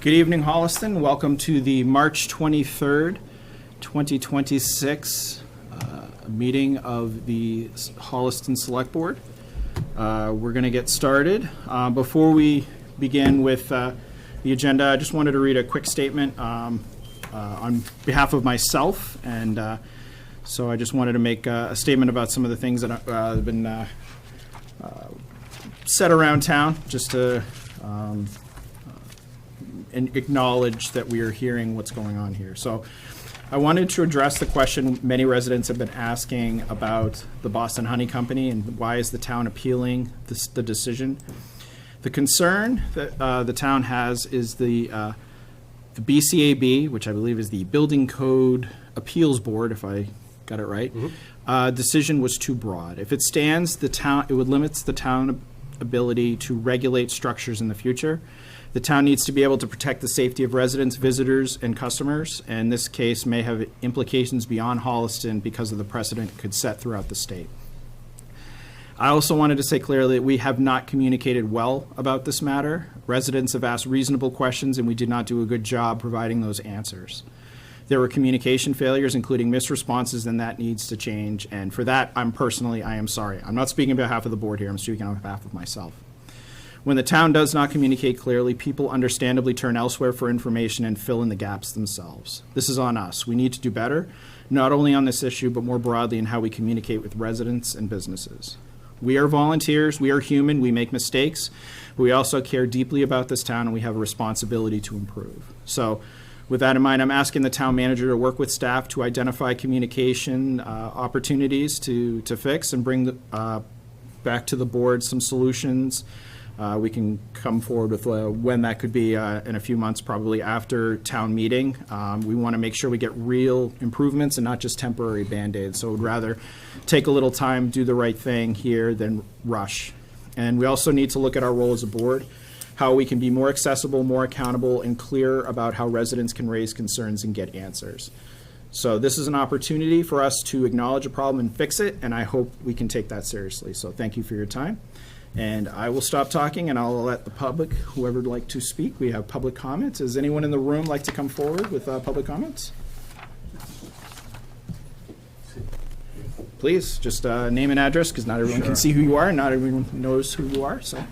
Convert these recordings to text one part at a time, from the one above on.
Good evening, Holliston. Welcome to the March 23rd, 2026 meeting of the Holliston Select Board. We're going to get started. Before we begin with the agenda, I just wanted to read a quick statement on behalf of myself. And so I just wanted to make a statement about some of the things that have been said around town, just to and acknowledge that we are hearing what's going on here. So I wanted to address the question many residents have been asking about the Boston Honey Company and why is the town appealing the decision. The concern that the town has is the BCAB, which I believe is the Building Code Appeals Board, if I got it right, decision was too broad. If it stands, it would limit the town ability to regulate structures in the future. The town needs to be able to protect the safety of residents, visitors, and customers, and this case may have implications beyond Holliston because of the precedent it could set throughout the state. I also wanted to say clearly that we have not communicated well about this matter. Residents have asked reasonable questions, and we did not do a good job providing those answers. There were communication failures, including misresponses, and that needs to change, and for that, I am sorry. I'm not speaking on behalf of the board here, I'm speaking on behalf of myself. When the town does not communicate clearly, people understandably turn elsewhere for information and fill in the gaps themselves. This is on us. We need to do better, not only on this issue, but more broadly in how we communicate with residents and businesses. We are volunteers, we are human, we make mistakes, but we also care deeply about this town and we have a responsibility to improve. So with that in mind, I'm asking the town manager to work with staff to identify communication opportunities to fix and bring back to the board some solutions. We can come forward with when that could be in a few months, probably after town meeting. We want to make sure we get real improvements and not just temporary Band-Aids. So we'd rather take a little time, do the right thing here than rush. And we also need to look at our role as a board, how we can be more accessible, more accountable, and clear about how residents can raise concerns and get answers. So this is an opportunity for us to acknowledge a problem and fix it, and I hope we can take that seriously. So thank you for your time. And I will stop talking, and I'll let the public, whoever would like to speak. We have public comments. Does anyone in the room like to come forward with public comments? Please, just name and address, because not everyone can see who you are, and not everyone knows who you are. So,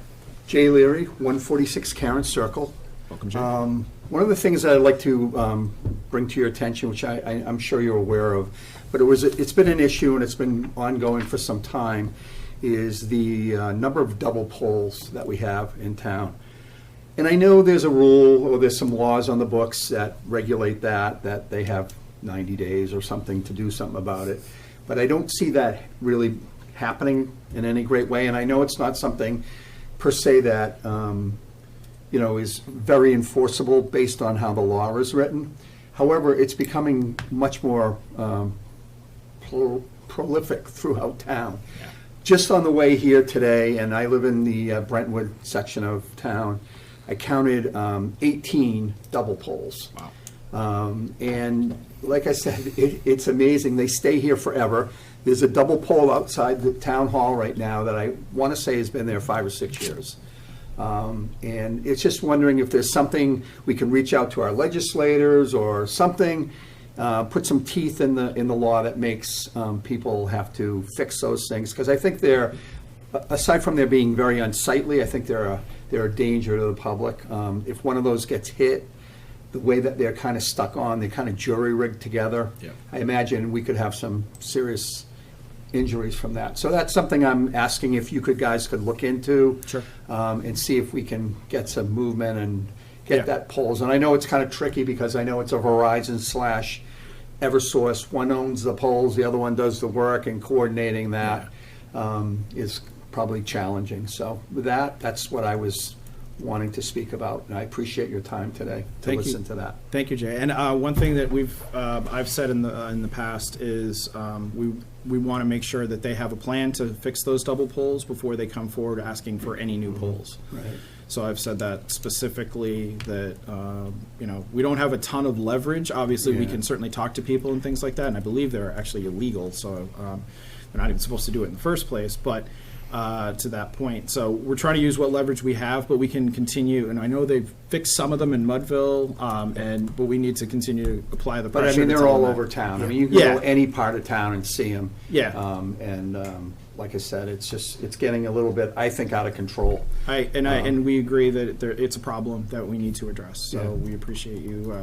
Jay Leary, 146 Karen Circle. Welcome, Jay. One of the things that I'd like to bring to your attention, which I'm sure you're aware of, but it's been an issue and it's been ongoing for some time, is the number of double poles that we have in town. And I know there's a rule or there's some laws on the books that regulate that they have 90 days or something to do something about it. But I don't see that really happening in any great way. And I know it's not something per se that is very enforceable based on how the law is written. However, it's becoming much more prolific throughout town. Yeah. Just on the way here today, and I live in the Brentwood section of town, I counted 18 double poles. Wow. And like I said, it's amazing. They stay here forever. There's a double pole outside the town hall right now that I want to say has been there 5 or 6 years. And it's just wondering if there's something we can reach out to our legislators or something, put some teeth in the law that makes people have to fix those things, because I think they're, aside from their being very unsightly, I think they're a danger to the public. If one of those gets hit, the way that they're kind of stuck on, they're kind of jury rigged together. Yeah. I imagine we could have some serious injuries from that. So that's something I'm asking if you guys could look into. Sure. And see if we can get some movement and get that poles. And I know it's kind of tricky because I know it's a Verizon / Eversource. One owns the poles, the other one does the work, and coordinating that is probably challenging. So with that's what I was wanting to speak about, and I appreciate your time today to listen to that. Thank you, Jay. And one thing that I've said in the past is we want to make sure that they have a plan to fix those double poles before they come forward asking for any new poles. Right. So I've said that specifically, that we don't have a ton of leverage. Obviously, we can certainly talk to people and things like that, and I believe they're actually illegal, so they're not even supposed to do it in the first place. But to that point. So we're trying to use what leverage we have, but we can continue. And I know they've fixed some of them in Mudville, but we need to continue to apply the But pressure. I mean, to they're tell all them over that. town. I mean, you can Yeah. go any part of town and see them. Yeah. Like I said, it's getting a little bit, I think, out of control. And we agree that it's a problem that we need to address. So Yeah. we appreciate you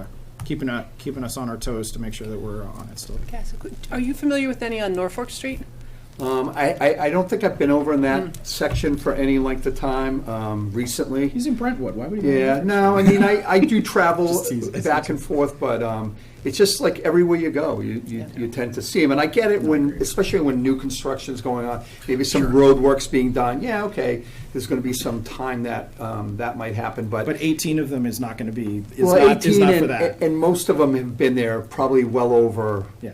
keeping us on our toes to make sure that we're on it still. Yes. Are you familiar with any on Norfolk Street? I don't think I've been over in that section for any length of time recently. He's in Brentwood. Why would he? Yeah, no, I mean, I do travel Just teasing. back and forth, but it's just like everywhere you go, you tend to see them. And I get it especially when new construction's going on, maybe some road work's being done. Yeah, okay, there's going to be some time that that might happen, but 18 of them is not going to be. well, Is 18 not for and, that. and most of them have been there probably well over. Yeah.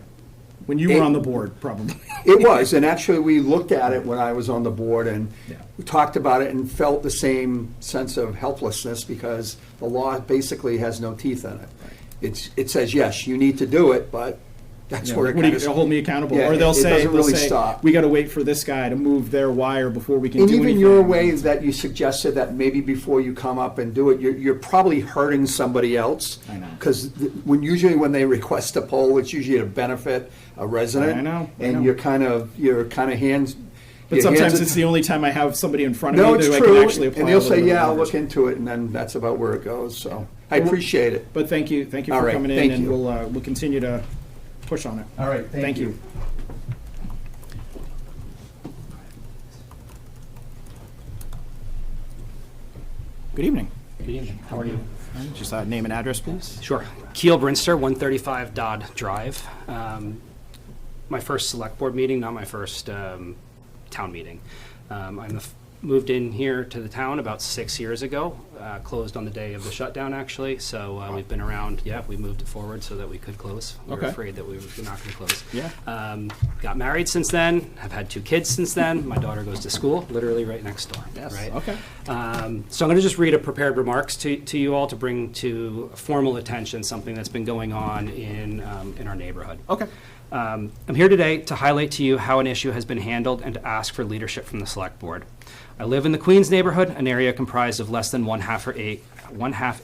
When you were on the board, probably. It was, and actually we looked at it when I was on the board and Yeah. we talked about it and felt the same sense of helplessness because the law basically has no teeth in it. It says, yes, you need to do it, but that's where it What do kind you of. hold me accountable? Yeah, Or they'll it say, doesn't really stop. we got to wait for this guy to move their wire before we can And do even anything. your way that you suggested that maybe before you come up and do it, you're probably hurting somebody else. I know. Because usually when they request a poll, it's usually to benefit a resident. I know. And you're kind of hands. But sometimes it's the only time I have somebody in front of No, me it's that I true. can actually apply. And they'll a little say, bit yeah, of I'll leverage. look into it, and then that's about where it goes. So I Well, appreciate it. But thank you All for right, coming in, thank and you. we'll continue to push on it. All right, Thank you. Good evening. Good evening. How are you? Just name and address, please. Sure. Keel Brinster, 135 Dodd Drive. My first select board meeting, not my first town meeting. Moved in here to the town about 6 years ago, closed on the day of the shutdown, actually. So we've been around, we moved it forward so that we could close. We were Okay. afraid that we were not going to close. Yeah. Got married since then. Have had 2 kids since then. My daughter goes to school, literally right next door. Yes. Right? Okay. So I'm going to just read a prepared remarks to you all to bring to formal attention something that's been going on in our neighborhood. Okay. I'm here today to highlight to you how an issue has been handled and to ask for leadership from the select board. I live in the Queens neighborhood, an area comprised of less than one half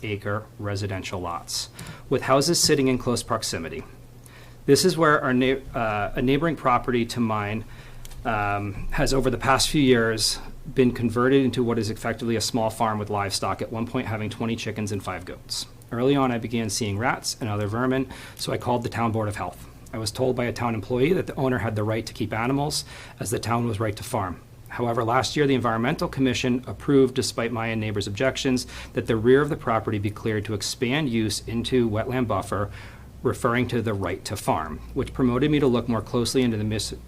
acre residential lots, with houses sitting in close proximity. This is where a neighboring property to mine has, over the past few years, been converted into what is effectively a small farm with livestock, at one point having 20 chickens and 5 goats. Early on, I began seeing rats and other vermin, so I called the town board of health. I was told by a town employee that the owner had the right to keep animals, as the town was right to farm. However, last year, the Environmental Commission approved, despite my and neighbors' objections, that the rear of the property be cleared to expand use into wetland buffer, referring to the right to farm, which promoted me to look more closely into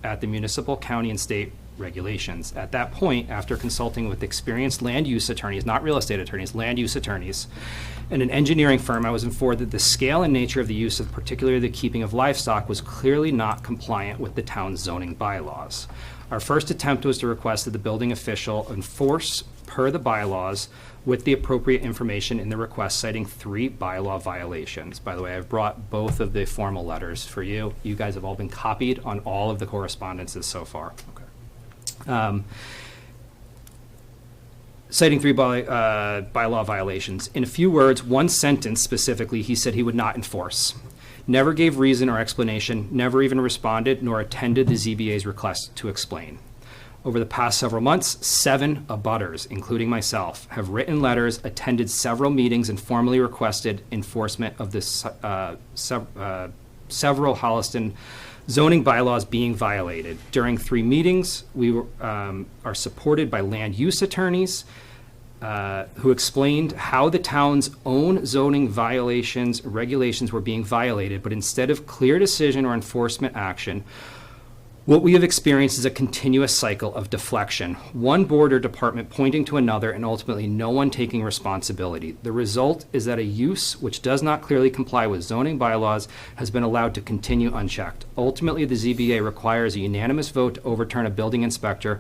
at the municipal, county, and state regulations. At that point, after consulting with experienced land use attorneys, not real estate attorneys, land use attorneys, and an engineering firm, I was informed that the scale and nature of the use of particularly the keeping of livestock was clearly not compliant with the town's zoning bylaws. Our first attempt was to request that the building official enforce per the bylaws with the appropriate information in the request, citing 3 bylaw violations. By the way, I've brought both of the formal letters for you. You guys have all been copied on all of the correspondences so far. Okay. Citing 3 bylaw violations. In a few words, one sentence specifically, he said he would not enforce. Never gave reason or explanation, never even responded, nor attended the ZBA's request to explain. Over the past several months, 7 abutters, including myself, have written letters, attended several meetings, and formally requested enforcement of the several Holliston zoning bylaws being violated. During 3 meetings, we are supported by land use attorneys who explained how the town's own zoning regulations were being violated, but instead of clear decision or enforcement action, what we have experienced is a continuous cycle of deflection, one board or department pointing to another and ultimately no one taking responsibility. The result is that a use which does not clearly comply with zoning bylaws has been allowed to continue unchecked. Ultimately, the ZBA requires a unanimous vote to overturn a building inspector,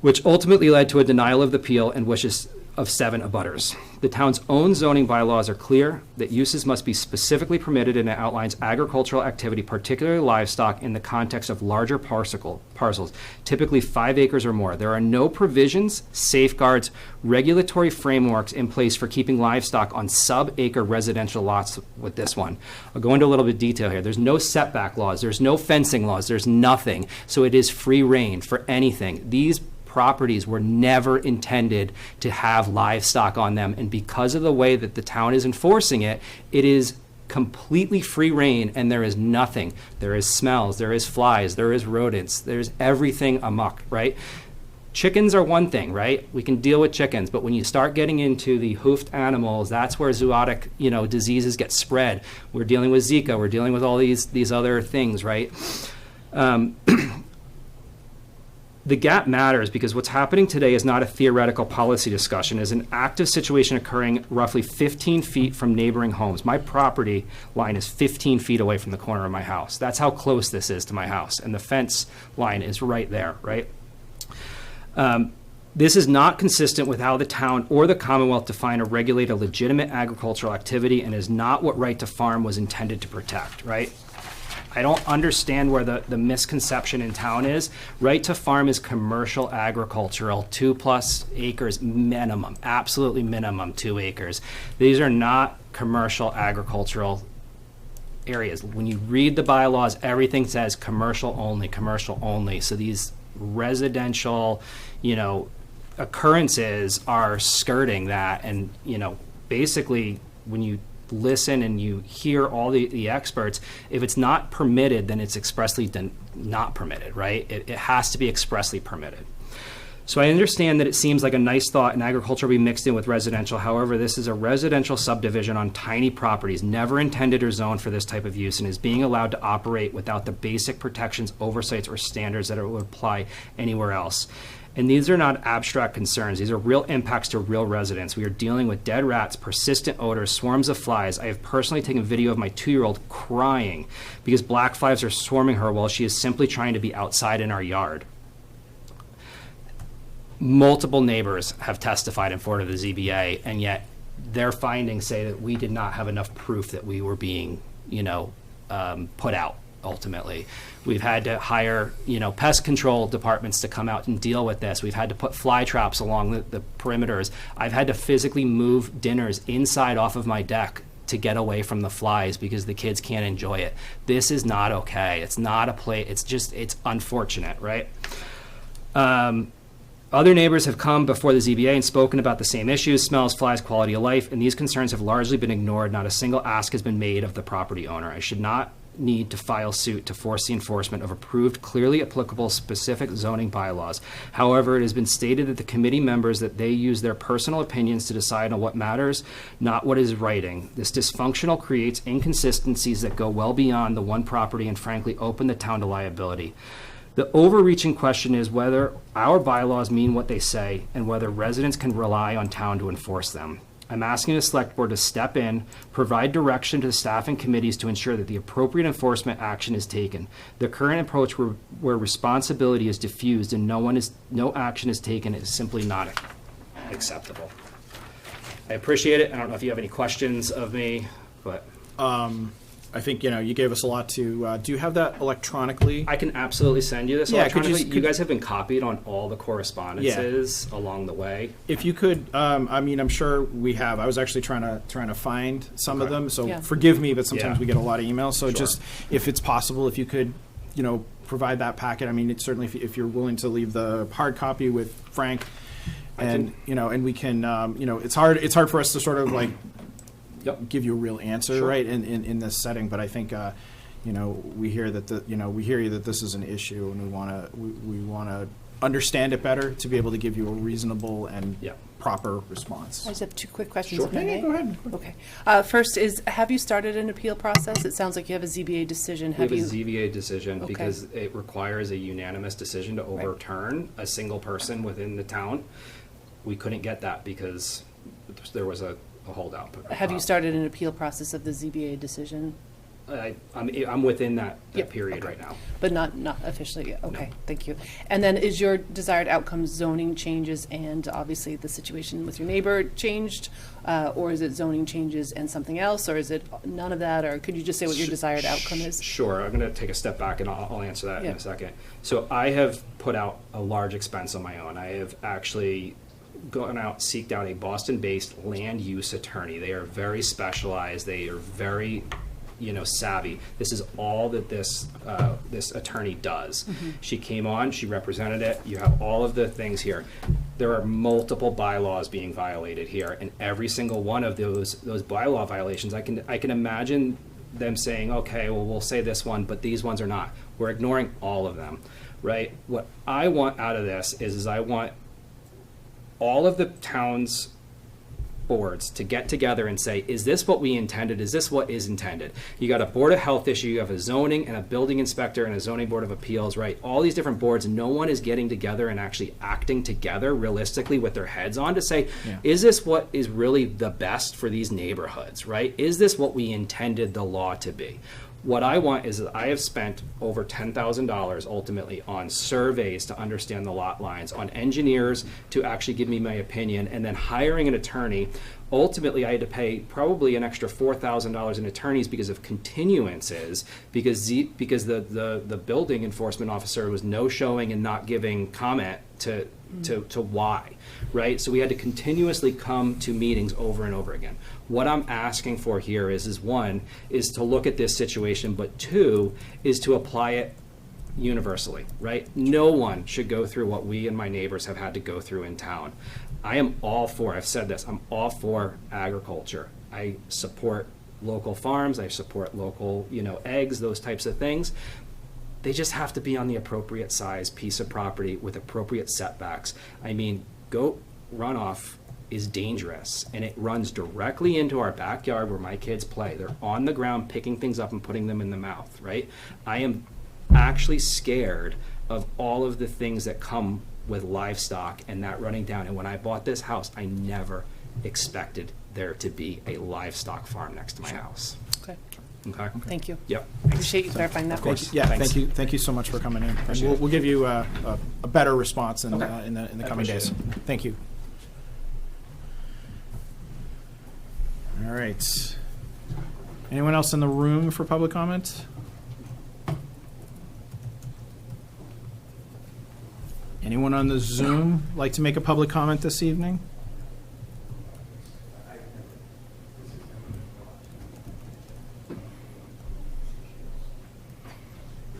which ultimately led to a denial of the appeal and wishes of 7 abutters. The town's own zoning bylaws are clear that uses must be specifically permitted, and it outlines agricultural activity, particularly livestock, in the context of larger parcels, typically 5 acres or more. There are no provisions, safeguards, regulatory frameworks in place for keeping livestock on sub-acre residential lots with this one. I'll go into a little bit of detail here. There's no setback laws, there's no fencing laws, there's nothing. So it is free reign for anything. These properties were never intended to have livestock on them, and because of the way that the town is enforcing it, it is completely free reign, and there is nothing. There is smells, there is flies, there is rodents, there's everything amok, right? Chickens are one thing, right? We can deal with chickens, but when you start getting into the hoofed animals, that's where zoonotic, diseases get spread. We're dealing with Zika, we're dealing with all these other things, right? The gap matters because what's happening today is not a theoretical policy discussion. It's an active situation occurring roughly 15 feet from neighboring homes. My property line is 15 feet away from the corner of my house. That's how close this is to my house. And the fence line is right there, right? This is not consistent with how the town or the Commonwealth define or regulate a legitimate agricultural activity, and is not what right to farm was intended to protect, right? I don't understand where the misconception in town is. Right to farm is commercial agricultural, 2+ acres minimum, absolutely minimum 2 acres. These are not commercial agricultural areas. When you read the bylaws, everything says commercial only, commercial only. So these residential, occurrences are skirting that, and, basically when you listen and you hear all the experts, if it's not permitted, then it's expressly not permitted, right? It has to be expressly permitted. So I understand that it seems like a nice thought in agriculture be mixed in with residential. However, this is a residential subdivision on tiny properties, never intended or zoned for this type of use, and is being allowed to operate without the basic protections, oversights, or standards that it would apply anywhere else. And these are not abstract concerns. These are real impacts to real residents. We are dealing with dead rats, persistent odors, swarms of flies. I have personally taken video of my 2-year-old crying because black flies are swarming her while she is simply trying to be outside in our yard. Multiple neighbors have testified in front of the ZBA, and yet their findings say that we did not have enough proof that we were being, put out. Ultimately, we've had to hire, pest control departments to come out and deal with this. We've had to put fly traps along the perimeters. I've had to physically move dinners inside off of my deck to get away from the flies because the kids can't enjoy it. This is not okay. It's not a play. It's unfortunate, right? Other neighbors have come before the ZBA and spoken about the same issues, smells, flies, quality of life, and these concerns have largely been ignored. Not a single ask has been made of the property owner. I should not need to file suit to force the enforcement of approved, clearly applicable, specific zoning bylaws. However, it has been stated that the committee members that they use their personal opinions to decide on what matters, not what is writing. This dysfunctional creates inconsistencies that go well beyond the one property and frankly open the town to liability. The overreaching question is whether our bylaws mean what they say and whether residents can rely on town to enforce them. I'm asking the select board to step in, provide direction to the staff and committees to ensure that the appropriate enforcement action is taken. The current approach where responsibility is diffused and no action is taken is simply not acceptable. I appreciate it. I don't know if you have any questions of me, but I think, you gave us a lot to, do you have that electronically? I can absolutely send you this Yeah, electronically. You guys have been copied on all the correspondences along the way. If you could, I'm sure we have. I was actually trying to find some of them, so Yeah. forgive me, but sometimes Yeah. we get a lot of emails. So Sure. just, if it's possible, if you could, provide that packet. It's certainly if you're willing to leave the hard copy with Frank, and we can, it's hard for us to sort of like give you a real answer, Sure. right, in this setting. But I think, we hear that we hear you that this is an issue, and we want to understand it better to be able to give you a reasonable and proper response. I just have 2 quick questions. Sure. If I may. Go ahead. Okay. First is, have you started an appeal process? It sounds like you have a ZBA decision. We have Have a you? ZBA decision Okay. because it requires a unanimous decision to overturn a single person within the town. We couldn't get that because there was a holdout. Have you started an appeal process of the ZBA decision? I'm within that Yep, period okay. right now. But not officially yet. Okay, thank you. And then is your desired outcome zoning changes and obviously the situation with your neighbor changed? Or is it zoning changes and something else? Or is it none of that? Or could you just say what your desired outcome is? Sure, I'm gonna take a step back and I'll answer that in Yeah. a second. So I have put out a large expense on my own. I have actually gone out, seeked out a Boston-based land use attorney. They are very specialized, they are very, savvy. This is all that this attorney does. She came on, she represented it, you have all of the things here. There are multiple bylaws being violated here, and every single one of those bylaw violations, I can imagine them saying, okay, well, we'll say this one, but these ones are not. We're ignoring all of them, right? What I want out of this is I want all of the town's boards to get together and say, is this what we intended? Is this what is intended? You got a Board of Health issue, you have a zoning and a building inspector and a zoning board of appeals, right? All these different boards, no one is getting together and actually acting together realistically with their heads on to say, is this what is really the best for these neighborhoods, right? Is this what we intended the law to be? What I want is that I have spent over $10,000 ultimately on surveys to understand the lot lines, on engineers to actually give me my opinion, and then hiring an attorney. Ultimately, I had to pay probably an extra $4,000 in attorneys because of continuances, because the building enforcement officer was no showing and not giving comment to why, right? So we had to continuously come to meetings over and over again. What I'm asking for here is one, is to look at this situation, but two, is to apply it universally, right? No one should go through what we and my neighbors have had to go through in town. I am all for, I've said this, I'm all for agriculture. I support local farms, I support local, eggs, those types of things. They just have to be on the appropriate size piece of property with appropriate setbacks. I mean, goat runoff is dangerous, and it runs directly into our backyard where my kids play. They're on the ground picking things up and putting them in the mouth, right? I am actually scared of all of the things that come with livestock and that running down. And when I bought this house, I never expected there to be a livestock farm next to my house. Okay, Okay? thank you. Yep. Appreciate you clarifying that. Of course. Yeah, Thanks. thank you so much for coming in. And Appreciate it. we'll give you a better response in the I coming days. appreciate Thank you. All right. Anyone else in the room for public comment? Anyone on the Zoom like to make a public comment this evening?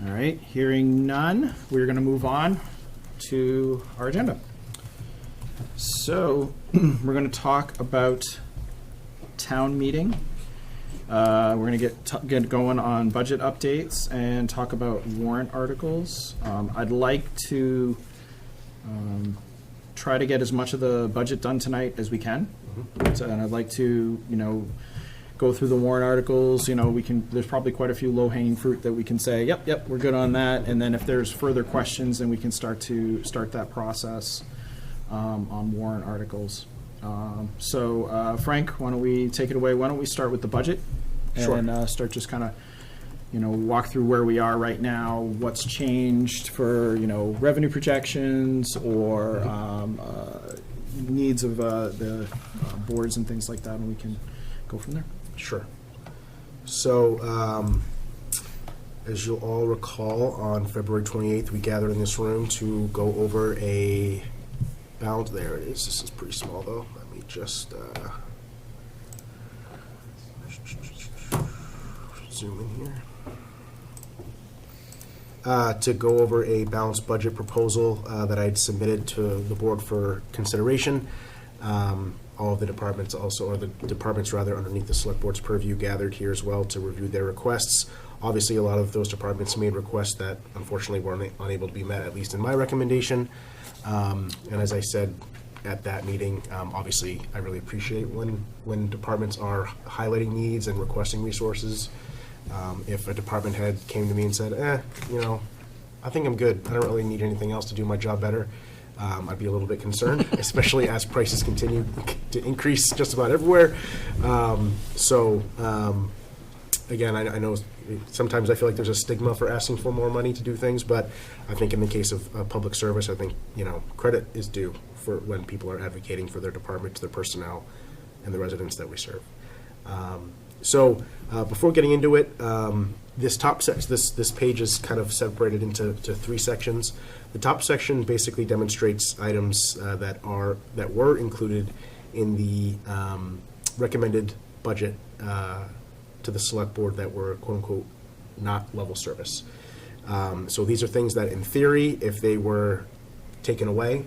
All right, hearing none, we're going to move on to our agenda. So we're going to talk about town meeting. We're going to get going on budget updates and talk about warrant articles. I'd like to try to get as much of the budget done tonight as we can. So, and I'd like to, go through the warrant articles. There's probably quite a few low-hanging fruit that we can say, yep, we're good on that. And then if there's further questions, then we can start that process on warrant articles. So Frank, why don't we take it away? Why don't we start with the budget? Sure. And start just kind of, walk through where we are right now, what's changed for, revenue projections or needs of the boards and things like that, and we can go from there. Sure. So, as you'll all recall, on February 28th, we gathered in this room to go over a balance. There it is. This is pretty small, though. Let me just zoom in here. To go over a balanced budget proposal that I'd submitted to the board for consideration. All of the departments also, or the departments rather, underneath the select board's purview gathered here as well to review their requests. Obviously, a lot of those departments made requests that unfortunately were unable to be met, at least in my recommendation. And as I said at that meeting, obviously, I really appreciate when departments are highlighting needs and requesting resources. If a department head came to me and said, I think I'm good, I don't really need anything else to do my job better, I'd be a little bit concerned, especially as prices continue to increase just about everywhere. again, I know sometimes I feel like there's a stigma for asking for more money to do things, but I think in the case of public service, I think, credit is due for when people are advocating for their department, their personnel, and the residents that we serve. So before getting into it, this top section, this page is kind of separated into three sections. The top section basically demonstrates items that were included in the recommended budget to the select board that were quote unquote not level service. So these are things that in theory, if they were taken away,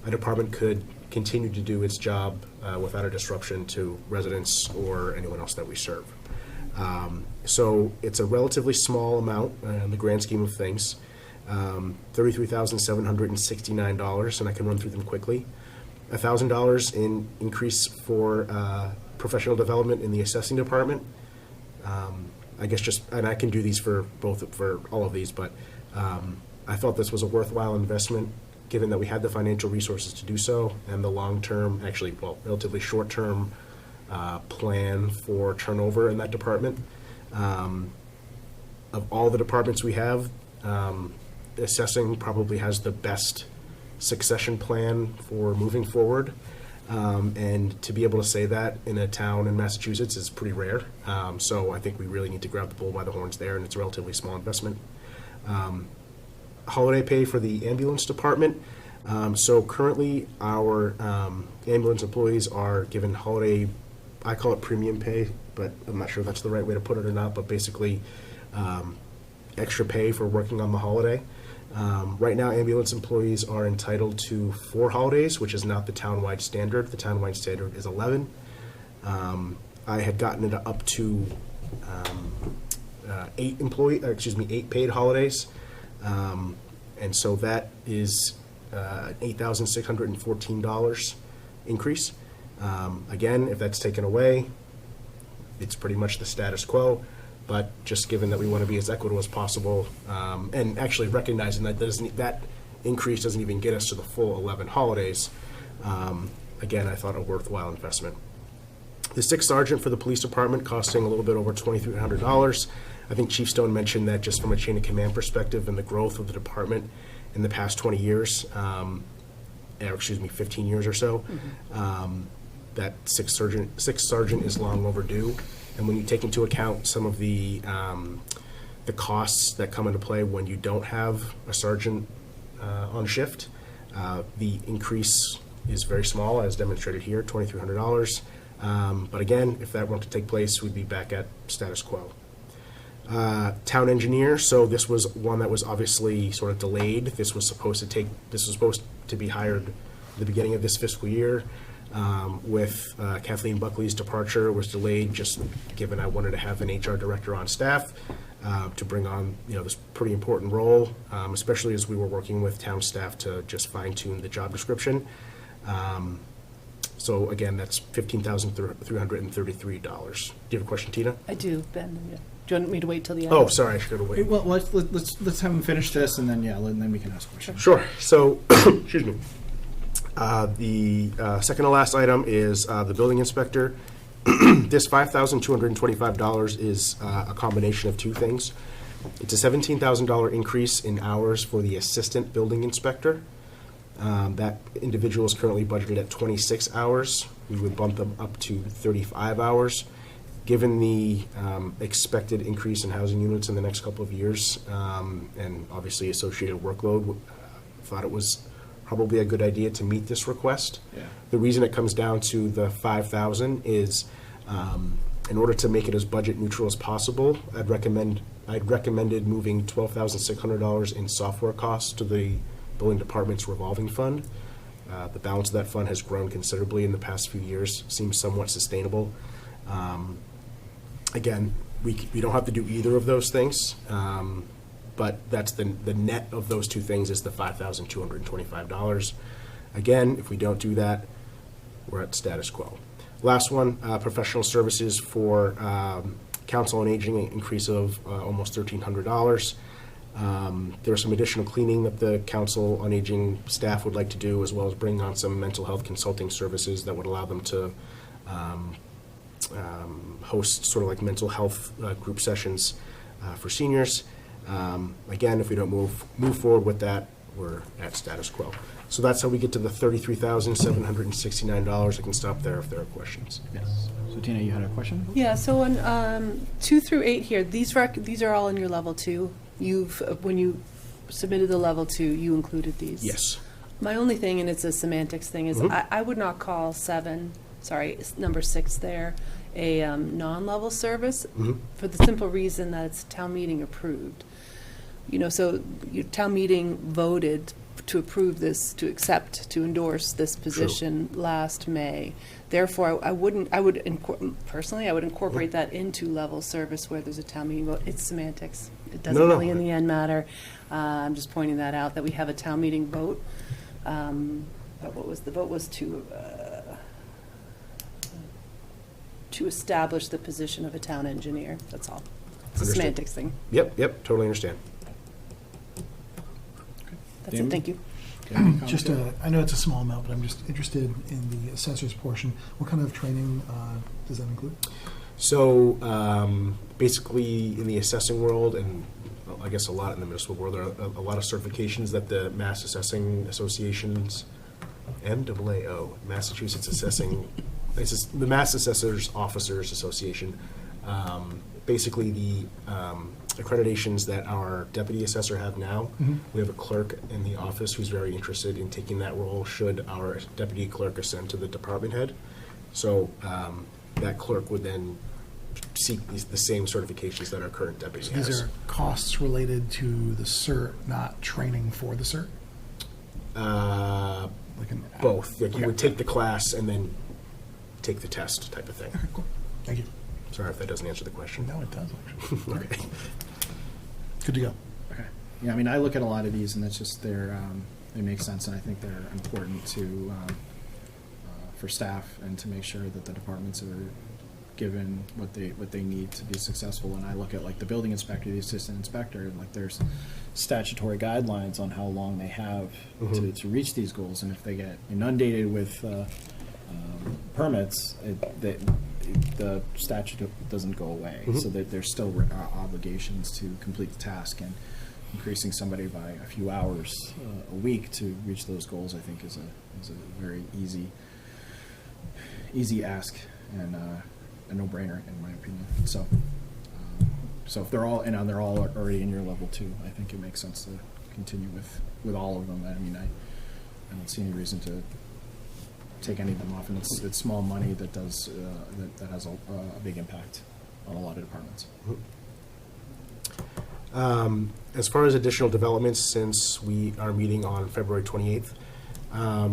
a department could continue to do its job without a disruption to residents or anyone else that we serve. So it's a relatively small amount in the grand scheme of things, $33,769, and I can run through them quickly. $1,000 in increase for professional development in the assessing department. I guess and I can do these for all of these, but I felt this was a worthwhile investment given that we had the financial resources to do so and the long-term, relatively short-term plan for turnover in that department. Of all the departments we have, assessing probably has the best succession plan for moving forward. And to be able to say that in a town in Massachusetts is pretty rare. So I think we really need to grab the bull by the horns there, and it's a relatively small investment. Holiday pay for the ambulance department. So currently our ambulance employees are given holiday, I call it premium pay, but I'm not sure that's the right way to put it or not, but basically extra pay for working on the holiday. Right now, ambulance employees are entitled to 4 holidays, which is not the townwide standard. The townwide standard is 11. I had gotten it up to 8 paid holidays. And so that is $8,614 increase. Again, if that's taken away, it's pretty much the status quo. But just given that we want to be as equitable as possible, and actually recognizing that that increase doesn't even get us to the full 11 holidays, again, I thought a worthwhile investment. The 6th sergeant for the police department costing a little bit over $2,300. I think Chief Stone mentioned that just from a chain of command perspective and the growth of the department in the past 20 years, 15 years or so, that 6th sergeant is long overdue. And when you take into account some of the costs that come into play when you don't have a sergeant on shift, the increase is very small, as demonstrated here, $2,300. But again, if that weren't to take place, we'd be back at status quo. Town engineer. So this was one that was obviously sort of delayed. This was supposed to be hired at the beginning of this fiscal year. With Kathleen Buckley's departure, was delayed just given I wanted to have an HR director on staff to bring on this pretty important role, especially as we were working with town staff to just fine-tune the job description. So again, that's $15,333. Do you have a question, Tina? I do, Ben. Yeah. Do you want me to wait till the end? Oh, sorry, I should have waited. Well, let's have him finish this, and then then we can ask questions. Sure. So, excuse me. The second to last item is the building inspector. This $5,225 is a combination of two things. It's a $17,000 increase in hours for the assistant building inspector. That individual is currently budgeted at 26 hours. We would bump them up to 35 hours. Given the expected increase in housing units in the next couple of years, and obviously associated workload, thought it was probably a good idea to meet this request. Yeah. The reason it comes down to the $5,000 is in order to make it as budget neutral as possible, I'd recommended moving $12,600 in software costs to the building department's revolving fund. The balance of that fund has grown considerably in the past few years, seems somewhat sustainable. Again, we don't have to do either of those things. But that's the net of those two things is the $5,225. Again, if we don't do that, we're at status quo. Last one, professional services for council on aging, an increase of almost $1,300. There's some additional cleaning that the council on aging staff would like to do, as well as bring on some mental health consulting services that would allow them to host sort of like mental health group sessions for seniors. Again, if we don't move forward with that, we're at status quo. So that's how we get to the $33,769. I can stop there if there are questions. Yes. So Tina, you had a question? Yeah, so on 2 through 8 here, these are all in your level 2. When you submitted the level 2, you included these. Yes. My only thing, and it's a semantics thing, is I would not call number 6 there, a non-level service for the simple reason that it's town meeting approved. So your town meeting voted to approve this, to endorse this position last May. Therefore, personally, I would incorporate that into level service where there's a town meeting vote. It's semantics. It doesn't really in the end matter. I'm just pointing that out, that we have a town meeting vote. But the vote was to establish the position of a town engineer. That's all. It's a Understood. semantics thing. Yep, totally understand. That's Damon? it. Thank you. Just, I know it's a small amount, but I'm just interested in the assessor's portion. What kind of training does that include? So basically, in the assessing world, and well, I guess a lot in the municipal world, there are a lot of certifications that the Mass Assessing Associations, MAAO, Massachusetts Assessing, the Mass Assessors Officers Association. Basically, the accreditations that our deputy assessor have now. We have a clerk in the office who's very interested in taking that role should our deputy clerk ascend to the department head. So that clerk would then seek the same certifications that our current deputy has. These are costs related to the cert, not training for the cert? Like Both. Like you Okay. would take the class and then take the test type of thing. Okay, cool. Thank you. Sorry if that doesn't answer the question. No, it does, actually. Okay. Good to go. Okay. Yeah, I mean, I look at a lot of these, and it's just they make sense, and I think they're important to for staff and to make sure that the departments are given what they need to be successful. And I look at like the building inspector, the assistant inspector, and like there's statutory guidelines on how long they have to reach these goals, and if they get inundated with permits, the statute doesn't go away. So that there's still obligations to complete the task, and increasing somebody by a few hours a week to reach those goals, I think, is a very easy ask and a no-brainer in my opinion. So if they're all already in your level 2, I think it makes sense to continue with all of them. I mean, I don't see any reason to take any of them off, and it's small money that does that has a big impact on a lot of departments. As far as additional developments, since we are meeting on February 28th, let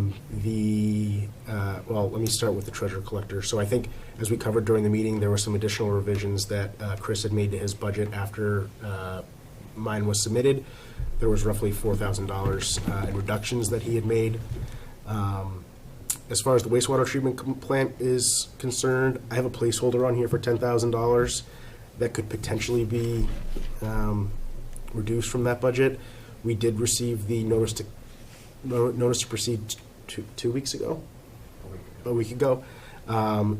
me start with the treasurer collector. So I think, as we covered during the meeting, there were some additional revisions that Chris had made to his budget after mine was submitted. There was roughly $4,000 in reductions that he had made. As far as the wastewater treatment plant is concerned, I have a placeholder on here for $10,000 that could potentially be reduced from that budget. We did receive the notice to proceed 2 weeks ago, a week ago.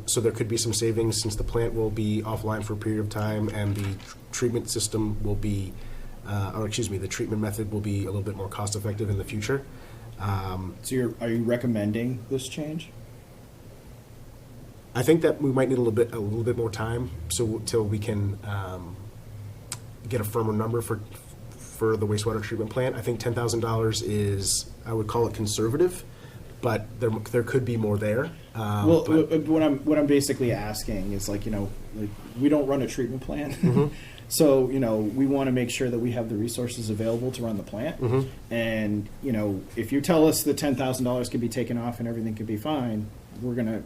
So there could be some savings since the plant will be offline for a period of time, and the treatment system will be, the treatment method will be a little bit more cost effective in the future. So are you recommending this change? I think that we might need a little bit more time, till we can get a firmer number for the wastewater treatment plant. I think $10,000 is, I would call it conservative, but there could be more there. What I'm basically asking is like we don't run a treatment plant. So, we want to make sure that we have the resources available to run the plant. And, if you tell us that $10,000 can be taken off and everything could be fine, we're going to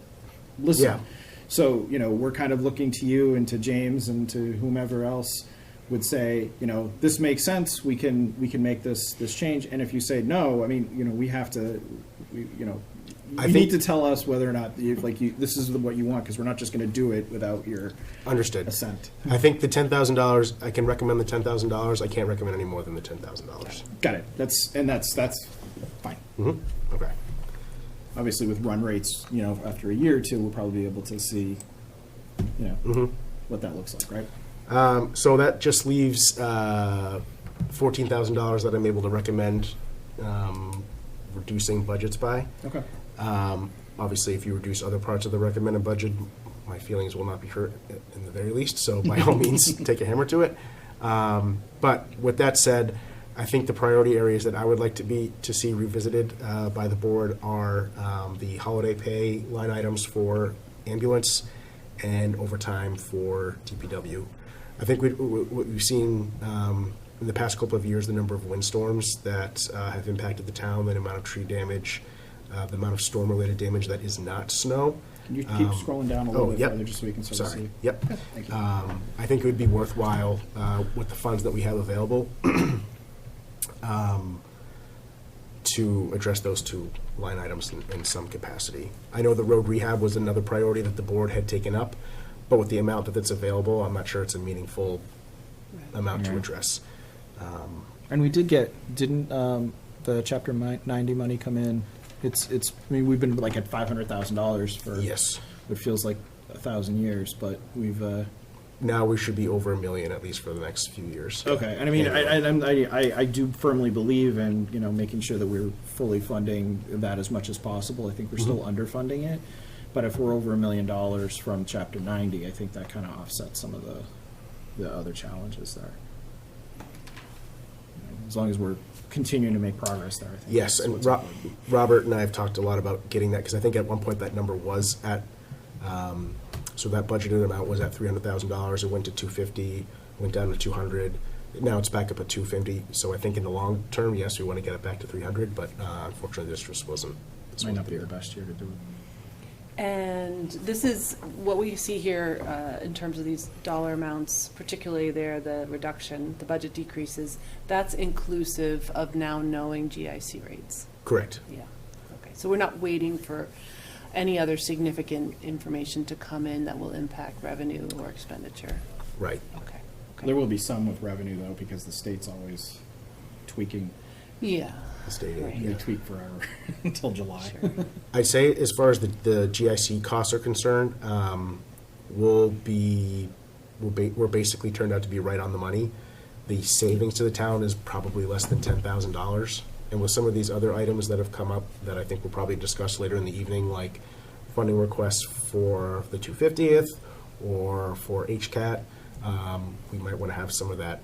listen. Yeah. So, we're kind of looking to you and to James and to whomever else would say, this makes sense, we can make this change. And if you say no, I mean, we have to, you need to tell us whether or not this is what you want, because we're not just going to do it without your Understood. assent. I think the $10,000, I can recommend the $10,000. I can't recommend any more than the $10,000. Got it. That's fine. Okay. Obviously, with run rates, after a year or two, we'll probably be able to see you know, Mm-hmm. what that looks like, right? So that just leaves $14,000 that I'm able to recommend reducing budgets by. Okay. Obviously, if you reduce other parts of the recommended budget, my feelings will not be hurt in the very least, so by all means, take a hammer to it. But with that said, I think the priority areas that I would like to see revisited by the board are the holiday pay line items for ambulance and overtime for DPW. I think what we've seen in the past couple of years, the number of windstorms that have impacted the town, the amount of tree damage, the amount of storm-related damage that is not snow. Can you keep scrolling down a little bit yep. further just so we can sort of Sorry. see? Yep. Thank you. I think it would be worthwhile, with the funds that we have available, to address those two line items in some capacity. I know the road rehab was another priority that the board had taken up, but with the amount that's available, I'm not sure it's a meaningful amount to Yeah. address. And we didn't the Chapter 90 money come in? I mean, we've been like at $500,000 for Yes. what feels like 1,000 years, but we've, Now we should be over $1 million at least for the next few years. okay. And I mean, I do firmly believe in, you know, making sure that we're fully funding that as much as possible. I think we're still underfunding it. But if we're over $1 million from Chapter 90, I think that kind of offsets some of the other challenges there. As long as we're continuing to make progress there, I think. Yes, that's and what's important. Robert and I have talked a lot about getting that, because I think at one point that number was at, so that budgeted amount was at $300,000. It went to 250, went down to 200. Now it's back up at 250. So I think in the long term, yes, we want to get it back to 300, but unfortunately, this just wasn't. This Might not wasn't be the the year. best year to do it. And this is what we see here in terms of these dollar amounts, particularly there, the reduction, the budget decreases. That's inclusive of now knowing GIC rates. Correct. Yeah. Okay. So we're not waiting for any other significant information to come in that will impact revenue or expenditure. Right. Okay. There will be some with revenue though, because the state's always tweaking. Yeah. The state aid, Right. They yeah. tweak forever until July. Sure. I'd say as far as the GIC costs are concerned, we're basically turned out to be right on the money. The savings to the town is probably less than $10,000. And with some of these other items that have come up that I think we'll probably discuss later in the evening, like funding requests for the 250th or for HCAT, we might want to have some of that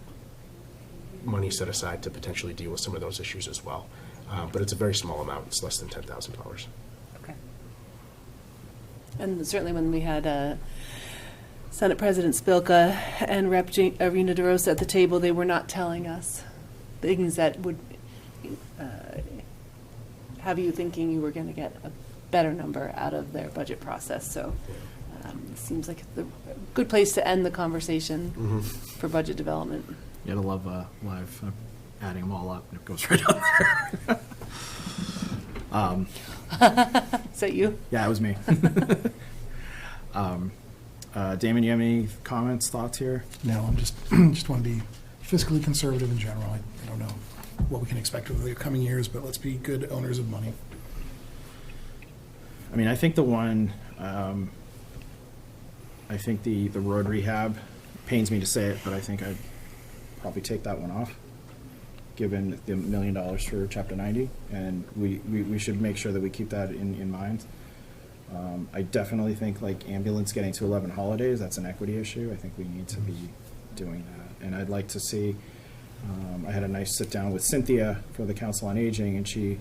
money set aside to potentially deal with some of those issues as well. But it's a very small amount. It's less than $10,000. Okay. And certainly when we had Senate President Spilka and Rep. Arena DeRosa at the table, they were not telling us things that would have you thinking you were going to get a better number out of their budget process. So it seems like a good place to end the conversation for budget development. You gotta love live adding them all up, and it goes right on there. Is that you? Yeah, it was me. Damon, you have any comments, thoughts here? No, I'm just want to be fiscally conservative in general. I don't know what we can expect over the coming years, but let's be good owners of money. I mean, I think the one, I think the road rehab, pains me to say it, but I think I'd probably take that one off, given the $1 million for Chapter 90, and we should make sure that we keep that in mind. I definitely think like ambulance getting to 11 holidays, that's an equity issue. I think we need to be doing that. And I'd like to see, I had a nice sit down with Cynthia for the Council on Aging, and she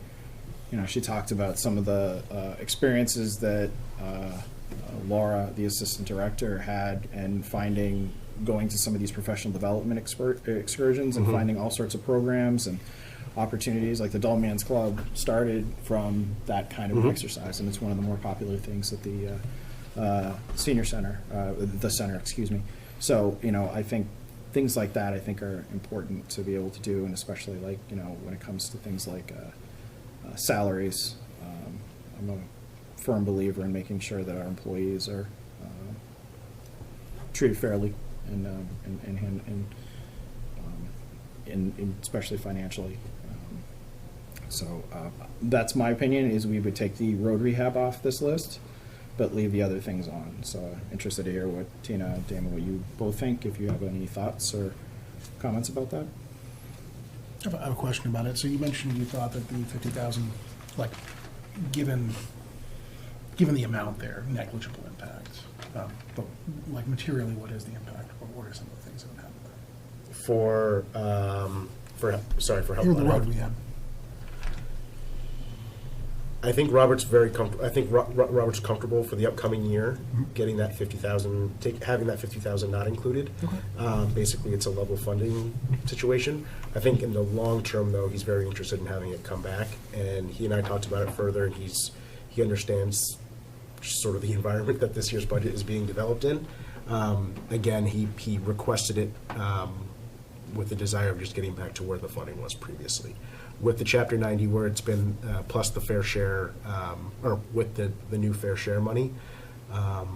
talked about some of the experiences that Laura, the assistant director, had, and going to some of these professional development excursions and finding all sorts of programs and opportunities. Like the Dull Man's Club started from that kind of exercise, and it's one of the more popular things at the senior center, the center, excuse me. So, I think things like that, I think, are important to be able to do, and especially like, when it comes to things like salaries. I'm a firm believer in making sure that our employees are treated fairly and especially financially. So that's my opinion, is we would take the road rehab off this list. but leave the other things on. So interested to hear what Tina, Damon, what you both think, if you have any thoughts or comments about that. I have a question about it. So you mentioned you thought that the 50,000, like, given the amount there, negligible impact. But like materially, what is the impact? What are some of the things that would happen there? For help. Here, the road rehab. I think Robert's very comfortable. I think Robert's comfortable for the upcoming year, getting that 50,000, having that 50,000 not included. Basically, it's a level funding situation. I think in the long term, though, he's very interested in having it come back. And he and I talked about it further, and he understands sort of the environment that this year's budget is being developed in. Again, he requested it with the desire of just getting back to where the funding was previously. With the Chapter 90, where it's been plus the fair share, or with the new fair share money, I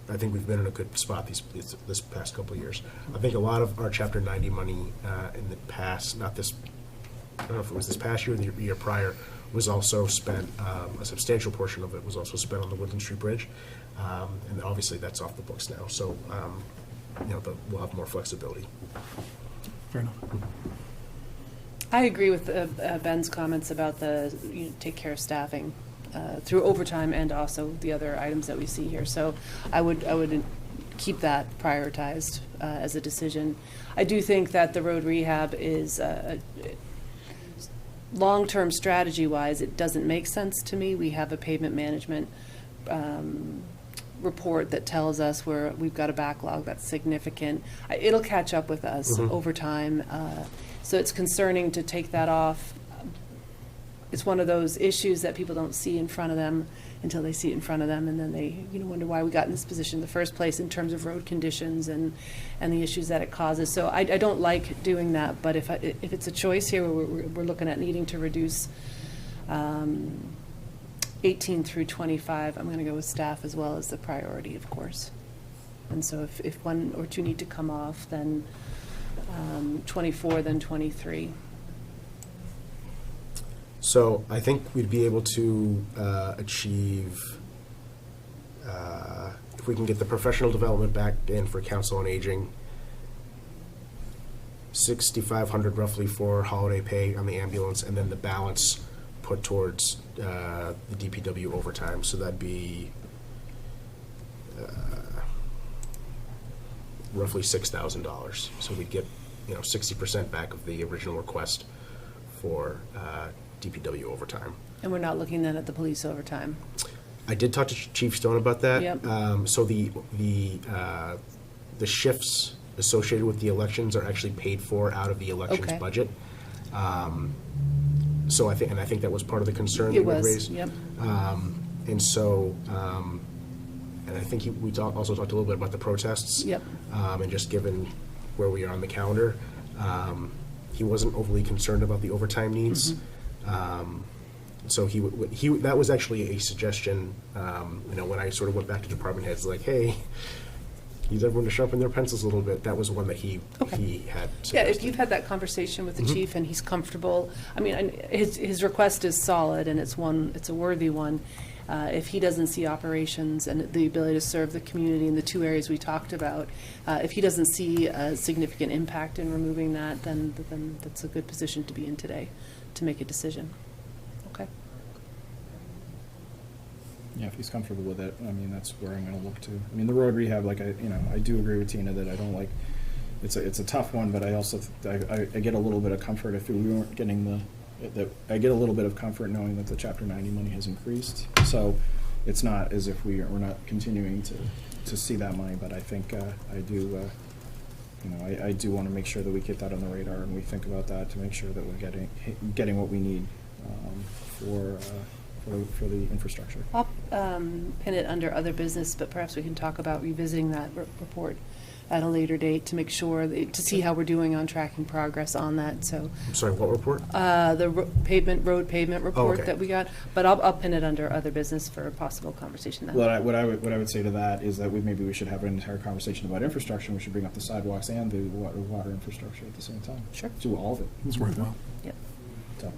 think we've been in a good spot this past couple of years. I think a lot of our Chapter 90 money in the past, I don't know if it was this past year or the year prior, was also spent, a substantial portion of it was also spent on the Woodland Street Bridge. And obviously that's off the books now, so we'll have more flexibility. Fair enough. I agree with Ben's comments about take care of staffing through overtime and also the other items that we see here. So I would keep that prioritized as a decision. I do think that the road rehab is long-term strategy-wise, it doesn't make sense to me. We have a pavement management report that tells us we've got a backlog that's significant. It'll catch up with us over time. So it's concerning to take that off. It's one of those issues that people don't see in front of them until they see it in front of them, and then they wonder why we got in this position in the first place in terms of road conditions and the issues that it causes. So I don't like doing that, but if it's a choice here, we're looking at needing to reduce 18 through 25, I'm going to go with staff as well as the priority, of course. And so if one or two need to come off, then 24, then 23. So I think we'd be able to achieve, if we can get the professional development back in for council on aging, 6,500 roughly for holiday pay on the ambulance, and then the balance put towards the DPW overtime. So that'd be roughly $6,000. So we'd get 60% back of the original request for DPW overtime. And we're not looking then at the police overtime. I did talk to Chief Stone about that. Yep. So the shifts associated with the elections are actually paid for out of the elections budget. So I think that was part of the concern that we raised. Yep. And so, and I think we also talked a little bit about the protests. Yep. And just given where we are on the calendar, he wasn't overly concerned about the overtime needs. So that was actually a suggestion, when I sort of went back to department heads, like, hey, needs everyone to sharpen their pencils a little bit. That was one that he had suggested. Yeah, if you've had that conversation with the chief and he's comfortable, I mean, his request is solid and it's a worthy one. If he doesn't see operations and the ability to serve the community in the two areas we talked about, if he doesn't see a significant impact in removing that, then that's a good position to be in today to make a decision. Okay. Yeah, if he's comfortable with it, I mean, that's where I'm going to look to. I mean, the road rehab, like I do agree with Tina that I don't like. It's a tough one, but I also I get a little bit of comfort if we weren't getting I get a little bit of comfort knowing that the Chapter 90 money has increased. So it's not as if we're not continuing to see that money, but I think I do. I do want to make sure that we keep that on the radar and we think about that to make sure that we're getting what we need for the infrastructure. I'll pin it under other business, but perhaps we can talk about revisiting that report at a later date to make sure, to see how we're doing on tracking progress on that, so. I'm sorry, what report? The road pavement report okay. that we got, but I'll pin it under other business for a possible conversation then. What I would say to that is that maybe we should have an entire conversation about infrastructure. We should bring up the sidewalks and the water infrastructure at the same time. Sure. Do all of it. It's worthwhile. Yep. So,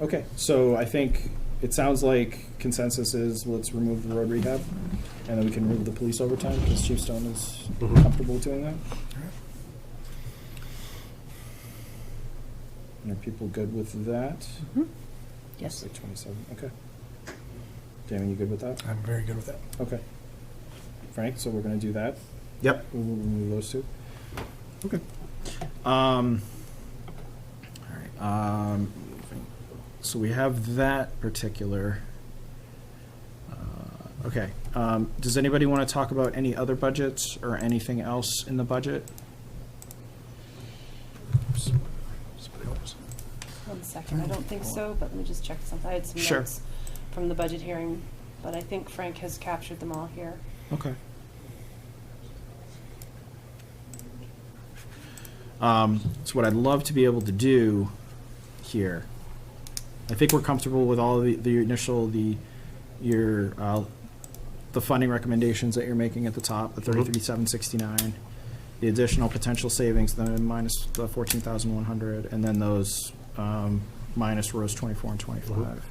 okay, so I think it sounds like consensus is let's remove the road rehab, and then we can remove the police overtime, because Chief Stone is comfortable with doing that. And are people good with that? Yes. Like 27, okay. Damon, you good with that? I'm very good with that. Okay. Frank, so we're gonna do that? Yep. We'll remove those two? Okay. All right, so we have that particular, okay. Does anybody want to talk about any other budgets or anything else in the budget? One second, I don't think so, but let me just check something. I had some Sure. notes from the budget hearing, but I think Frank has captured them all here. Okay. So what I'd love to be able to do here, I think we're comfortable with all of the initial, the funding recommendations that you're making at the top, the 33,769, the additional potential savings, then minus the 14,100, and then those minus rows 24 and 25.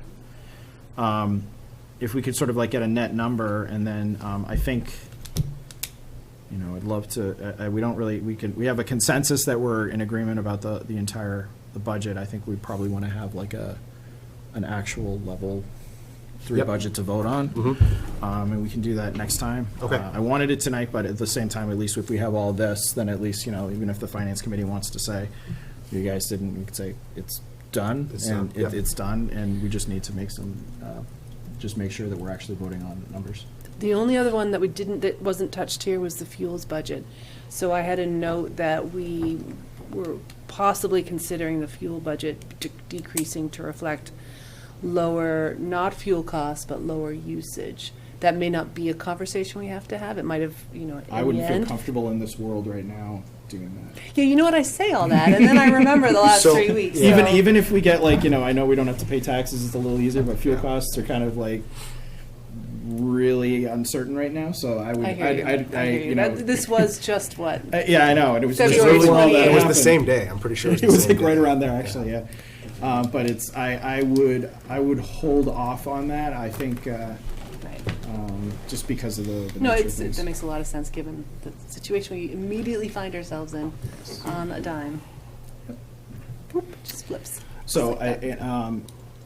If we could sort of like get a net number, and then I think, you know, I'd love to, we don't really, we have a consensus that we're in agreement about the entire, the budget. I think we probably want to have like an actual level 3 Yep. budget to vote on. And we can do that next time. Okay. I wanted it tonight, but at the same time, at least if we have all this, then at least, you know, even if the finance committee wants to say, you guys didn't, we could say it's done, It's and done, yep. it's done, and we just need to make some, just make sure that we're actually voting on numbers. The only other one that that wasn't touched here was the fuels budget. So I had a note that we were possibly considering the fuel budget decreasing to reflect lower, not fuel costs, but lower usage. That may not be a conversation we have to have. It might have, you know, I in wouldn't the feel end. comfortable in this world right now doing that. Yeah, you know what, I say all that, and then I remember the last So, 3 weeks. yeah. so- Even if we get like, you know, I know we don't have to pay taxes, it's a little easier, but fuel costs are kind of like really uncertain right now, so I would, I hear you. you know. This was just what? Yeah, I know, and it was just February before all that 28th. It was the happened. same day, I'm pretty sure. It was like right around there, actually, yeah. But it's, I would hold off on that, I think, Right. just because of the No, nature of things. that makes a lot of sense, given the situation we immediately find ourselves in on a dime. Boop, just flips. So Just like that.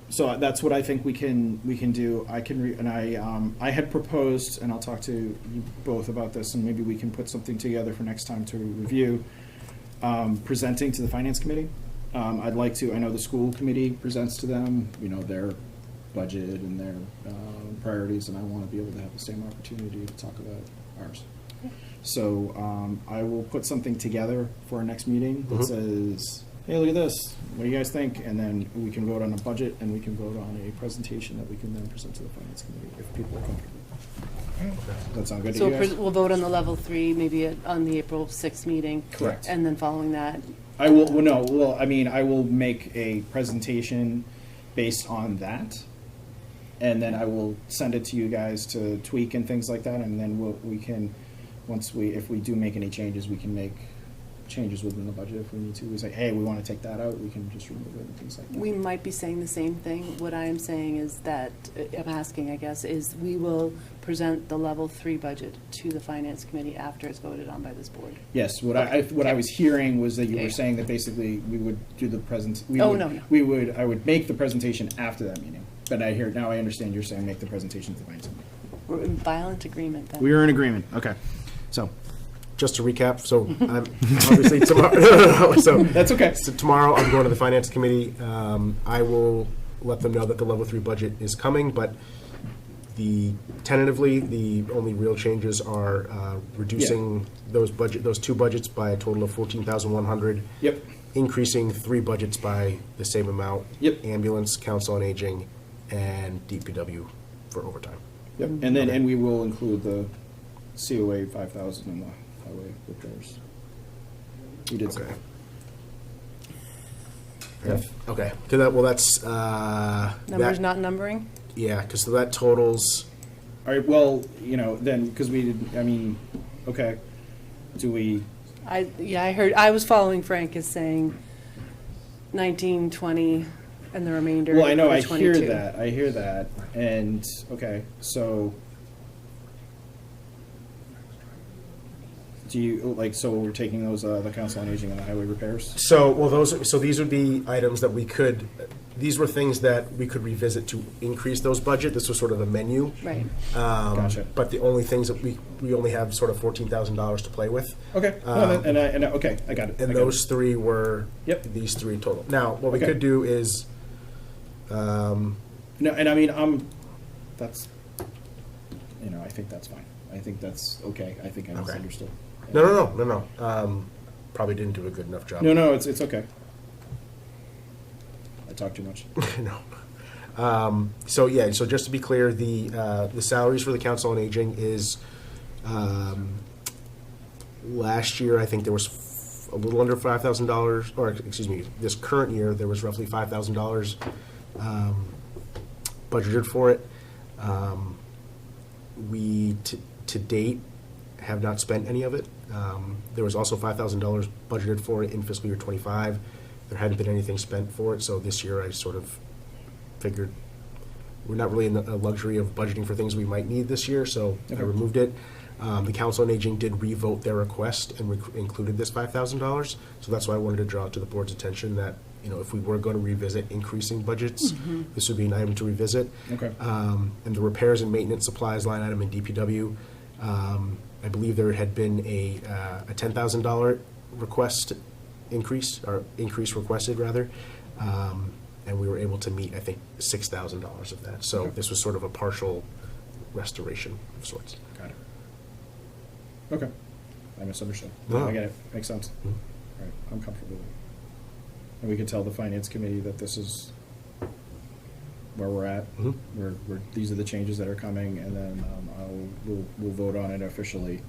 So that's what I think we can do. I had proposed, and I'll talk to you both about this, and maybe we can put something together for next time to review, presenting to the finance committee. I'd like to, I know the school committee presents to them, you know, their budget and their priorities, and I want to be able to have the same opportunity to talk about ours. So I will put something together for our next meeting that says, hey, look at this, what do you guys think? And then we can vote on a budget, and we can vote on a presentation that we can then present to the finance committee if people are comfortable. Does that sound good to So you guys? we'll vote on the level 3, maybe on the April 6th meeting. Correct. And then following that, I will, well, no, well, I mean, I will make a presentation based on that, and then I will send it to you guys to tweak and things like that, and then we can, if we do make any changes, we can make changes within the budget if we need to. We say, hey, we want to take that out, we can just remove it and things like that. we might be saying the same thing. What I am saying is that, I'm asking, I guess, is we will present the level 3 budget to the finance committee after it's voted on by this board. Yes, what I was hearing was that you Yeah. were saying that basically we would do the present. Oh, no. I would make the presentation after that meeting, but now I understand you're saying make the presentation to the finance committee. We're in violent agreement then. We are in agreement, okay, so. Just to recap, so I'm obviously tomorrow. So That's okay. So tomorrow, I'm going to the finance committee. I will let them know that the level 3 budget is coming, but tentatively, the only real changes are reducing those 2 budgets by a total of 14,100. Yep. Increasing 3 budgets by the same amount. Yep. Ambulance, council on aging, and DPW for overtime. Yep, and then, and we will include the COA 5,000 in the highway repairs. We did say. Okay. Okay. To that, well, that's Numbers that- not numbering? Yeah, because that totals. All right, well, you know, then, because we did, I mean, okay, do we, I heard, I was following Frank as saying 19, 20, And the remainder. Well, I know, for I the hear 22. that, and, okay, so, do you, like, so we're taking those, the council on aging and the highway repairs? So, well, so these would be items that we could, these were things that we could revisit to increase those budget. This was sort of a menu. Right. Gotcha. But the only things that we only have sort of $14,000 to play with. Okay, no, okay, I got it. I And got it. those three were Yep. these three total. Now, what we Okay. could do is, No, and I mean, that's, I think that's fine. I think that's okay. I think I Okay. misunderstood. no. Probably didn't do a good enough job. No, it's okay. I talk too much. No. So just to be clear, the salaries for the Council on Aging is, last year, I think there was a little under $5,000, or excuse me, this current year, there was roughly $5,000 budgeted for it. We, to date, have not spent any of it. There was also $5,000 budgeted for it in fiscal year '25. There hadn't been anything spent for it, so this year I sort of figured we're not really in the luxury of budgeting for things we might need this year, so I Okay. removed it. The Council on Aging did revote their request and included this $5,000, so that's why I wanted to draw it to the board's attention that, if we were going to revisit increasing budgets, this would be an item to revisit. Okay. And the repairs and maintenance supplies line item in DPW, I believe there had been a $10,000 request increase, or increase requested rather, and we were able to meet, I think, $6,000 of that. So Okay. this was sort of a partial restoration of sorts. Got it. Okay. I misunderstood. No. I get it. Makes sense. Mhm. All right, I'm comfortable with it. And we can tell the finance committee that this is where we're at. Mhm. These are the changes that are coming, and then we'll vote on it officially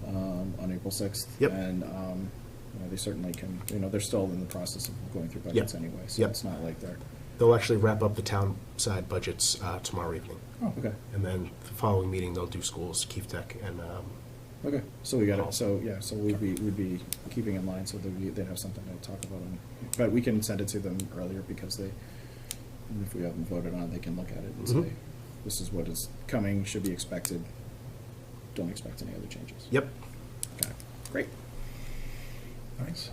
on April 6th. Yep. And they certainly can, they're still in the process of going through budgets anyway, so Yep. it's not like they're, They'll actually wrap up the town side budgets tomorrow evening. oh, okay. And then the following meeting, they'll do schools, Keefe Tech, and, Okay, so we got it, so, yeah, so we'd be keeping in line, so they'd have something to talk about, but we can send it to them earlier, because even if we haven't voted on it, they can look at it and say, Mhm. this is what is coming, should be expected, don't expect any other changes. yep. Got it, great, Nice.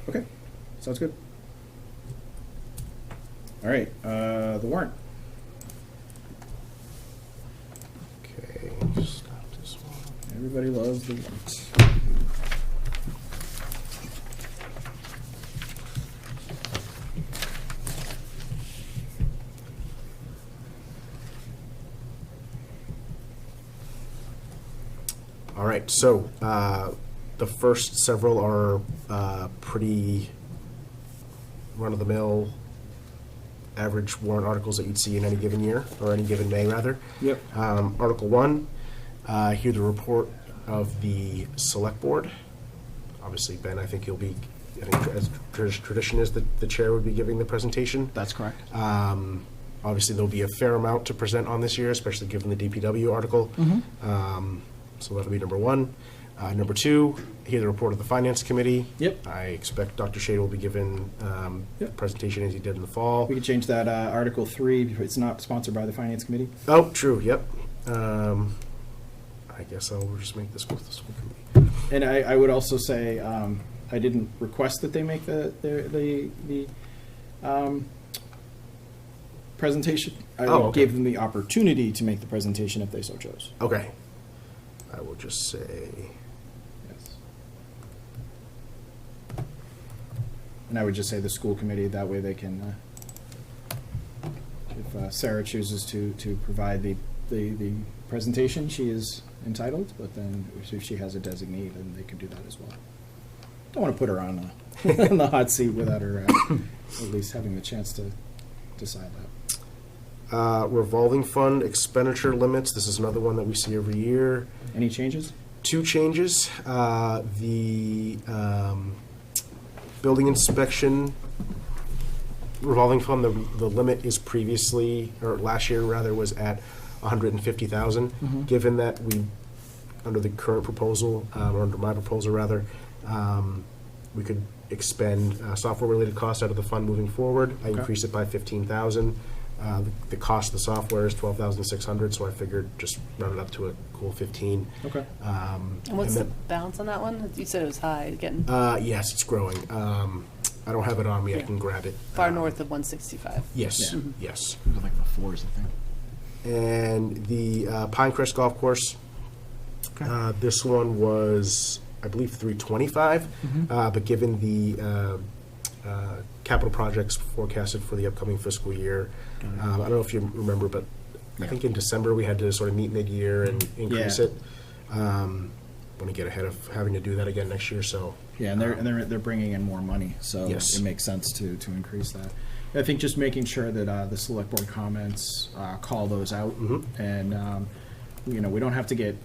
okay, sounds good. All right, the warrant. Okay, just stop this one. Everybody loves the warrant. All right, so the first several are pretty run-of-the-mill, average warrant articles that you'd see in any given year, or any given May, rather. Yep. Article 1, hear the report of the Select Board. Obviously, Ben, I think you'll be, as tradition is, the chair would be giving the presentation. That's correct. Obviously, there'll be a fair amount to present on this year, especially given the DPW article. So that'll be number 1. Number 2, hear the report of the Finance Committee. Yep. I expect Dr. Shade will be given the Yep. presentation as he did in the fall. We could change that, Article 3, it's not sponsored by the Finance Committee. Oh, true, yep. I guess I'll just make this with the school committee. And I would also say, I didn't request that they make the presentation. I Oh, okay. gave them the opportunity to make the presentation if they so chose. Okay. I will just say, Yes. And I would just say the school committee, that way they can, if Sarah chooses to provide the presentation, she is entitled, but then if she has a designee, then they could do that as well. Don't want to put her on on the hot seat without her at least having the chance to decide that. revolving fund expenditure limits. This is another one that we see every year. Any changes? 2 changes. The building inspection revolving fund, the limit is previously, or last year rather, was at 150,000. Mhm. Given that we, under the current proposal, or under my proposal rather, we could expend software-related costs out of the fund moving forward. I Okay. increased it by 15,000. The cost of the software is 12,600, so I figured just round it up to a cool 15. Okay. And what's the balance on that one? You said it was high, getting Yes, it's growing. I don't have it on me. I Yeah. can grab it. far north of 165. Yes, Yeah. yes. It was like the fours, I think. And the Pinecrest Golf Course, this one was, I believe, 325. But given the capital projects forecasted for the upcoming fiscal year, I don't know if you remember, but I think in December we had to sort of meet mid-year and increase Yeah. it. Want to get ahead of having to do that again next year, so. Yeah, and they're bringing in more money, so Yes. it makes sense to increase that. I think just making sure that the select board comments call those out, and we don't have to get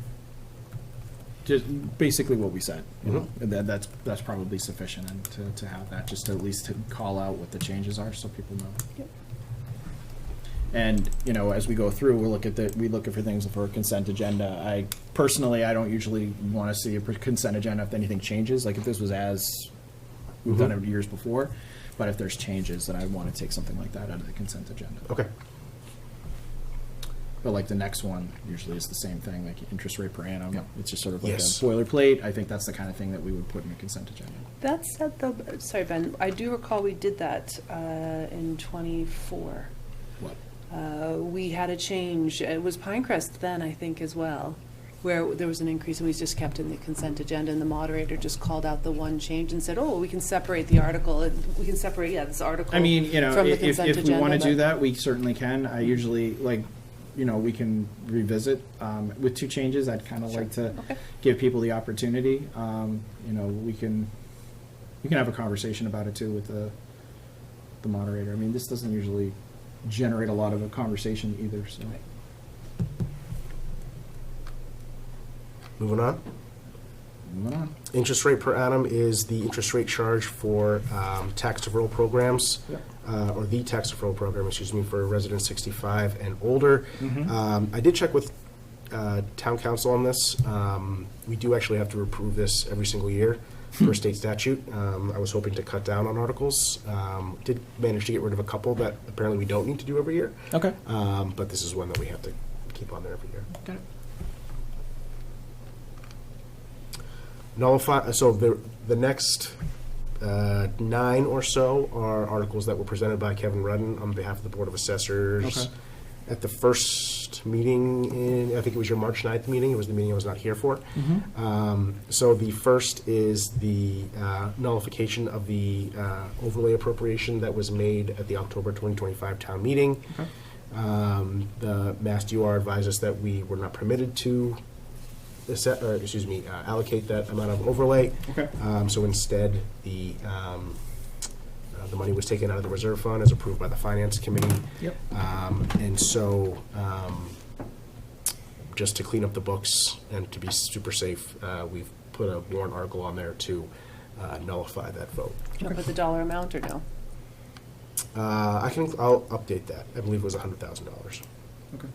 just basically what we said. You know, and that's probably sufficient, and to have that just to at least to call out what the changes are, so people know. Yep. And as we go through, we look for things for a consent agenda. I don't usually want to see a consent agenda if anything changes. Like if this was as we've done it years before, but if there's changes, then I want to take something like that out of the consent agenda. Okay. But like the next one usually is the same thing, like interest rate per annum. Yep. It's just sort of like Yes. a boilerplate. I think that's the kind of thing that we would put in a consent agenda. That's at the, sorry, Ben, I do recall we did that in '24. What? We had a change, it was Pinecrest then, I think, as well, where there was an increase, and we just kept in the consent agenda, and the moderator just called out the one change and said, oh, we can separate the article, and we can separate, this article I mean, from the if consent we agenda. want to do but- that, we certainly can. I usually we can revisit with two changes. I'd kind of like to Okay. give people the opportunity. We can have a conversation about it too with the moderator. I mean, this doesn't usually generate a lot of a conversation either. So Moving on. moving on. Interest rate per annum is the interest rate charge for tax deferral programs, Yep. or the tax deferral program, for residents 65 and older. I did check with town council on this. We do actually have to approve this every single year per state statute. I was hoping to cut down on articles. Did manage to get rid of a couple that apparently we don't need to do every year. Okay. But this is one that we have to keep on there every year. Got it. Nullify, so the next 9 or so are articles that were presented by Kevin Rudden on behalf of the Board of Assessors. Okay. At the first meeting I think it was your March 9th meeting, it was the meeting I was not here for. So the first is the nullification of the overlay appropriation that was made at the October 2025 town meeting. Okay. The Mass DOR advised us that we were not permitted to allocate that amount of overlay. Okay. So instead, the money was taken out of the reserve fund as approved by the finance committee. Yep. And so, just to clean up the books and to be super safe, we've put a warrant article on there to nullify that vote. Do you want to put the dollar amount or no? I'll update that. I believe it was $100,000. Okay.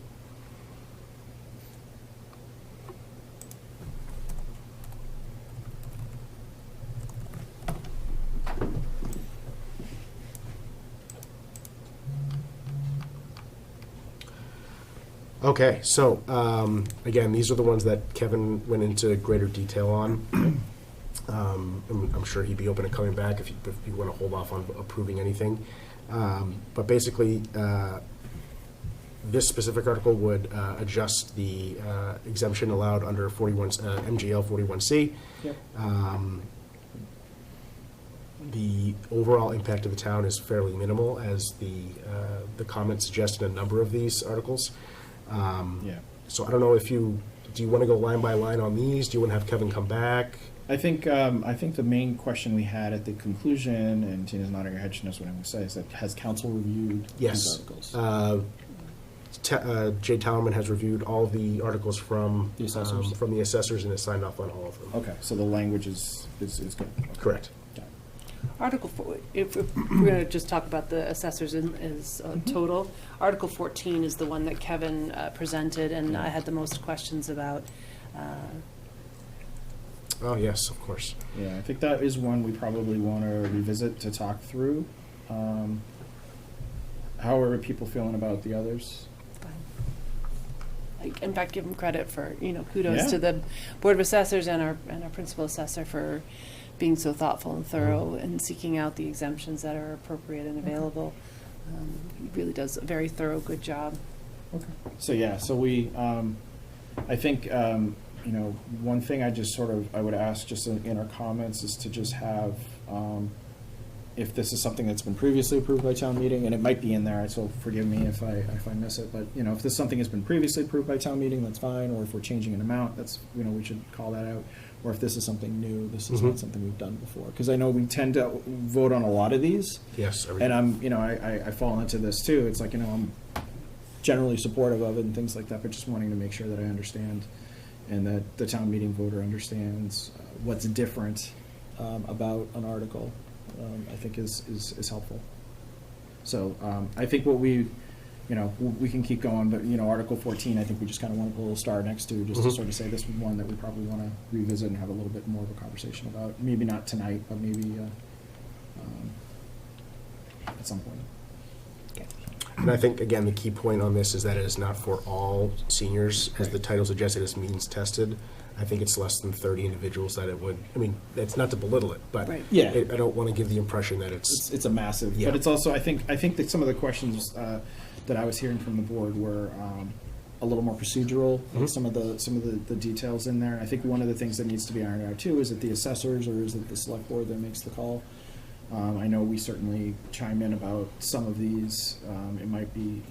Okay, so, again, these are the ones that Kevin went into greater detail on. I'm sure he'd be open to coming back if you want to hold off on approving anything. But basically, this specific article would adjust the exemption allowed under MGL 41C. Yep. The overall impact of the town is fairly minimal, as the comments suggest in a number of these articles. Yeah. So I don't know do you want to go line by line on these? Do you want to have Kevin come back? I think the main question we had at the conclusion, and Tina's nodding her head, she knows what I'm going to say, is that has council reviewed Yes. these articles? Jay Talman has reviewed all of the articles from The assessors? from the assessors and has signed off on all of them. Okay, so the language is good. Okay. Correct. Got it. Article 4, if we're going to just talk about the assessors as total, Article 14 is the one that Kevin presented, and I had the most questions about. Oh, yes, of course. Yeah, I think that is one we probably want to revisit to talk through. How are people feeling about the others? Like, in fact, give them credit for, kudos Yeah. to the Board of Assessors and our principal assessor for being so thoughtful and thorough and seeking out the exemptions that are appropriate and available. He really does a very thorough, good job. So yeah, so we, I think, one thing I would ask just in our comments is to just have, if this is something that's been previously approved by town meeting, and it might be in there, so forgive me if I miss it, but, if this is something that's been previously approved by town meeting, that's fine, or if we're changing an amount, that's, we should call that out, or if this is something new, this is not something we've done before, because I know we tend to vote on a lot of these, Yes. and I fall into this too, it's like, I'm generally supportive of it and things like that, but just wanting to make sure that I understand and that the town meeting voter understands what's different about an article, I think is helpful. So I think what we can keep going, but, Article 14, I think we just kind of want to put a little star next to, just to sort of say this is one that we probably want to revisit and have a little bit more of a conversation about. Maybe not tonight, but maybe at some point. And I think, again, the key point on this is that it is not for all seniors. As the title suggests, it is means tested. I think it's less than 30 individuals that it would, it's not to belittle it, but Right. Yeah. I don't want to give the impression that it's It's a massive, Yeah. but it's also, I think that some of the questions that I was hearing from the board were a little more procedural, like some of the details in there. I think one of the things that needs to be ironed out too, is it the assessors or is it the select board that makes the call? I know we certainly chime in about some of these. It might be,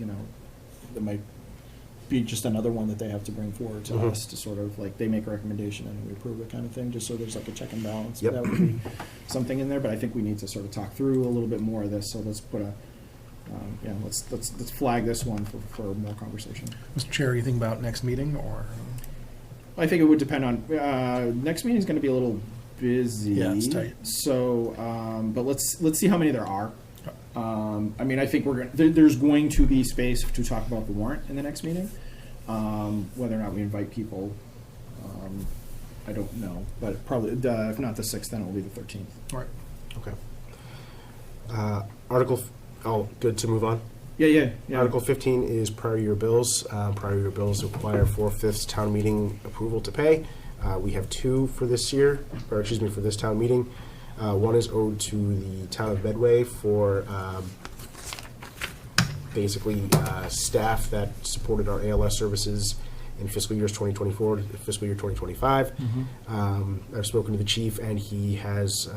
it might be just another one that they have to bring forward to us to sort of like, they make a recommendation and we approve it kind of thing, just so there's like a check and balance. Yep. That would be something in there, but I think we need to sort of talk through a little bit more of this, so let's put a, let's flag this one for more conversation. Mr. Chair, you think about next meeting, or? I think it would depend on, next meeting's gonna be a little busy. Yeah, it's tight. So, but let's see how many there are. I think there's going to be space to talk about the warrant in the next meeting. Whether or not we invite people, I don't know, but probably, if not the 6th, then it will be the 13th. All right. okay. Good to move on. Yeah. Article 15 is prior year bills. Prior year bills require 4/5 town meeting approval to pay. We have two for this year, for this town meeting. One is owed to the town of Medway for basically staff that supported our ALS services in fiscal years 2024 to fiscal year 2025. I've spoken to the chief, and he has,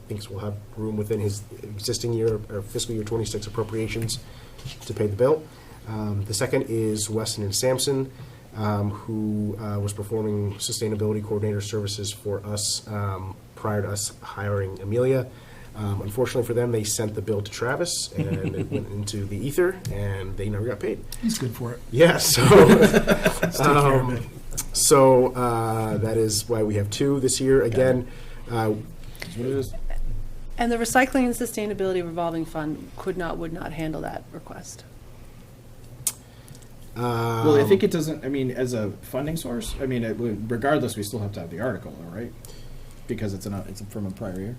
thinks we'll have room within his existing year, or fiscal year 26 appropriations to pay the bill. The second is Weston and Sampson, who was performing sustainability coordinator services for us prior to us hiring Amelia. Unfortunately for them, they sent the bill to Travis, and it went into the ether, and they never got paid. He's good for it. Yeah, so that is why we have two this year. Again, That's what it is. And the Recycling and Sustainability Revolving Fund would not handle that request. Well, I think it doesn't, as a funding source, regardless, we still have to have the article, though, right? Because it's from a prior year.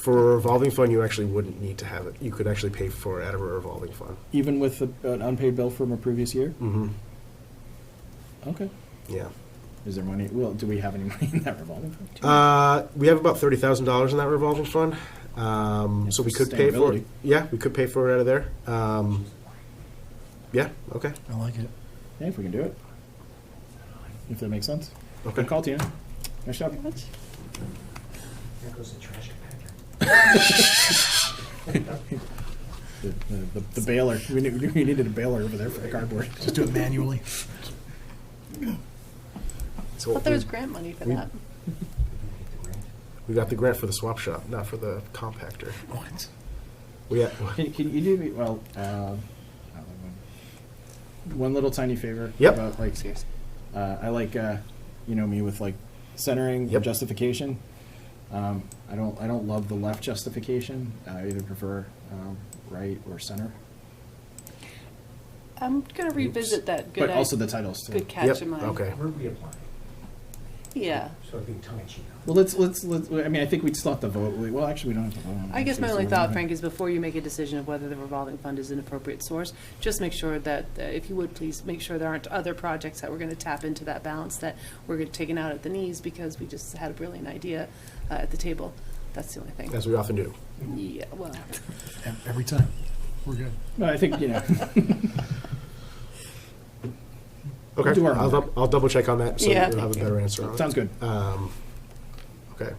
for a revolving fund, you actually wouldn't need to have it. You could actually pay for it out of a revolving fund. Even with an unpaid bill from a previous year? Mm-hmm. Okay. Yeah. Is there money, well, do we have any money in that revolving fund? We have about $30,000 in that revolving fund. So we could pay for it. Sustainability. Yeah, we could pay for it out of there. Yeah, okay. I like it. Yeah, if we can do it. If that makes sense. Okay. Good call, Tina. Nice job. Very much. There goes the trash compactor. The baler. We needed a baler over there for the cardboard. Just do it manually. So I thought there was grant money for that. we got the grant for the swap shop, not for the compactor. What? Can you do me, well, one little tiny favor? Yep. About, like, Seriously. I like, me with like centering Yep. or justification. I don't love the left justification. I either prefer right or center. I'm going to revisit that. Good But also the titles too. Good catch Yep, in mind. okay. Where are we applying? Yeah. Sort of being tongue-in-cheek. Well, let's, I mean, I think we'd still have to vote. Well, actually, we don't have to vote on it. I guess my only So thought, we're Frank, is before you make a decision of whether the revolving fund is an appropriate source, just make sure that, if you would, please make sure there aren't other projects that we're going to tap into that balance that we're taking out at the knees because we just had a brilliant idea at the table. That's the only thing. As we often do. Yeah, well, Every time. We're good. No, I think, Okay, do our homework. I'll double check on that, so Yeah. you'll have a better answer on it. sounds good. Okay.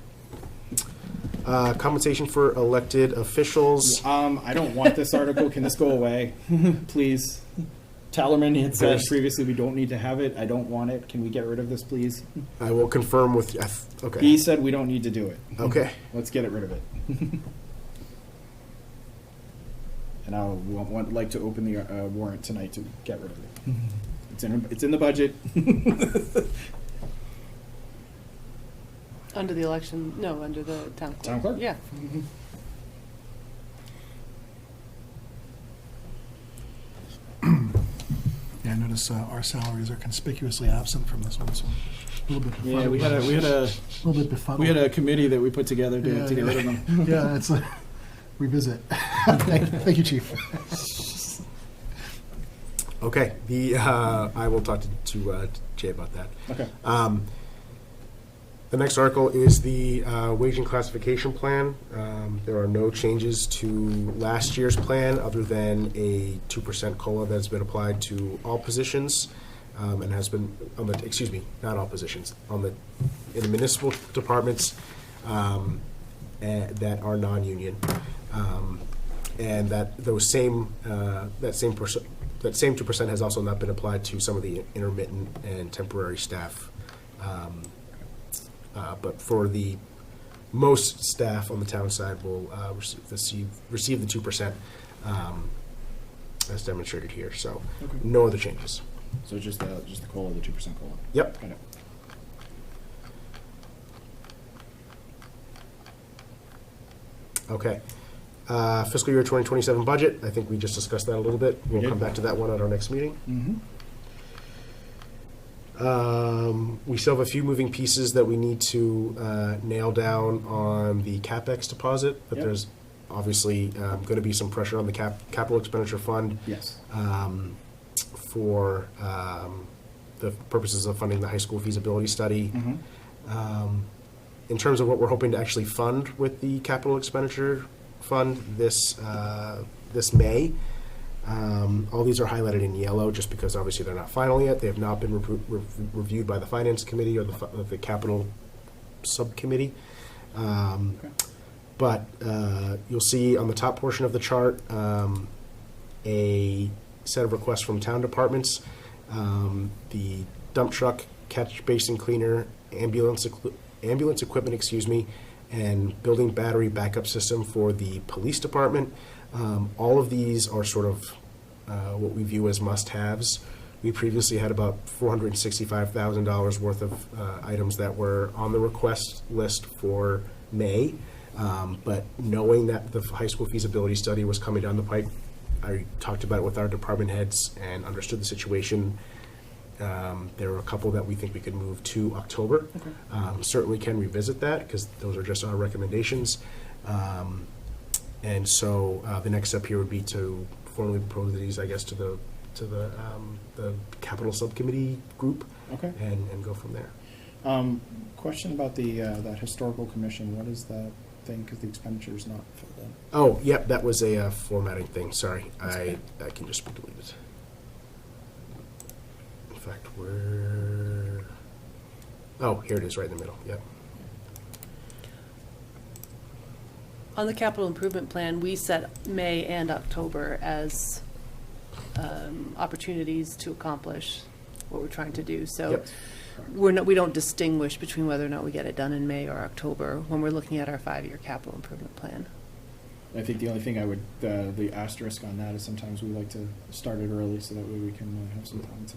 Compensation for elected officials. I don't want this article. Can this go away? Please. Tallerman had said There's- previously we don't need to have it. I don't want it. Can we get rid of this, please? I will confirm with, okay. He said we don't need to do it. Okay. Let's get rid of it. And I would like to open the warrant tonight to get rid of it. It's in the budget. under the election, no, under the town clerk. Town clerk? Yeah. Yeah, I notice our salaries are conspicuously absent from this one, so a little bit befuddled. Yeah, we had a little bit befuddled. we had a committee that we put together to get rid of them. Yeah, it's revisit. Thank you, Chief. Okay, I will talk to Jay about that. Okay. The next article is the wage and classification plan. There are no changes to last year's plan other than a 2% COLA that's been applied to all positions and has been, not all positions, in the municipal departments that are non-union. And that same 2% has also not been applied to some of the intermittent and temporary staff. But for the most staff on the town side will receive the 2% as demonstrated here. So Okay. no other changes. So just the COLA, the 2% COLA. Yep. Got it. Okay. Fiscal year 2027 budget. I think we just discussed that a little bit. We'll did. come back to that one at our next meeting. Mm-hmm. We still have a few moving pieces that we need to nail down on the CapEx deposit, but Yep. there's obviously going to be some pressure on the capital expenditure fund Yes. for the purposes of funding the high school feasibility study. Mm-hmm. In terms of what we're hoping to actually fund with the capital expenditure fund this May, all these are highlighted in yellow just because obviously they're not final yet. They have not been reviewed by the Finance Committee or the Capital Subcommittee. But you'll see on the top portion of the chart a set of requests from town departments. The dump truck, catch basin cleaner, ambulance equipment, and building battery backup system for the police department. All of these are sort of what we view as must-haves. We previously had about $465,000 worth of items that were on the request list for May. But knowing that the high school feasibility study was coming down the pipe, I talked about it with our department heads and understood the situation. There are a couple that we think we could move to October. Certainly can revisit that because those are just our recommendations. And so the next step here would be to formally propose these, I guess, to the capital subcommittee group. Okay. And go from there. Question about that historical commission. What is that thing? Because the expenditure is not filled in. Oh, yep, that was a formatting thing. Sorry, I can just delete it. In fact, here it is, right in the middle. Yep. On the capital improvement plan, we set May and October as opportunities to accomplish what we're trying to do. So Yep. we don't distinguish between whether or not we get it done in May or October when we're looking at our 5-year capital improvement plan. I think the only thing I would, the asterisk on that is sometimes we like to start it early so that way we can have some time to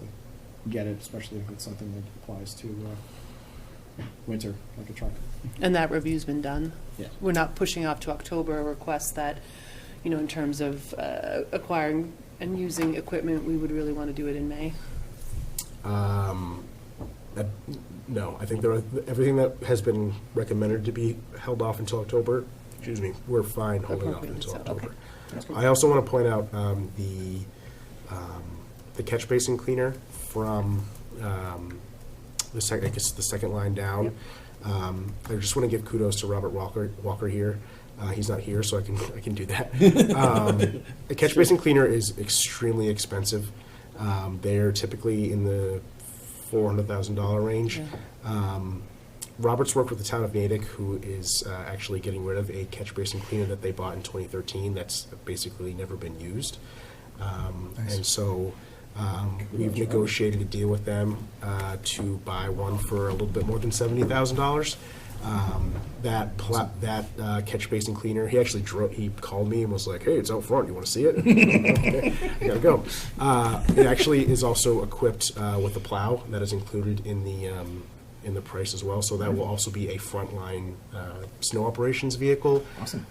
get it, especially if it's something that applies to winter, like a truck. And that review's been done. Yeah. We're not pushing off to October a request that, in terms of acquiring and using equipment, we would really want to do it in May. No, I think everything that has been recommended to be held off until October, excuse me, we're fine holding off Appropriately until so, October. okay. I also want to point out the catch basin cleaner from the second line down. I just want to give kudos to Robert Walker here. He's not here, so I can do that. A catch basin cleaner is extremely expensive. They're typically in the $400,000 range. Robert's worked with the town of Natick, who is actually getting rid of a catch basin cleaner that they bought in 2013 that's basically never been used. And so we've negotiated a deal with them to buy one for a little bit more than $70,000. That catch basin cleaner, he called me and was like, "Hey, it's out front. You want to see it?" Okay, I gotta go. It actually is also equipped with a plow that is included in the price as well. So that will also be a frontline snow operations vehicle. Awesome.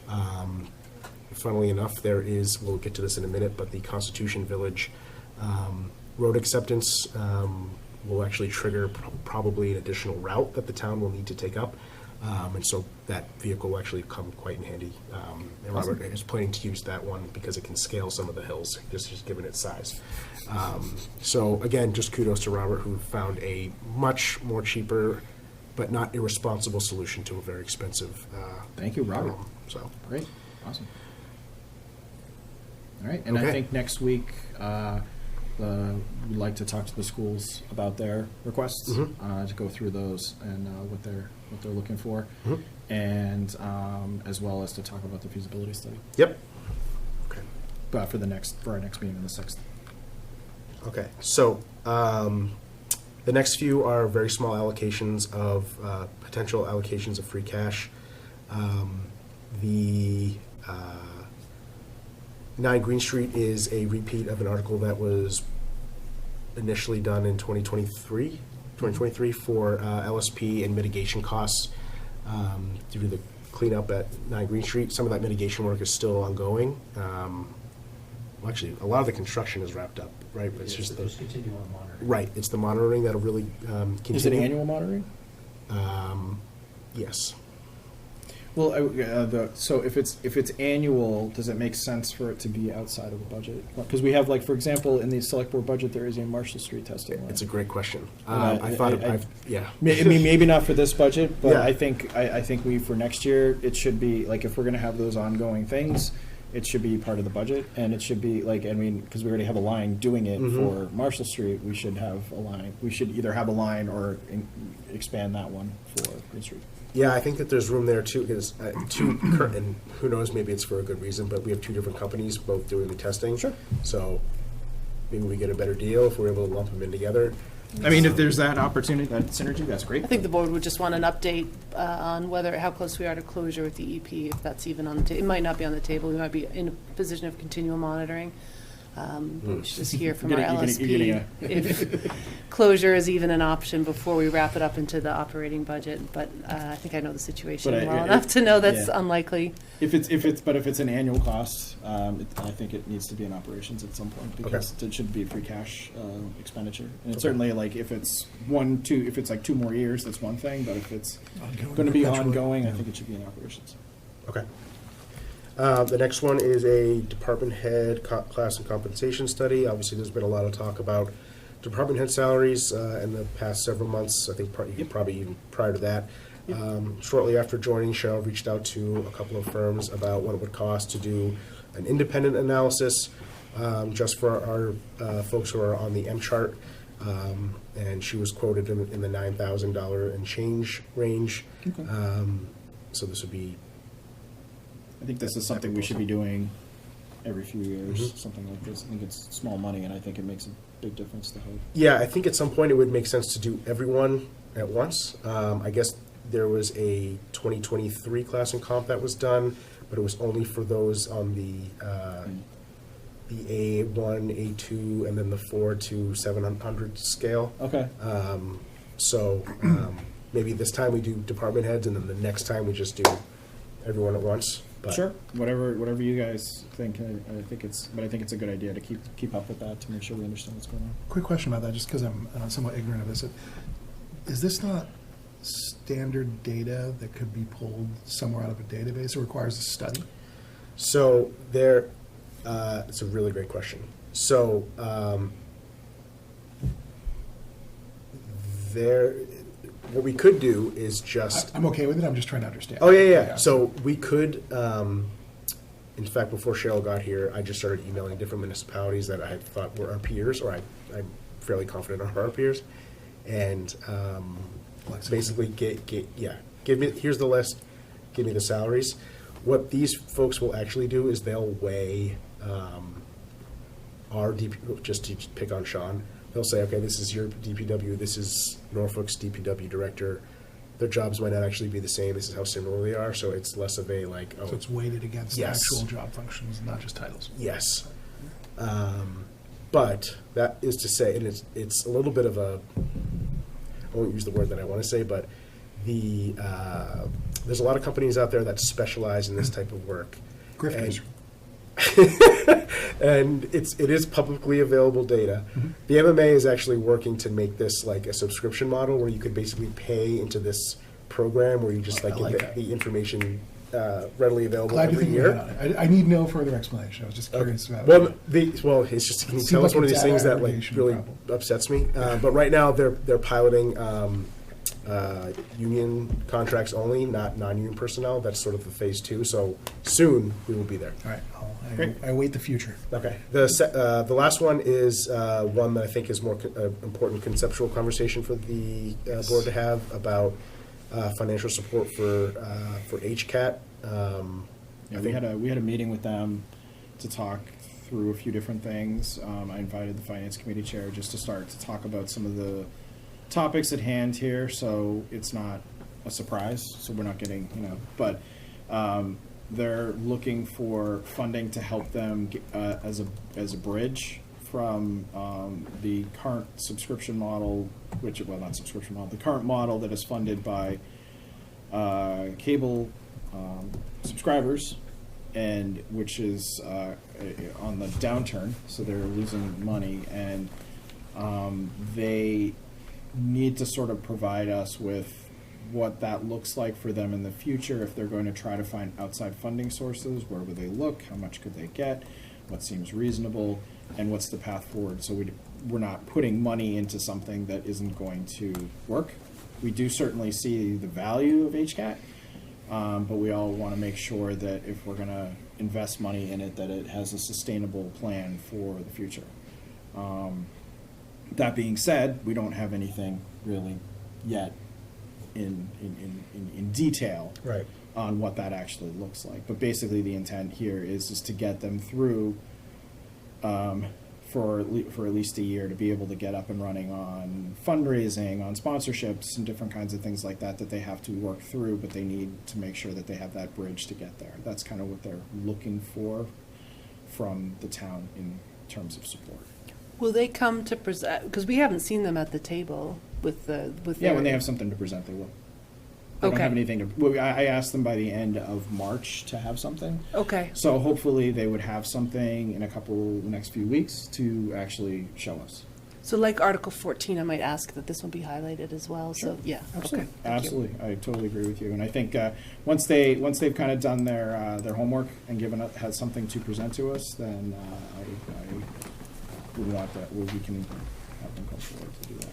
Funnily enough, we'll get to this in a minute, but the Constitution Village road acceptance will actually trigger probably an additional route that the town will need to take up. And so that vehicle will actually come quite in handy. And Robert is planning to use that one because it can scale some of the hills, just given its size. So again, just kudos to Robert, who found a much more cheaper but not irresponsible solution to a very expensive Thank you, Robert. problem. So Great, awesome. All right, and I Okay. think next week, we'd like to talk to the schools about their requests, to go through those and what they're looking for, and as well as to talk about the feasibility study. Yep. Okay. For our next meeting on the 6th. Okay, so the next few are very small allocations of potential allocations of free cash. The 9 Green Street is a repeat of an article that was initially done in 2023 for LSP and mitigation costs due to the cleanup at 9 Green Street. Some of that mitigation work is still ongoing. Well, actually, a lot of the construction is wrapped up, right? But it's just Those continue on monitoring. right. It's the monitoring that'll really continue. Is it annual monitoring? Yes. Well, so if it's annual, does it make sense for it to be outside of the budget? Because we have, like, for example, in the select board budget, there is a Marshall Street testing line. It's a great question. And I thought yeah. I mean, maybe not for this budget, but Yeah. I think for next year, it should be, like, if we're gonna have those ongoing things, it should be part of the budget, and it should be, like, I mean, because we already have a line doing it for Marshall Street, we should have a line. We should either have a line or expand that one for Green Street. Yeah, I think that there's room there too, because and who knows, maybe it's for a good reason, but we have 2 different companies both doing the testing. Sure. So maybe we get a better deal if we're able to lump them in together. I mean, if there's that opportunity, that synergy, that's great. I think the board would just want an update on how close we are to closure with the EP, if that's even on the table. It might not be on the table, we might be in a position of continual monitoring. But we should just hear from our You're LSP if closure is even an option before we wrap it up into the operating budget. But I think I know the situation But well enough to know that's unlikely. If it's an annual cost, I think it needs to be in operations at some point, because it should be a free cash expenditure. And it's certainly, like, if it's 2 more years, that's one thing, but if it's going to be perpetually. ongoing, I think it should be in operations. Okay. The next one is a department head class and compensation study. Obviously, there's been a lot of talk about department head salaries in the past several months. I think probably even prior to that. Shortly after joining, Cheryl reached out to a couple of firms about what it would cost to do an independent analysis just for our folks who are on the M chart. And she was quoted in the $9,000 and change range. Okay. So this would be I think this is something we should be doing every few years, something like this. I think it's small money, and I think it makes a big difference to hope. Yeah, I think at some point it would make sense to do everyone at once. I guess there was a 2023 class and comp that was done, but it was only for those on the A1, A2, and then the 4 to 700 scale. Okay. So maybe this time we do department heads, and then the next time we just do everyone at once. But Sure. Whatever you guys think. I think it's a good idea to keep up with that to make sure we understand what's going on. Quick question about that, just because I'm somewhat ignorant of this. Is this not standard data that could be pulled somewhere out of a database? It requires a study? So there, it's a really great question. So there, what we could do is just. I'm okay with it, I'm just trying to understand. Oh, yeah. So we could, in fact, before Cheryl got here, I just started emailing different municipalities that I thought were our peers, or I'm fairly confident are our peers. And basically, give me, here's the list, give me the salaries. What these folks will actually do is they'll weigh our DP, just to pick on Sean, they'll say, okay, this is your DPW, this is Norfolk's DPW director. Their jobs might not actually be the same. This is how similar they are. So it's less of a like, oh. So it's weighted against Yes. actual job functions, not just titles. Yes. But that is to say, and it's a little bit of a, I won't use the word that I want to say, but there's a lot of companies out there that specialize in this type of work. Grifters. And it is publicly available data. Mm-hmm. The MMA is actually working to make this like a subscription model where you could basically pay into this program where you just I like like get it. the information readily available Glad you every think we year. had on it. I need no further explanation. I was just curious about Well, it. it's just, can you Seems tell us like one of a these data things that like aggregation really problem. upsets me? But right now they're piloting union contracts only, not non-union personnel. That's sort of the phase 2. So soon we will be there. All right, Great. I await the future. Okay. The last one is one that I think is more important conceptual conversation for the board to have about financial support for HCAT. Yeah, we had a meeting with them to talk through a few different things. I invited the finance committee chair just to start to talk about some of the topics at hand here, so it's not a surprise. So we're not getting, but they're looking for funding to help them as a bridge from the current subscription model, not subscription model, the current model that is funded by cable subscribers, and which is on the downturn, so they're losing money, and they need to sort of provide us with what that looks like for them in the future. If they're going to try to find outside funding sources, where would they look? How much could they get? What seems reasonable? And what's the path forward? So we're not putting money into something that isn't going to work. We do certainly see the value of HCAT, but we all want to make sure that if we're going to invest money in it, that it has a sustainable plan for the future. That being said, we don't have anything really yet in detail Right. on what that actually looks like. But basically, the intent here is to get them through for at least a year to be able to get up and running on fundraising, on sponsorships, and different kinds of things like that they have to work through. But they need to make sure that they have that bridge to get there. That's kind of what they're looking for from the town in terms of support. Will they come to present, because we haven't seen them at the table with Yeah, when they have something to present, they will. They don't have Okay. anything to. Well, I asked them by the end of March to have something. Okay, So hopefully they would have something in the next few weeks to actually show us. so like Article 14, I might ask that this one be highlighted as well, so, yeah, okay. Absolutely, thank you. absolutely. I totally agree with you. And I think once they've kind of done their homework and has something to present to us, then I would want that. We can have them come forward to do that.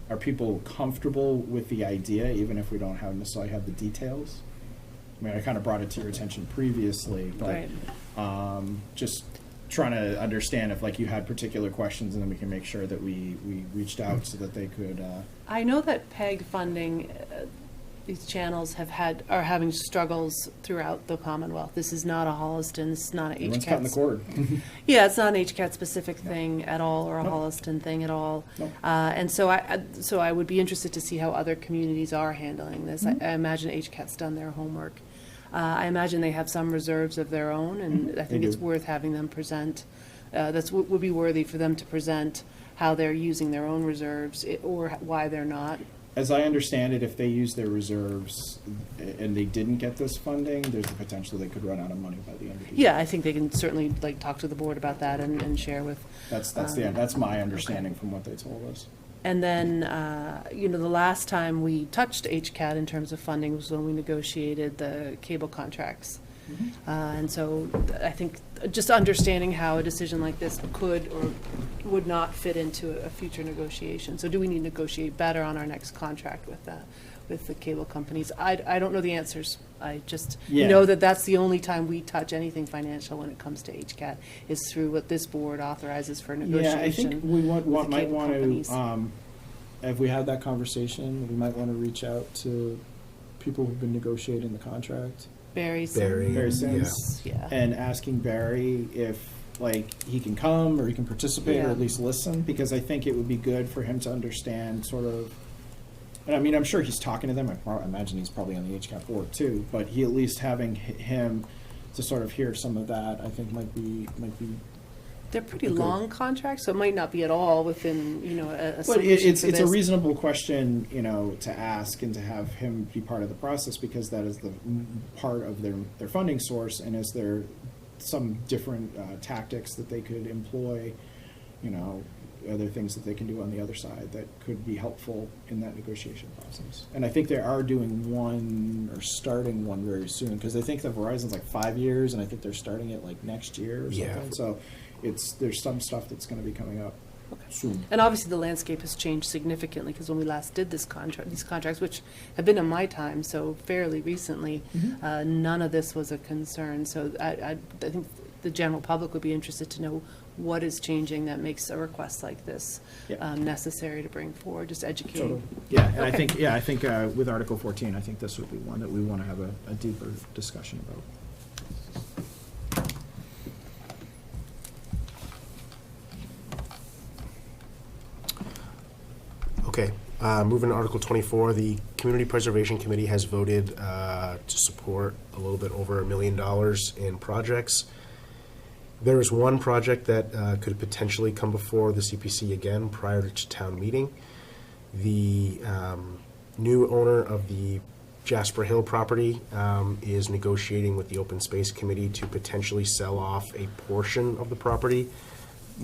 Are people comfortable with the idea, even if we don't necessarily have the details? I mean, I kind of brought it to your attention previously, but Right. just trying to understand if like you had particular questions, and then we can make sure that we reached out so that they could. I know that PEG funding, these channels are having struggles throughout the Commonwealth. This is not a Holliston, this is not an Everyone's cutting the HCAT. cord. Yeah, it's not an HCAT specific thing at all, or a Holliston thing at all. Nope. And so I would be interested to see how other communities are handling this. Mm-hmm. I imagine HCAT's done their homework. I imagine they have some reserves of their own, and I think They it's do. worth having them present. Would be worthy for them to present how they're using their own reserves, or why they're not as I understand it, if they use their reserves and they didn't get this funding, there's the potential they could run out of money by the end of the year. Yeah, I think they can certainly like talk to the board about that and share with. That's my understanding from what they told us. And then, the last time we touched HCAT in terms of funding was when we negotiated the cable contracts. And so I think just understanding how a decision like this could or would not fit into a future negotiation. So do we need to negotiate better on our next contract with the cable companies? I don't know the answers. I just know that that's the only time we touch anything financial when it comes to HCAT is through what this board authorizes for negotiation. Yeah, I think we might with the want cable companies. to, if we had that conversation, we might want to reach out to people who've been negotiating the contract. Barry Barry Sims. Sims. Yeah. And asking Barry if, like, he can come or he can participate or Yeah. at least listen, because I think it would be good for him to understand sort of, and I mean, I'm sure he's talking to them. I imagine he's probably on the HCAP board too, but he at least having him to sort of hear some of that, I think might be. They're pretty Okay. long contracts, so it might not be at all within, a But solution it's for a this. reasonable question, to ask and to have him be part of the process, because that is the part of their funding source. And is there some different tactics that they could employ, other things that they can do on the other side that could be helpful in that negotiation process. And I think they are doing one or starting one very soon, because I think the Verizon's like 5 years, and I think they're starting it like next year or something. Yeah. So there's some stuff that's going to be coming up soon. And obviously, the landscape has changed significantly, because when we last did these contracts, which have been in my time, so fairly recently, none of this was a concern. So I think the general public would be interested to know what is changing that makes a request like this necessary to bring forward, just educating. Totally. Yeah, and Okay. I think with Article 14, I think this would be one that we want to have a deeper discussion about. Okay, moving to Article 24, the Community Preservation Committee has voted to support a little bit over $1 million in projects. There is one project that could potentially come before the CPC again prior to town meeting. The new owner of the Jasper Hill property is negotiating with the Open Space Committee to potentially sell off a portion of the property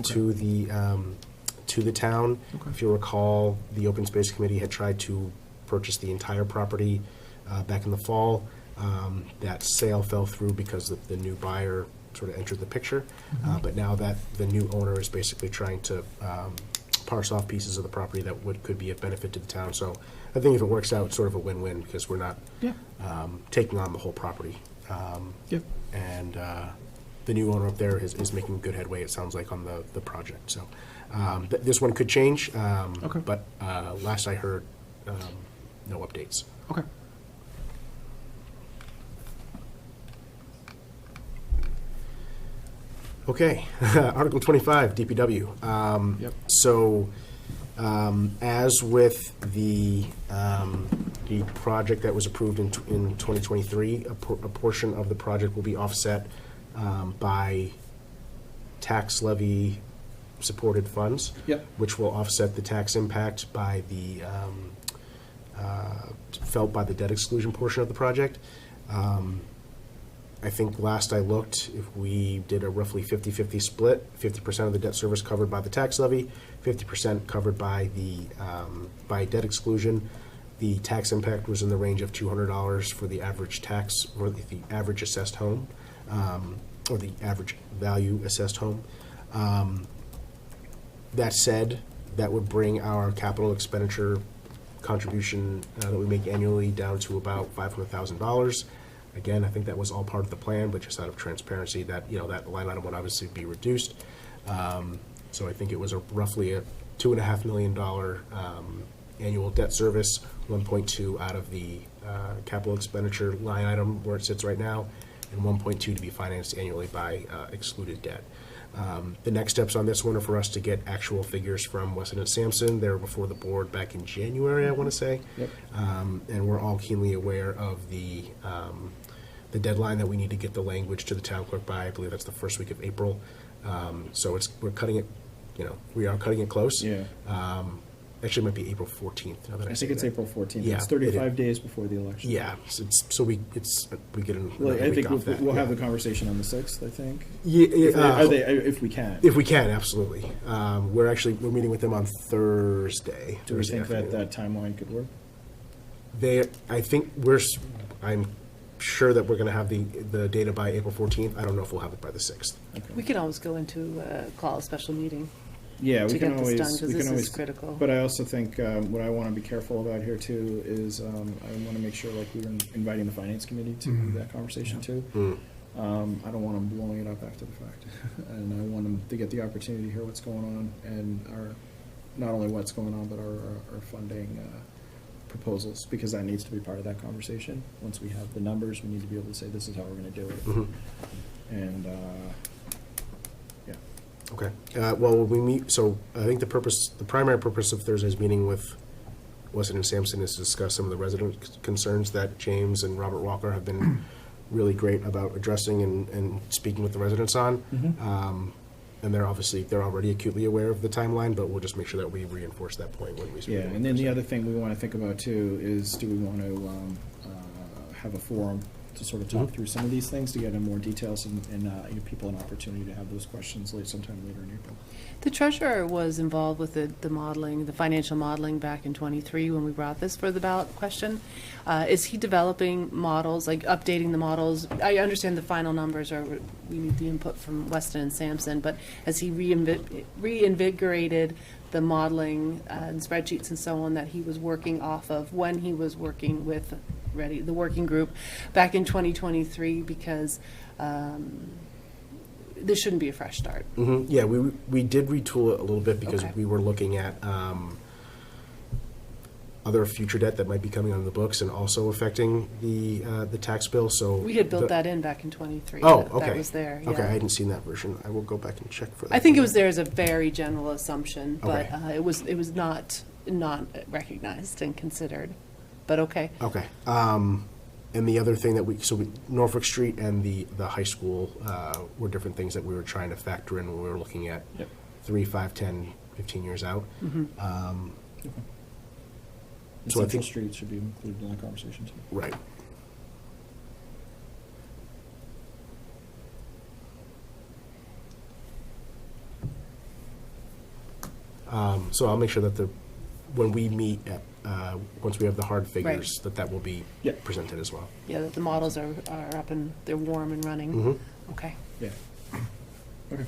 to the town. Okay. If you recall, the Open Space Committee had tried to purchase the entire property back in the fall. That sale fell through because the new buyer sort of entered the picture. But now that the new owner is basically trying to parse off pieces of the property that could be of benefit to the town. So I think if it works out, it's sort of a win-win, because we're not taking on the whole property. Yep. And the new owner up there is making good headway, it sounds like, on the project. So this one could change, Okay. but last I heard, no updates. Okay. Okay, Article 25, DPW. Yep. So, as with the project that was approved in 2023, a portion of the project will be offset by tax levy supported funds. Yep. Which will offset the tax impact by the, felt by the debt exclusion portion of the project. I think last I looked, if we did a roughly 50-50 split, 50% of the debt service covered by the tax levy, 50% covered by the by debt exclusion, the tax impact was in the range of $200 for the average tax, or the average assessed home, or the average value assessed home. That said, that would bring our capital expenditure contribution that we make annually down to about $500,000. Again, I think that was all part of the plan, but just out of transparency, that that line item would obviously be reduced. So I think it was roughly a $2.5 million annual debt service, 1.2 out of the capital expenditure line item where it sits right now, and 1.2 to be financed annually by excluded debt. The next steps on this one are for us to get actual figures from Weston and Sampson. They were before the board back in January, I want to say. Yep. And we're all keenly aware of the deadline that we need to get the language to the town clerk by. I believe that's the first week of April. So we're cutting it, we are cutting it close. Yeah. actually it might be April 14th. Now that I say think it's that. April 14th. Yeah, It's it 35 is. days before the election. Yeah, so we get another Well, I week think off that. we'll have yeah. the conversation on the 6th, I think. Yeah, If we can. if we can, absolutely. We're meeting with them on Thursday. Do we Thursday think that afternoon. that timeline could work? I'm sure that we're going to have the data by April 14th. I don't know if we'll have it by the 6th. We can always go into call a special meeting Yeah, to we can get this always. done, because we this can always. is critical. But I also think what I want to be careful about here too is I want to make sure like we're inviting the finance committee to that conversation too. I don't want them blowing it up after the fact, and I want them to get the opportunity to hear what's going on and not only what's going on but our funding proposals, because that needs to be part of that conversation. Once we have the numbers, we need to be able to say this is how we're going to do it, and yeah. Okay. Well, when we meet, so I think the primary purpose of Thursday's meeting with Weston and Sampson is to discuss some of the resident concerns that James and Robert Walker have been really great about addressing and speaking with the residents on. And they're already acutely aware of the timeline, but we'll just make sure that we reinforce that point when we speak. Yeah, and then the other thing we want to think about too is, do we want to have a forum to sort of talk through some of these things to get in more details and give people an opportunity to have those questions sometime later in April. The treasurer was involved with the modeling, the financial modeling back in '23 when we brought this for the ballot question. Is he developing models, like updating the models? I understand the final numbers we need the input from Weston and Sampson, but has he reinvigorated the modeling and spreadsheets and so on that he was working off of when he was working with the working group back in 2023? Because this shouldn't be a fresh start. Yeah, we did retool it a little bit because Okay. we were looking at other future debt that might be coming on the books and also affecting the tax bill. So We had built that in back in '23. Oh, That okay. was there. Okay, yeah. I hadn't seen that version. I will go back and check for that. I think it was there as a very general assumption, but Okay. it was not recognized and considered. But okay. Okay. And the other thing that Norfolk Street and the high school were different things that we were trying to factor in when we were looking at 3, 5, 10, 15 years out. And So I Central think- Street should be included in that conversation too. Right. So I'll make sure that when we meet, once we have the hard figures, that will be Yep. presented as well. Yeah, the models are up and they're warm and running. Mm-hmm. Okay. Yeah. Okay.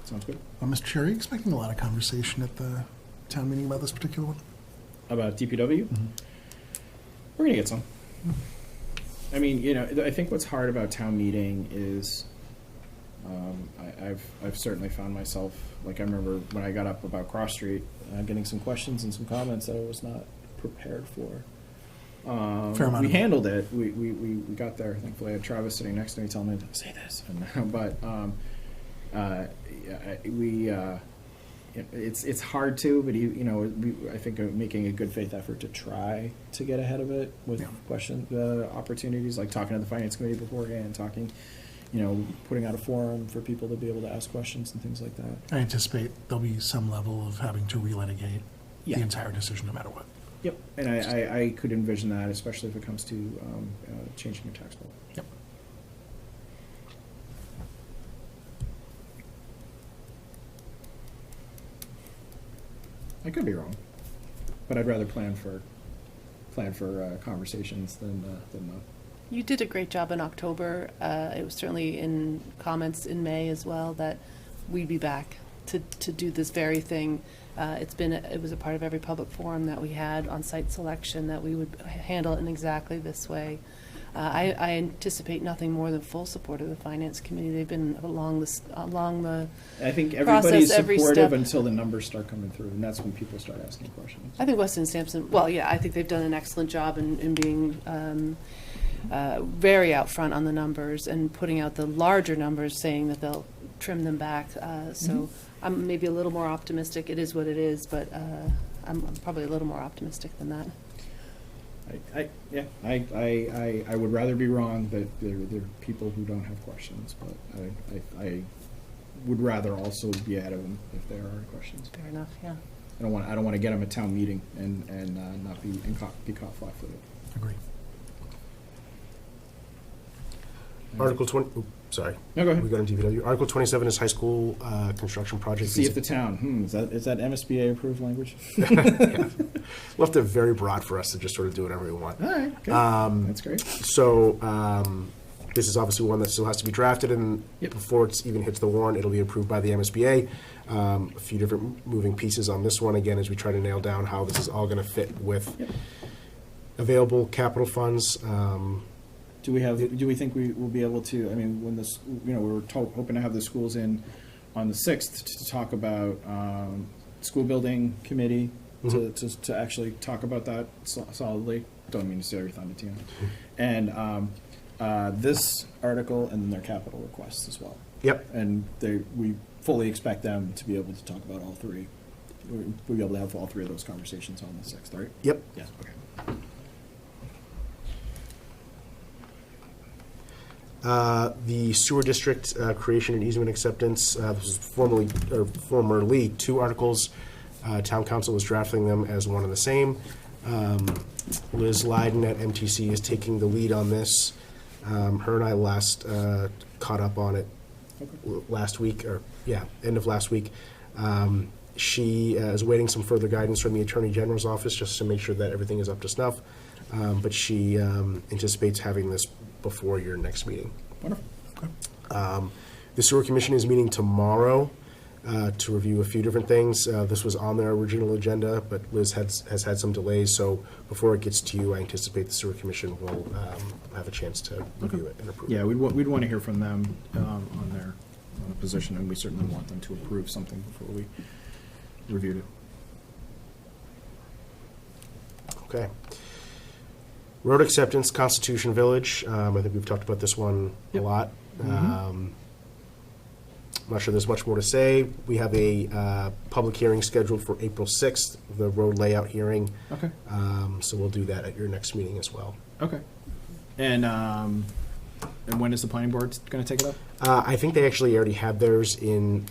Sounds good. Mr. Chair, are you expecting a lot of conversation at the town meeting about this particular one? About DPW? We're gonna get some. I mean, I think what's hard about town meeting is, I've certainly found myself, like, I remember when I got up about Cross Street, getting some questions and some comments that I was not prepared for. Fair amount We of- handled it. We got there. Thankfully, I had Travis sitting next to me telling me to say this. But it's hard to. But I think making a good faith effort to try to get ahead of it with opportunities, like talking to the finance committee beforehand, putting out a forum for people to be able to ask questions and things like that. I anticipate there'll be some level of having to relitigate Yeah. the entire decision, no matter what. Yep, and I could envision that, especially if it comes to changing your tax bill. Yep. I could be wrong, but I'd rather plan for conversations than not. You did a great job in October. It was certainly in comments in May as well that we'd be back to do this very thing. It was a part of every public forum that we had on site selection, that we would handle it in exactly this way. I anticipate nothing more than full support of the finance committee. They've been along the. I think Process everybody's every supportive step. until the numbers start coming through, and that's when people start asking questions. I think Weston and Sampson. Well, yeah, I think they've done an excellent job in being very out front on the numbers and putting out the larger numbers, saying that they'll trim them back. So I'm maybe a little more optimistic. It is what it is, but I'm probably a little more optimistic than that. I would rather be wrong that there are people who don't have questions, but I would rather also be ahead of them if there are questions. Fair enough. Yeah. I don't want to get them at town meeting and not be caught flat-footed. Agree. Article 20, sorry. No, go ahead. We got on DPW. Article 27 is high school construction project. See if the town, is that MSBA approved language? Yeah. Left it very broad for us to just sort of do whatever we want. All right, okay. That's great. So this is obviously one that still has to be drafted, and Yep. before it even hits the warrant, it'll be approved by the MSBA. A few different moving pieces on this one, again, as we try to nail down how this is all going to fit with Yep. available capital funds. Do we think we will be able to, I mean, when this, we were hoping to have the schools in on the 6th to talk about school building committee, to actually talk about that solidly. Don't mean to steal your thunder, Tina. And this article and then their capital requests as well. Yep. And we fully expect them to be able to talk about all three. We'll be able to have all three of those conversations on the 6th, right? Yep. Yes, okay. The sewer district creation and easement acceptance, this is formerly two articles. Town council was drafting them as one and the same. Liz Leiden at MTC is taking the lead on this. Her and I last caught up on it last week, end of last week. She is waiting some further guidance from the Attorney General's office just to make sure that everything is up to snuff. But she anticipates having this before your next meeting. Wonderful. The Sewer Commission is meeting tomorrow to review a few different things. This was on their original agenda, but Liz has had some delays, so before it gets to you, I anticipate the Sewer Commission will have a chance to review it and approve it. Yeah, we'd want to hear from them on their position, and we certainly want them to approve something before we reviewed it. Okay. Road acceptance, Constitution Village. I think we've talked about this one a lot. I'm not sure there's much more to say. We have a public hearing scheduled for April 6th, the road layout hearing. Okay. So we'll do that at your next meeting as well. Okay. And when is the planning board going to take it up? I think they actually already had theirs in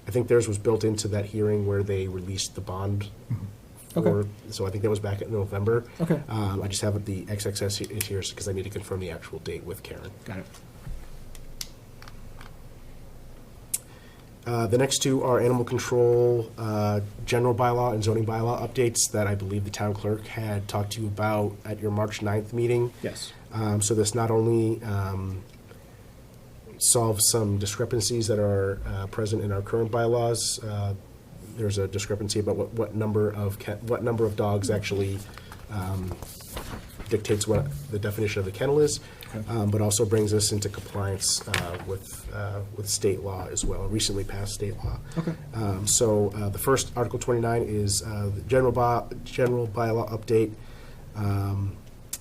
I think theirs was built into that hearing where they released the bond. Okay. So I think that was back in November. Okay. I just have the XXS here because I need to confirm the actual date with Karen. Got it. The next two are animal control, general bylaw and zoning bylaw updates that I believe the town clerk had talked to you about at your March 9th meeting. Yes. So this not only solves some discrepancies that are present in our current bylaws. There's a discrepancy about what number of dogs actually dictates what the definition of the kennel is, but also brings us into compliance with state law as well, recently passed state law. Okay. So the first, Article 29, is the general bylaw update.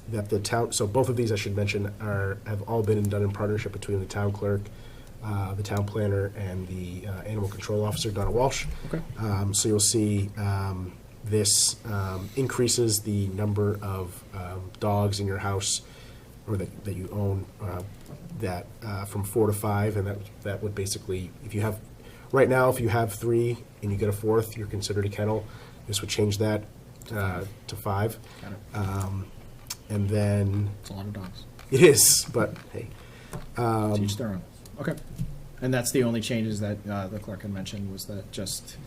That the town, so both of these I should mention have all been done in partnership between the town clerk, the town planner, and the animal control officer, Donna Walsh. Okay. So you'll see this increases the number of dogs in your house, or that you own, from 4 to 5, and that would basically, if you have, right now, if you have 3 and you get a 4th, you're considered a kennel. This would change that to 5. Got it. And then It's a lot of dogs. it is, but hey, Teach their own. Okay. And that's the only changes that the clerk had mentioned, was that just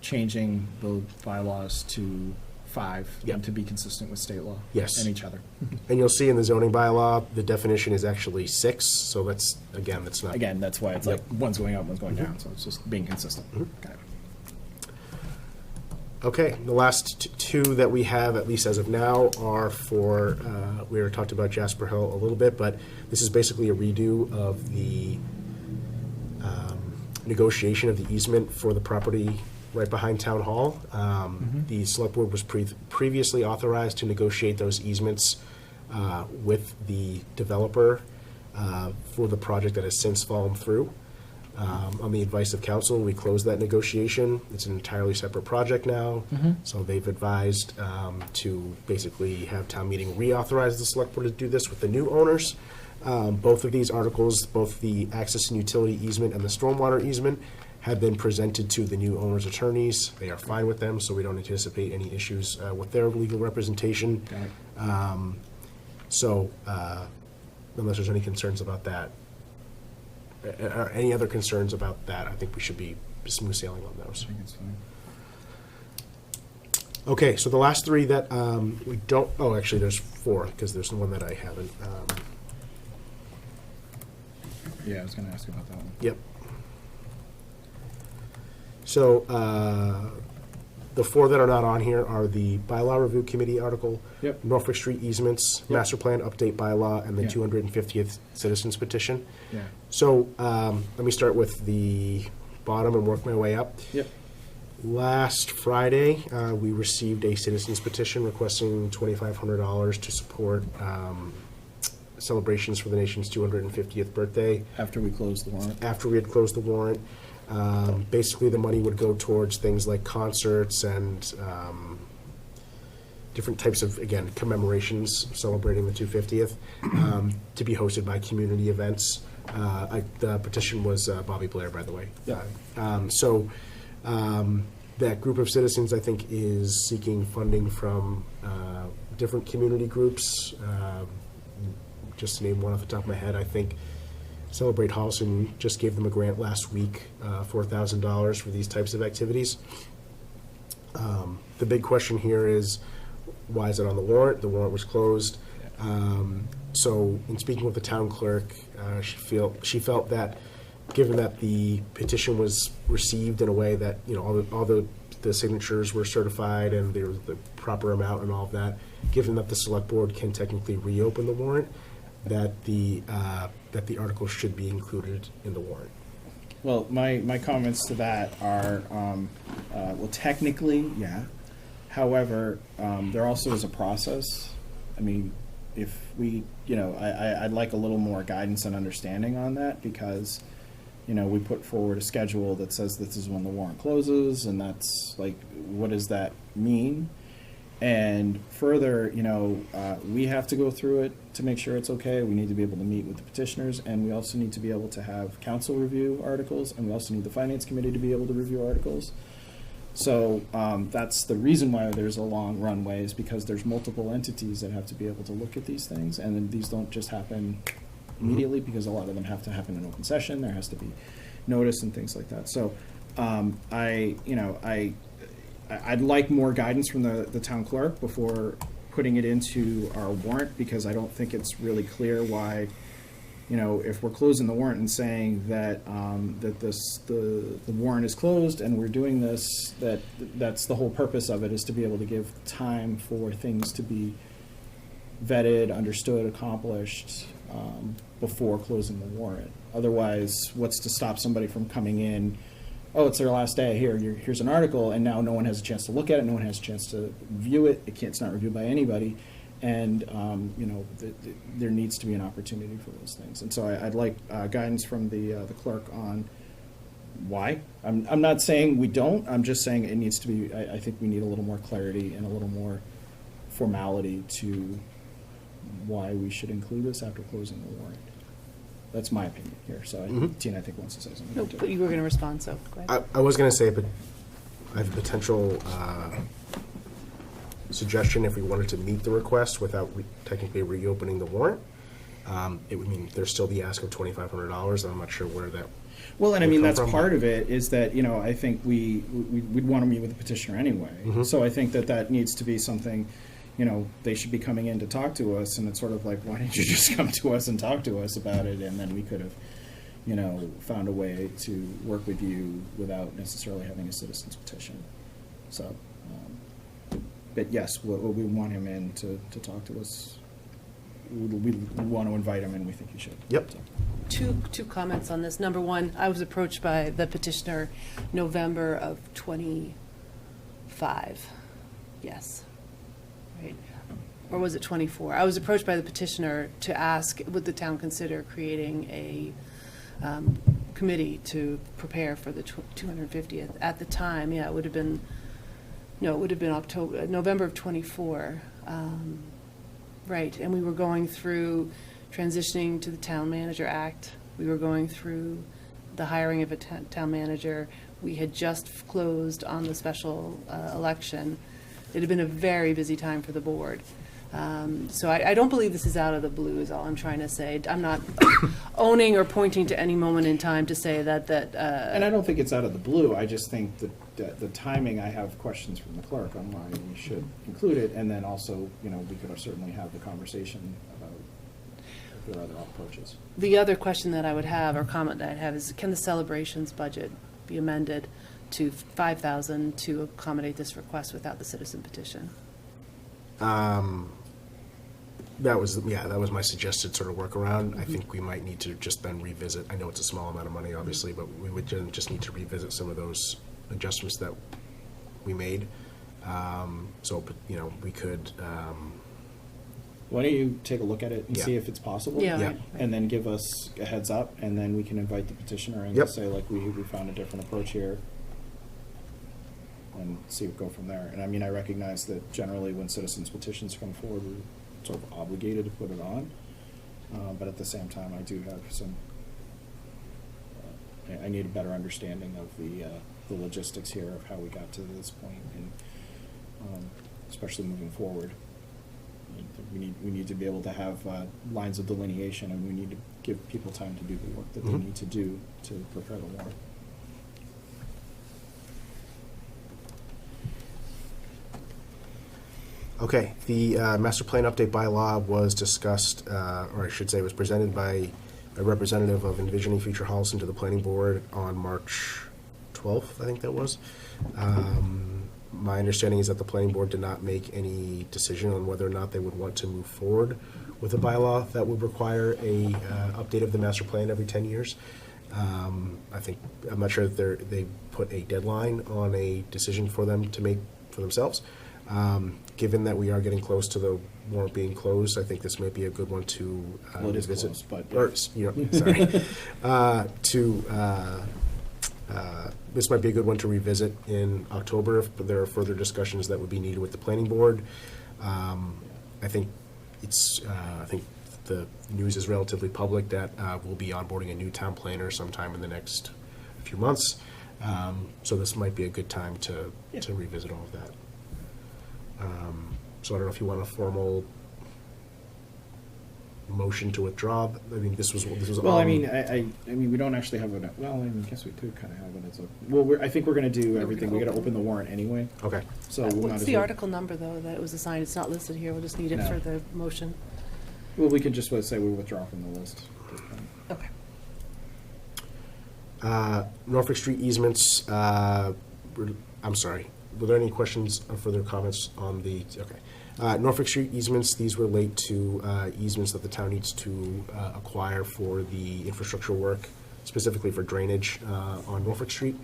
changing the bylaws to 5 Yep. and to be consistent with state law. Yes. And each other. and you'll see in the zoning bylaw, the definition is actually 6, so that's not. Again, that's why it's Yep. like one's going up, one's going down, so it's just being consistent. Got it. Okay, the last two that we have, at least as of now, are for, we already talked about Jasper Hill a little bit, but this is basically a redo of the negotiation of the easement for the property right behind Town Hall. The select board was previously authorized to negotiate those easements with the developer for the project that has since fallen through. On the advice of council, we closed that negotiation. It's an entirely separate project now. So they've advised to basically have town meeting reauthorize the select board to do this with the new owners. Both of these articles, both the access and utility easement and the stormwater easement, have been presented to the new owner's attorneys. They are fine with them, so we don't anticipate any issues with their legal representation. So, unless there's any concerns about that, or any other concerns about that, I think we should be smooth sailing on those. Okay, so the last three that we don't, oh, actually, there's four, because there's one that I haven't. Yeah, I was gonna ask about that one. Yep. So, the four that are not on here are the bylaw review committee article, Yep. Norfolk Street easements, Yep. master plan update bylaw, and the Yeah. 250th citizens petition. Yeah. So, let me start with the bottom and work my way up. Yep. Last Friday, we received a citizens petition requesting $2,500 to support celebrations for the nation's 250th birthday. After we close the warrant. After we had closed the warrant, basically the money would go towards things like concerts and different types of, again, commemorations celebrating the 250th, to be hosted by community events. The petition was Bobby Blair, by the way. Yeah. That group of citizens, I think, is seeking funding from different community groups. Just to name one off the top of my head, I think Celebrate Holliston just gave them a grant last week, $4,000 for these types of activities. The big question here is, why is it on the warrant? The warrant was closed. So in speaking with the town clerk, she felt that given that the petition was received in a way that, you know, all the signatures were certified and there was the proper amount and all of that, given that the select board can technically reopen the warrant, that the article should be included in the warrant. Well, my comments to that are, well, technically, yeah. However, there also is a process. I mean, if we, you know, I'd like a little more guidance and understanding on that, because, you know, we put forward a schedule that says this is when the warrant closes, and that's like, what does that mean? And further, you know, we have to go through it to make sure it's okay. We need to be able to meet with the petitioners, and we also need to be able to have council review articles, and we also need the finance committee to be able to review articles. So that's the reason why there's a long runway, is because there's multiple entities that have to be able to look at these things, and then these don't just happen immediately, because a lot of them have to happen in open session. There has to be notice and things like that. So I'd like more guidance from the town clerk before putting it into our warrant, because I don't think it's really clear why, you know, if we're closing the warrant and saying that the warrant is closed and we're doing this, that's the whole purpose of it, is to be able to give time for things to be vetted, understood, accomplished before closing the warrant. Otherwise, what's to stop somebody from coming in? Oh, it's their last day. Here's an article, and now no one has a chance to look at it. No one has a chance to view it. It's not reviewed by anybody, and you know, there needs to be an opportunity for those things. And so I'd like guidance from the clerk on why. I'm not saying we don't. I'm just saying it needs to be. I think we need a little more clarity and a little more formality to why we should include this after closing the warrant. That's my opinion here. So Tina, I think, wants to say something. No, but you were going to respond, so go ahead. I was going to say, but I have a potential suggestion if we wanted to meet the request without technically reopening the warrant. It would mean there's still the ask of $2,500, and I'm not sure where that. Well, and I would mean, come that's from. part of it, is that, you know, I think we'd want to meet with the petitioner anyway. So I think that needs to be something, you know, they should be coming in to talk to us, and it's sort of like, why didn't you just come to us and talk to us about it, and then we could have, you know, found a way to work with you without necessarily having a citizen's petition. So, but yes, we want him in to talk to us. We want to invite him, and we think he should. Yep. So. Two comments on this. Number one, I was approached by the petitioner November of 25. Yes. Right. Or was it 24? I was approached by the petitioner to ask, would the town consider creating a committee to prepare for the 250th? At the time, yeah, it would have been November of 24. Right, and we were going through transitioning to the Town Manager Act. We were going through the hiring of a town manager. We had just closed on the special election. It had been a very busy time for the board. So I don't believe this is out of the blue is all I'm trying to say. I'm not owning or pointing to any moment in time to say that. And I don't think it's out of the blue. I just think that the timing, I have questions from the clerk on why we should include it. And then also, we could certainly have the conversation about if there are other approaches. The other question that I would have, or comment that I'd have, is can the celebrations budget be amended to $5,000 to accommodate this request without the citizen petition? That was my suggested sort of workaround. I think we might need to just then revisit. I know it's a small amount of money, obviously, but we would just need to revisit some of those adjustments that we made. So, we could. Why don't you take a look at it and Yeah. see if it's possible? Yeah, Yeah. right. And then give us a heads up, and then we can invite the petitioner and Yep. say, like, we found a different approach here, and go from there. And I mean, I recognize that generally when citizens petitions come forward, we're sort of obligated to put it on. But at the same time, I do have some, I need a better understanding of the logistics here of how we got to this point, and especially moving forward. We need to be able to have lines of delineation, and we need to give people time to do the work that they Mhm. need to do to prepare the warrant. Okay, the master plan update bylaw was discussed, or I should say, was presented by a representative of Envisioning Future Holliston to the planning board on March 12th, I think that was. My understanding is that the planning board did not make any decision on whether or not they would want to move forward with a bylaw that would require a update of the master plan every 10 years. I'm not sure that they put a deadline on a decision for them to make for themselves. Given that we are getting close to the warrant being closed, I think this may be a good one to Well, it is visit. close, but- Or, sorry. This might be a good one to revisit in October if there are further discussions that would be needed with the planning board. I think the news is relatively public that we'll be onboarding a new town planner sometime in the next few months. So this might be a good time to revisit all of that. So I don't know if you want a formal motion to withdraw. I mean, this was. Well, I mean, I mean, we don't actually have it. Well, I mean, I guess we do kind of have it as a. Well, I think we're going to do everything. We got to open the warrant anyway. Okay. So we might What's as the well. article number, though, that it was assigned? It's not listed here. We'll just need it No. for the motion. Well, we can just say we withdraw from the list. Okay. Norfolk Street easements. I'm sorry. Were there any questions or further comments on the? Okay. Norfolk Street easements. These relate to easements that the town needs to acquire for the infrastructure work, specifically for drainage on Norfolk Street.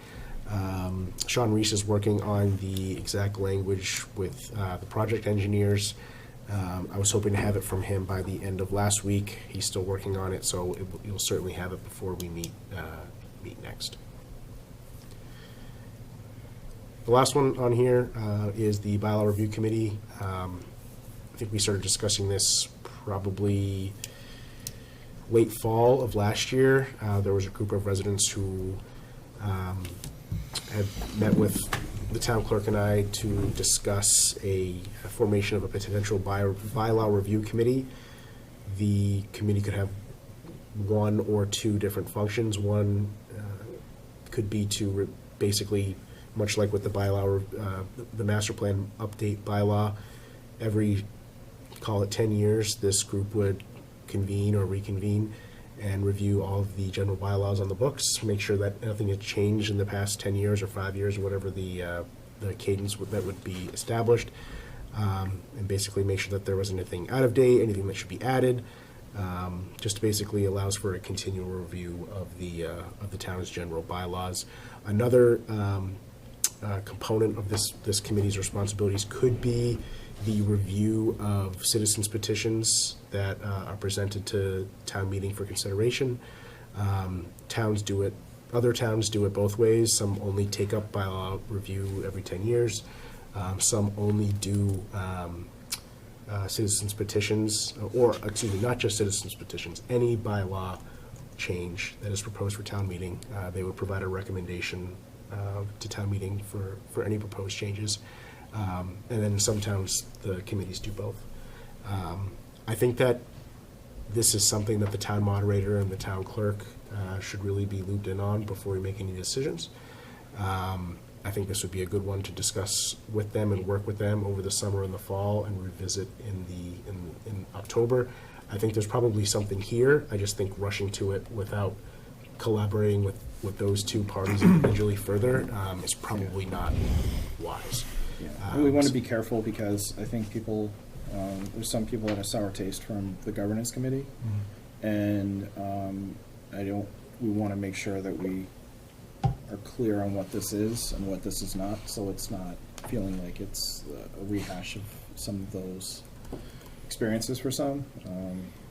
Sean Reese is working on the exact language with the project engineers. I was hoping to have it from him by the end of last week. He's still working on it, so you'll certainly have it before we meet next. The last one on here is the bylaw review committee. I think we started discussing this probably late fall of last year. There was a group of residents who had met with the town clerk and I to discuss a formation of a potential bylaw review committee. The committee could have one or two different functions. One could be to basically, much like with the bylaw, the master plan update bylaw, every, call it 10 years, this group would convene or reconvene and review all of the general bylaws on the books, make sure that nothing had changed in the past 10 years or 5 years, or whatever the cadence that would be established, and basically make sure that there wasn't anything out of date, anything that should be added. Just basically allows for a continual review of the town's general bylaws. Another component of this committee's responsibilities could be the review of citizens' petitions that are presented to town meeting for consideration. Towns do it. Other towns do it both ways. Some only take up bylaw review every 10 years. Some only do citizens petitions, or, excuse me, not just citizens petitions, any bylaw change that is proposed for town meeting, they would provide a recommendation to town meeting for any proposed changes. And then in some towns, the committees do both. I think that this is something that the town moderator and the town clerk should really be looped in on before we make any decisions. I think this would be a good one to discuss with them and work with them over the summer and the fall and revisit in October. I think there's probably something here. I just think rushing to it without collaborating with those two parties individually further is probably not wise. Yeah. And we want to be careful because I think people, there's some people that have sour taste from the governance committee. And we want to make sure that we are clear on what this is and what this is not, so it's not feeling like it's a rehash of some of those experiences for some.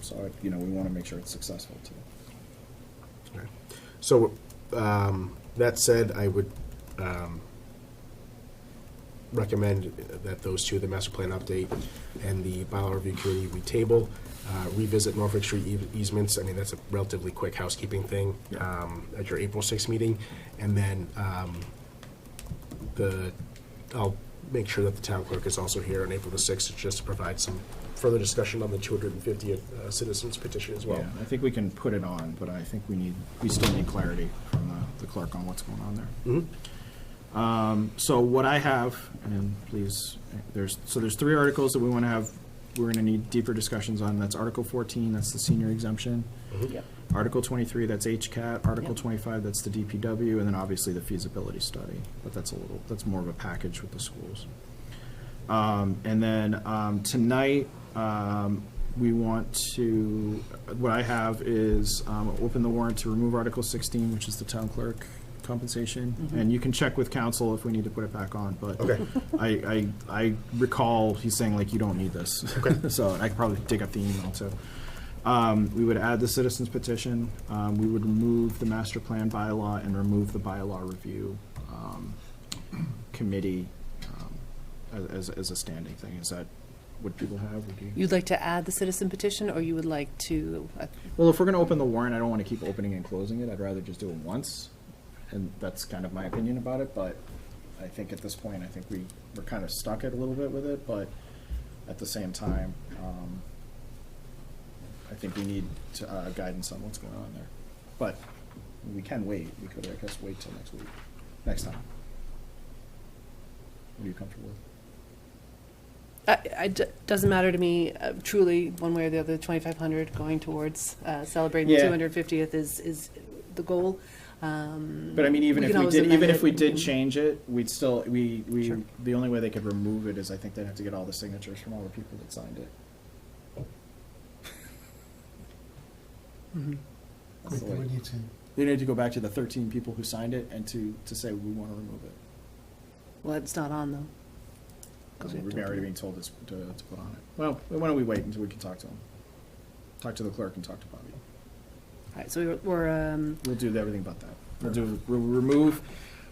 So, we want to make sure it's successful too. Okay. So, that said, I would recommend that those two, the master plan update and the bylaw review committee, we table. Revisit Norfolk Street easements. I mean, that's a relatively quick housekeeping thing at your April 6th meeting. And then I'll make sure that the town clerk is also here on April the 6th just to provide some further discussion on the 250th citizens petition as well. Yeah, I think we can put it on, but I think we still need clarity from the clerk on what's going on there. Mm-hmm. So what I have, and please, there's 3 articles that we want to have. We're going to need deeper discussions on. That's Article 14, that's the senior exemption. Mm-hmm. Yep. Article 23, that's HCAT. Article Yep. 25, that's the DPW, and then obviously the feasibility study. But that's more of a package with the schools. And then tonight, we want to, what I have is open the warrant to remove Article 16, which is the town clerk compensation. And you can check with council if we need to put it back on, but Okay. I recall he's saying like, you don't need this. Okay. So I could probably dig up the email too. We would add the citizens petition. We would remove the master plan bylaw and remove the bylaw review committee as a standing thing. Is that what people have? Would you? You'd like to add the citizen petition, or you would like to, Well, if we're going to open the warrant, I don't want to keep opening and closing it. I'd rather just do it once. And that's kind of my opinion about it, but I think at this point, I think we're kind of stuck it a little bit with it, but at the same time, I think we need guidance on what's going on there. But we can wait. We could, I guess, wait till next time. What are you comfortable with? doesn't matter to me, truly, one way or the other, 2,500 going towards celebrating the Yeah. 250th is the goal. But I mean, even we if can we always did, amend even if it. we We did can- change it, we'd still, Sure. the only way they could remove it is I think they'd have to get all the signatures from all the people that signed it. That's the way- We need to, They need to go back to the 13 people who signed it and to say we want to remove it. Well, it's not on, though. 'Cause we have We've to already open been told to put on it. Well, why don't we wait until we can talk to them? Talk to the clerk and talk to Bobby. All right, so we're We'll do everything but that. We'll remove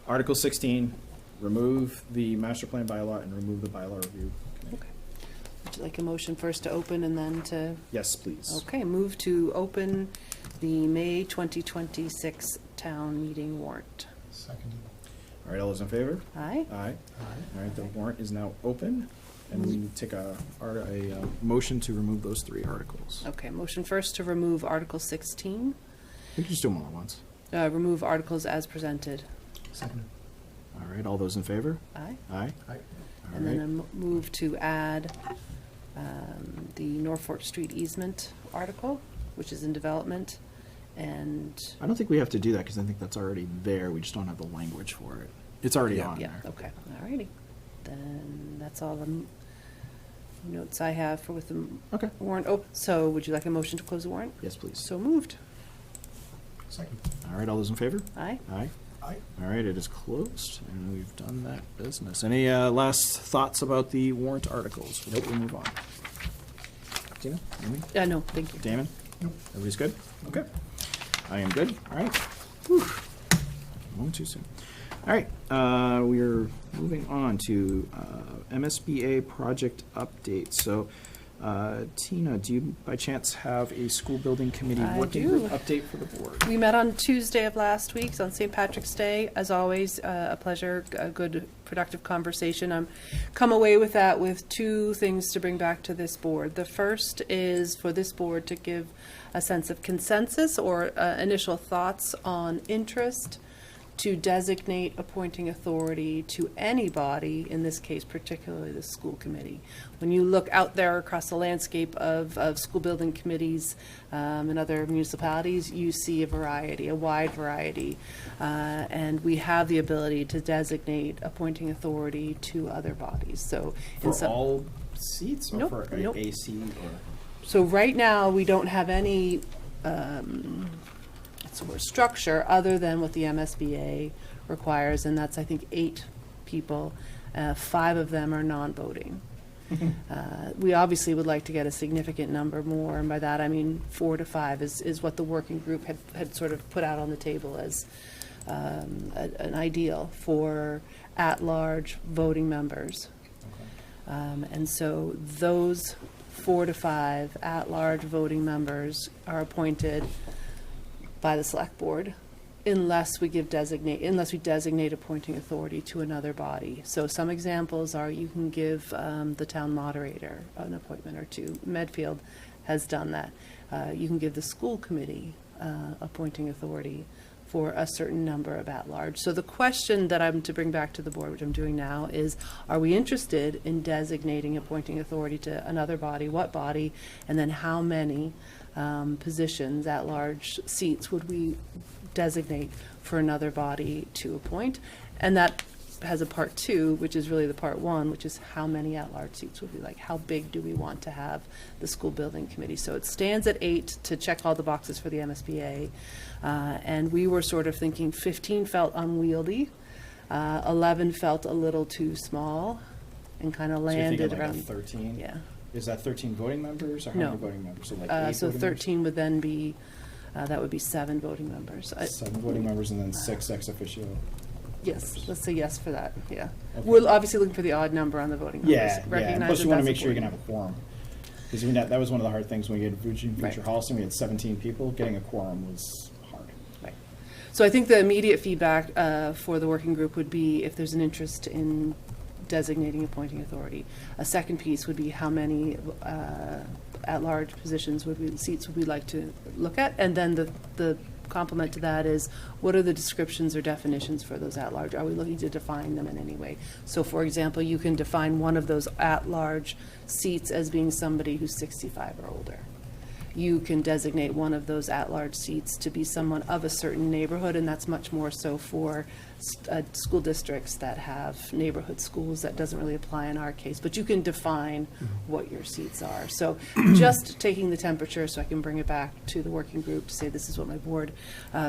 Article 16, remove the master plan bylaw, and remove the bylaw review committee. okay. Would you like a motion first to open and then to, Yes, please. okay, move to open the May 2026 town meeting warrant. seconded. All right, all those in favor? Aye? Aye. All right, the warrant is now open, and we take a motion to remove those 3 articles. Okay, motion first to remove Article 16, We can just do them all at once. remove articles as presented. Seconded. All right, all those in favor? Aye? Aye. Aye. All And then right. a move to add the Norfolk Street easement article, which is in development, and, I don't think we have to do that because I think that's already there. We just don't have the language for it. It's already Yeah. on yeah, there. okay, all righty. Then that's all the notes I have for with the Okay. warrant. Oh, so would you like a motion to close the warrant? Yes, please. So moved. Second. All right, all those in favor? Aye? Aye. Aye. All right, it is closed, and we've done that business. Any last thoughts about the warrant articles? Nope. We'll move on. Tina? Amy? No, thank you. Damon? Nope. Everybody's good? Okay. I am good. All right. Whew. One too soon. All right. We are moving on to MSBA project update. So Tina, do you by chance have a school building committee I working do. group update for the board? We met on Tuesday of last week, on St. Patrick's Day. As always, a pleasure, a good, productive conversation. I'm come away with that with two things to bring back to this board. The first is for this board to give a sense of consensus or initial thoughts on interest to designate appointing authority to anybody, in this case particularly the school committee. When you look out there across the landscape of school building committees and other municipalities, you see a variety, a wide variety. And we have the ability to designate appointing authority to other bodies. So in For some- all seats or Nope, for nope. a seat or? So right now, we don't have any structure other than what the MSBA requires, and that's, I think, 8 people. 5 of them are non-voting. We obviously would like to get a significant number more, and by that I mean 4 to 5 is what the working group had sort of put out on the table as an ideal for at-large voting members. And so those 4 to 5 at-large voting members are appointed by the select board unless we designate appointing authority to another body. So some examples are you can give the town moderator an appointment or two. Medfield has done that. You can give the school committee appointing authority for a certain number of at-large. So the question that I'm to bring back to the board, which I'm doing now, is are we interested in designating appointing authority to another body? What body? And then how many positions, at-large seats, would we designate for another body to appoint? And that has a part 2, which is really the part 1, which is how many at-large seats would we like? How big do we want to have the school building committee? So it stands at 8 to check all the boxes for the MSBA. And we were sort of thinking 15 felt unwieldy, 11 felt a little too small, and kind of So you're thinking landed like a around. 13? Yeah. Is that 13 voting members or how No. many voting members? So like 8 So voting 13 would then be, that would be 7 voting members. members? 7 voting members and then 6 ex officio. Yes, let's say yes for that, yeah. Okay. We're obviously looking for the odd number on the voting members. Yeah, yeah. And Recognize plus that you want to that's make sure you're going to important. have a quorum. Because that was one of the hard things when we had Future Right. Holliston, we had 17 people. Getting a quorum was hard. Right. So I think the immediate feedback for the working group would be if there's an interest in designating appointing authority. A second piece would be how many at-large seats would we like to look at? And then the complement to that is, what are the descriptions or definitions for those at-large? Are we looking to define them in any way? So, for example, you can define one of those at-large seats as being somebody who's 65 or older. You can designate one of those at-large seats to be someone of a certain neighborhood, and that's much more so for school districts that have neighborhood schools. That doesn't really apply in our case, but you can define what your seats are. So just taking the temperature so I can bring it back to the working group to say this is what my board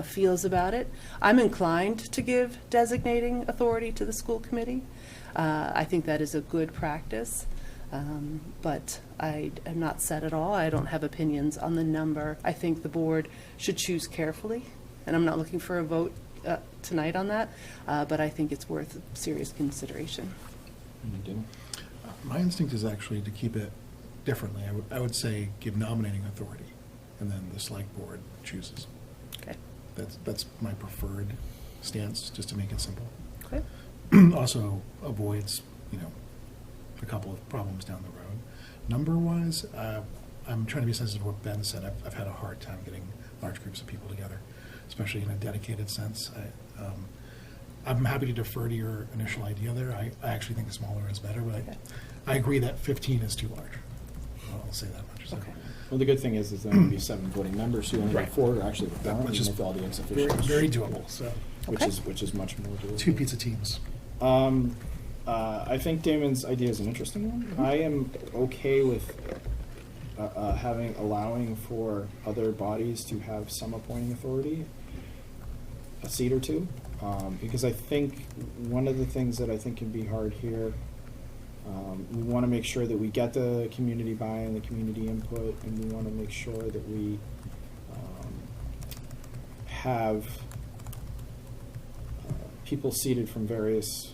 feels about it. I'm inclined to give designating authority to the school committee. I think that is a good practice. But I am not set at all. I don't have opinions on the number. I think the board should choose carefully, and I'm not looking for a vote tonight on that, but I think it's worth serious consideration. My instinct is actually to keep it differently. I would say give nominating authority, and then the select board chooses. Okay. That's my preferred stance, just to make it simple. Okay. Also avoids, a couple of problems down the road. Number-wise, I'm trying to be sensitive to what Ben said. I've had a hard time getting large groups of people together, especially in a dedicated sense. I'm happy to defer to your initial idea there. I actually think smaller is better, but Okay. I agree that 15 is too large. I'll say that much. So. Okay. Well, the good thing is there will be 7 voting members, so you only Right. have 4 actually the quorum, Which even is if all the ex Very, officios. very doable. So Okay. Which is much more doable. 2 pizza teams. I think Damon's idea is an interesting one. I am okay with allowing for other bodies to have some appointing authority, a seat or 2, because I think one of the things that I think can be hard here, we want to make sure that we get the community buy-in, the community input, and we want to make sure that we have people seated from various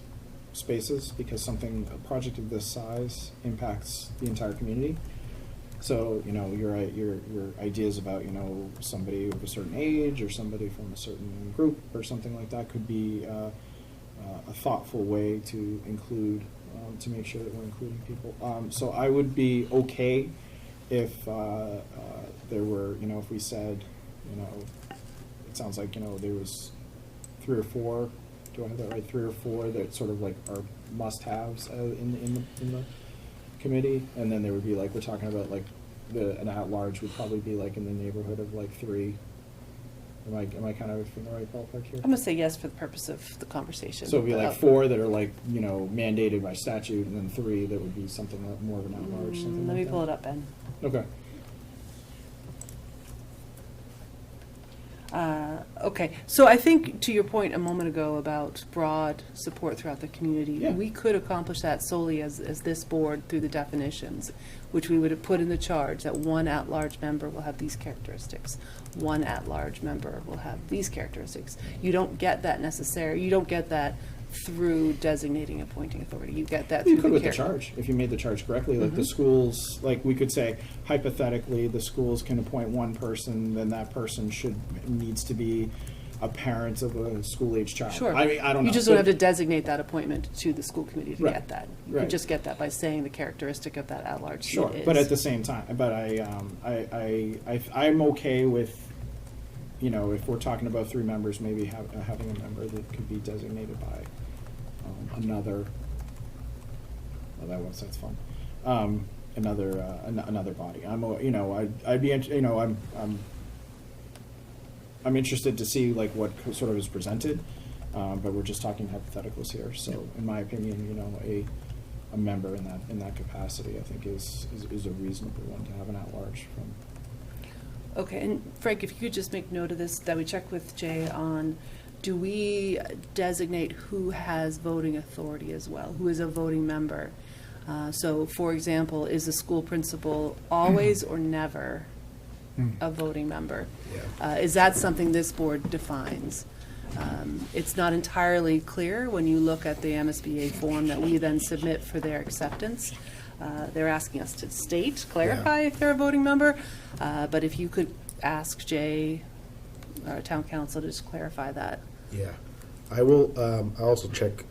spaces, because a project of this size impacts the entire community. So, you know, your ideas about, you know, somebody of a certain age or somebody from a certain group or something like that could be a thoughtful way to include, to make sure that we're including people. So I would be okay if there were, you know, if we said, you know, it sounds like, you know, there was 3 or 4, do I have that right? 3 or 4 that sort of like are must-haves in the committee, and then there would be like, we're talking about like an at-large would probably be like in the neighborhood of like 3. Am I kind of in the right ballpark here? I'm gonna say yes for the purpose of the conversation. So it'd be like 4 that are like, you know, mandated by statute, and then 3 that would be something more of an at-large, something Let like me that. pull it up, Ben. Okay. Okay, so I think to your point a moment ago about broad support throughout the community, Yeah. we could accomplish that solely as this board through the definitions, which we would have put in the charge that one at-large member will have these characteristics. One at-large member will have these characteristics. You don't get that you don't get that through designating appointing authority. You get that through You could the with the character. charge, if you made the charge correctly, like the schools, like we could say hypothetically, the schools can appoint one person, then that person needs to be a parent of a school-age child. Sure. I mean, I don't know. You just don't have to designate that appointment to the school committee to Right, get that. You right. can just get that by saying the characteristic of that at-large seat Sure, is. but at the same time, but I'm okay with, you know, if we're talking about 3 members, maybe having a member that could be designated by another. Well, that's fun. Another body. You know, I'd be, you know, I'm interested to see like what sort of is presented, but we're just talking hypotheticals here. So, in my opinion, you know, a member in that capacity, I think is a reasonable one to have an at-large from. Okay, and Frank, if you could just make note of this, that we check with Jay on, do we designate who has voting authority as well, who is a voting member? So, for example, is the school principal always or never a voting member? Yeah. Is that something this board defines? It's not entirely clear when you look at the MSBA form that we then submit for their acceptance. They're asking us to clarify if they're a voting member, but if you could ask Jay, our town council, to just clarify that. Yeah, I will, I'll also check,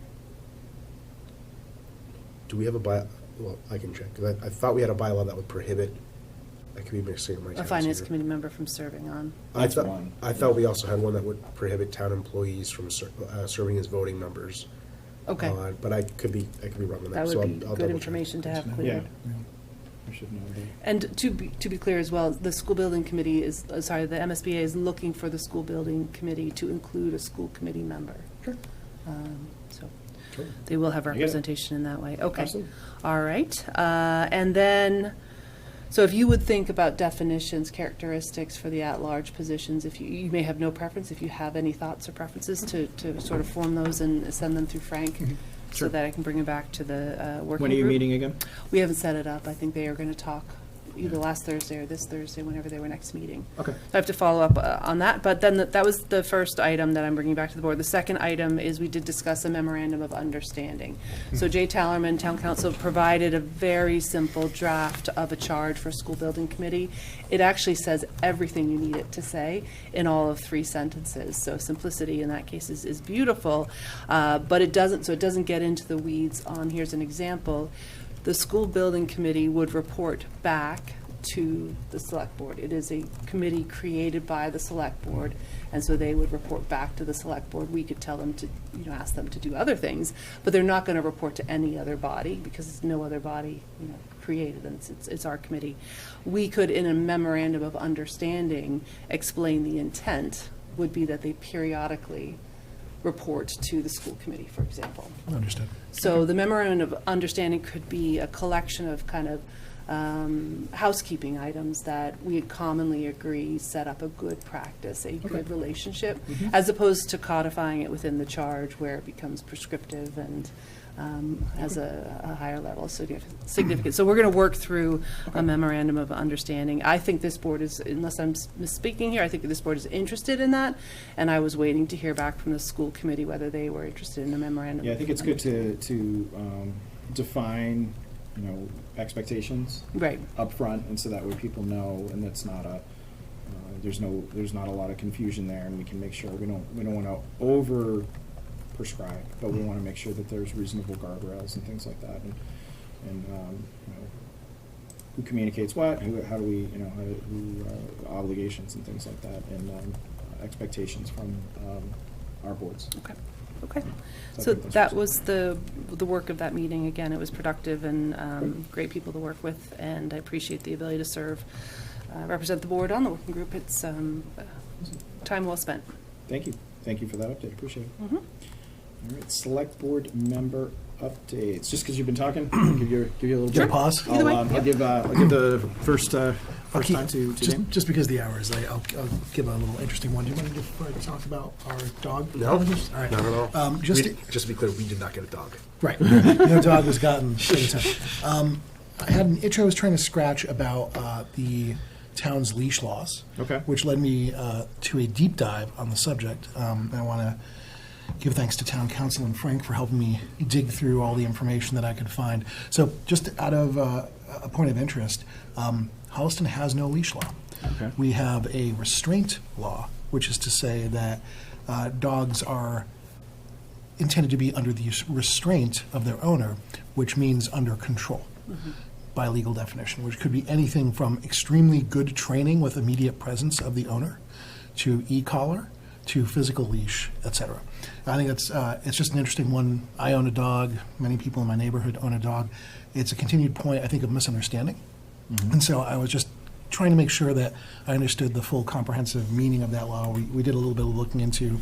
do we have well, I can check, because I thought we had a bylaw that would prohibit, I could be mixing my A towns finance here. committee member from serving on. That's one. I thought we also had one that would prohibit town employees from serving as voting members. Okay, But I could be wrong on that. that so would I'll be double good check. information to have Yeah. cleared. I should know that. And to be clear as well, the school building committee is, the MSBA is looking for the school building committee to include a school committee member. Sure. So Sure. they will have I get it. representation in that way. Okay. Absolutely. All right. And then, so if you would think about definitions, characteristics for the at-large positions, if you may have no preference, if you have any thoughts or preferences to sort of form those and send them through Frank, so Sure. that I can bring them back to the working When are you group. meeting again? We haven't set it up. I think they are going to talk either last Thursday or this Thursday, whenever they were next meeting. Okay. I have to follow up on that, but then that was the first item that I'm bringing back to the board. The second item is we did discuss a memorandum of understanding. So Jay Tallerman, Town Council, provided a very simple draft of a charge for school building committee. It actually says everything you need it to say in all of 3 sentences. So simplicity in that case is beautiful, but it doesn't get into the weeds on, here's an example. The school building committee would report back to the select board. It is a committee created by the select board, and so they would report back to the select board. We could tell them to, ask them to do other things, but they're not going to report to any other body because there's no other body, created, and it's our committee. We could, in a memorandum of understanding, explain the intent would be that they periodically report to the school committee, for example. Understood. So the memorandum of understanding could be a collection of kind of housekeeping items that we commonly agree set up a good practice, a good relationship, as opposed to codifying it within the charge where it becomes prescriptive and has a higher level of significance. So we're going to work through a memorandum of understanding. I think this board is, unless I'm misspeaking here, I think this board is interested in that, and I was waiting to hear back from the school committee whether they were interested in a memorandum. Yeah, I think it's good to define expectations Right. up front, and so that way people know, and that's not a, there's not a lot of confusion there, and we can make sure we don't want to over prescribe, but we want to make sure that there's reasonable guardrails and things like that, and who communicates what, how do we, obligations and things like that, and expectations from our boards. Okay. Okay. So I So think that's that what's- was the work of that meeting. Again, it was productive and great people to work with, and I appreciate the ability to serve, represent the board on the working group. It's time well spent. Thank you for that update, appreciate it. Mhm. All right, select board member updates. Just because you've been talking, give you a little Get a bit. pause? Either way, I'll give the first time to just, Dame. just because the hour is late, I'll give a little interesting one. Do you want to talk about our dog? No, All right. not at all. Just Just to be clear, we did not get a dog. right. No dog has gotten any time. I had an itch I was trying to scratch about the town's leash laws. Okay. Which led me to a deep dive on the subject. And I want to give thanks to town council and Frank for helping me dig through all the information that I could find. So just out of a point of interest, Holliston has no leash law. Okay. We have a restraint law, which is to say that dogs are intended to be under the restraint of their owner, which means under control by legal definition, which could be anything from extremely good training with immediate presence of the owner to e-collar to physical leash, etc. I think it's just an interesting one. I own a dog. Many people in my neighborhood own a dog. It's a continued point, I think, of misunderstanding. And so I was just trying to make sure that I understood the full comprehensive meaning of that law. We did a little bit of looking into.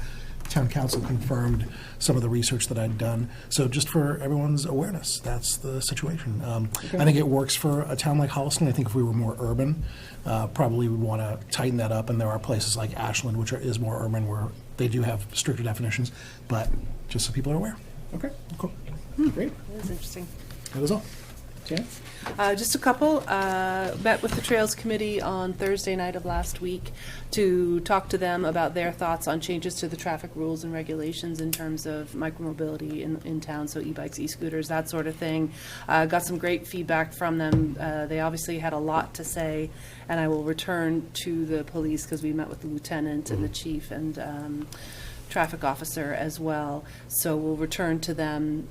Town council confirmed some of the research that I'd done. So just for everyone's awareness, that's the situation. I think it works for a town like Holliston. I think if we were more urban, probably would want to tighten that up. And there are places like Ashland, which is more urban, where they do have stricter definitions. But just so people are aware. Okay, Cool. great. That was interesting. That is all. Tina? Just a couple. Met with the Trails Committee on Thursday night of last week to talk to them about their thoughts on changes to the traffic rules and regulations in terms of micromobility in town, so e-bikes, e-scooters, that sort of thing. Got some great feedback from them. They obviously had a lot to say, and I will return to the police because we met with the lieutenant and the chief and traffic officer as well. So we'll return to them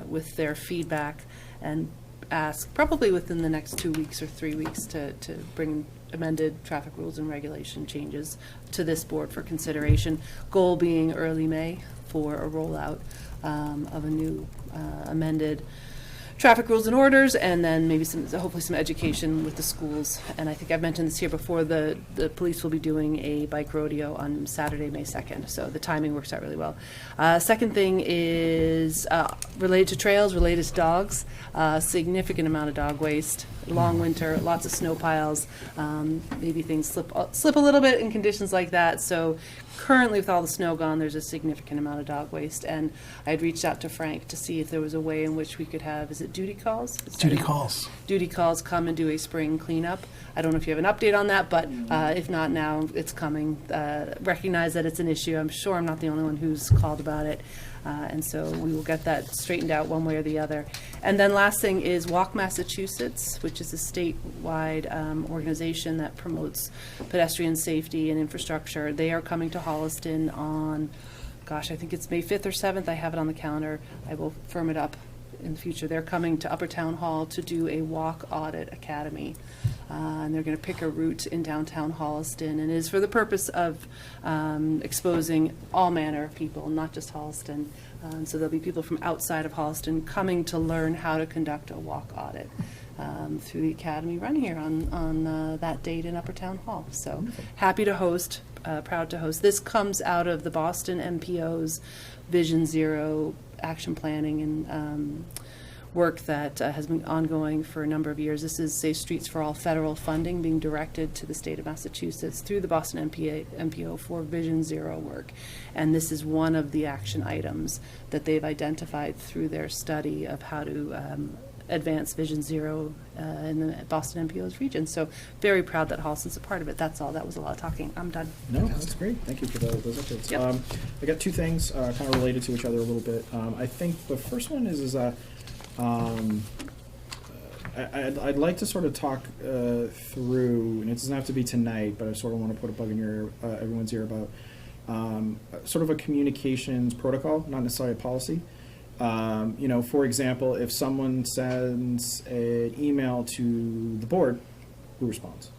with their feedback and ask, probably within the next 2 weeks or 3 weeks, to bring amended traffic rules and regulation changes to this board for consideration. Goal being early May for a rollout of a new amended traffic rules and orders, and then maybe hopefully some education with the schools. And I think I've mentioned this here before, the police will be doing a bike rodeo on Saturday, May 2nd, so the timing works out really well. Second thing is related to trails, related to dogs. Significant amount of dog waste, long winter, lots of snow piles, maybe things slip a little bit in conditions like that. So currently, with all the snow gone, there's a significant amount of dog waste, and I had reached out to Frank to see if there was a way in which we could have, is it duty calls? Duty calls. Duty calls come and do a spring cleanup. I don't know if you have an update on that, but if not now, it's coming. Recognize that it's an issue. I'm sure I'm not the only one who's called about it. And so we will get that straightened out one way or the other. And then last thing is Walk Massachusetts, which is a statewide organization that promotes pedestrian safety and infrastructure. They are coming to Holliston on, I think it's May 5th or 7th. I have it on the calendar. I will firm it up in the future. They're coming to Upper Town Hall to do a walk audit academy. And they're going to pick a route in downtown Holliston, and it is for the purpose of exposing all manner of people, not just Holliston. So there'll be people from outside of Holliston coming to learn how to conduct a walk audit through the academy run here on that date in Upper Town Hall. So happy to host, proud to host. This comes out of the Boston MPO's Vision Zero action planning and work that has been ongoing for a number of years. This is Safe Streets for All federal funding being directed to the state of Massachusetts through the Boston MPO for Vision Zero work. And this is one of the action items that they've identified through their study of how to advance Vision Zero in the Boston MPO's region. So very proud that Holliston's a part of it. That's all. That was a lot of talking. I'm done. No, that's great. Thank you for those updates. Yep. I got two things kind of related to each other a little bit. I think the first one is I'd like to sort of talk through, and it doesn't have to be tonight, but I sort of want to put a bug in everyone's ear about sort of a communications protocol, not necessarily a policy. For example, if someone sends an email to the board, who responds?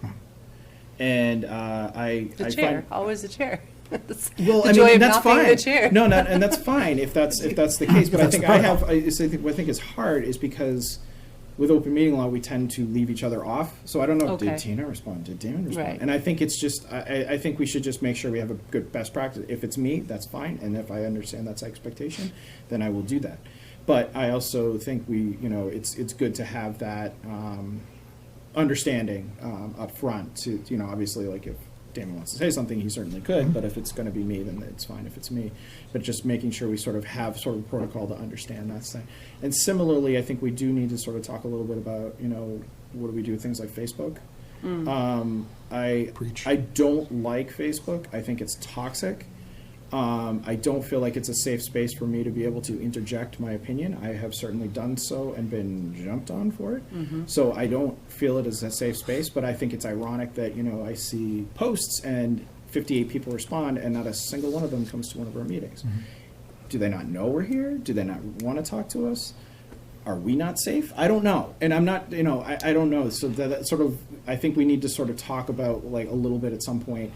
And The chair, always the chair. Well, The I joy mean, of that's not being fine. the chair. No, and that's fine if that's the case. But I think what I think is hard is because with open meeting law, we tend to leave each other off. So I don't know, Okay. did Tina respond? Did Damon respond? Right. And I think it's just, I think we should just make sure we have a good best practice. If it's me, that's fine. And if I understand that's expectation, then I will do that. But I also think it's good to have that understanding up front to, obviously, like if Damon wants to say something, he certainly could, but if it's going to be me, then it's fine if it's me. But just making sure we sort of have sort of protocol to understand that thing. And similarly, I think we do need to sort of talk a little bit about, what do we do with things like Facebook? I don't like Facebook. I think it's toxic. I don't feel like it's a safe space for me to be able to interject my opinion. I have certainly done so and been jumped on for it. So I don't feel it as a safe space, but I think it's ironic that, I see posts and 58 people respond and not a single one of them comes to one of our meetings. Do they not know we're here? Do they not want to talk to us? Are we not safe? I don't know. And I'm not, I don't know. So that sort of, I think we need to sort of talk about like a little bit at some point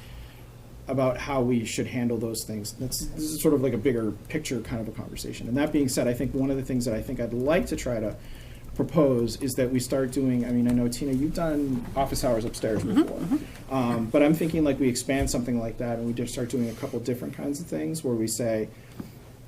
about how we should handle those things. This is sort of like a bigger picture kind of a conversation. And that being said, I think one of the things that I think I'd like to try to propose is that we start doing, I know, Tina, you've done office hours upstairs before. But I'm thinking like we expand something like that and we just start doing a couple different kinds of things where we say,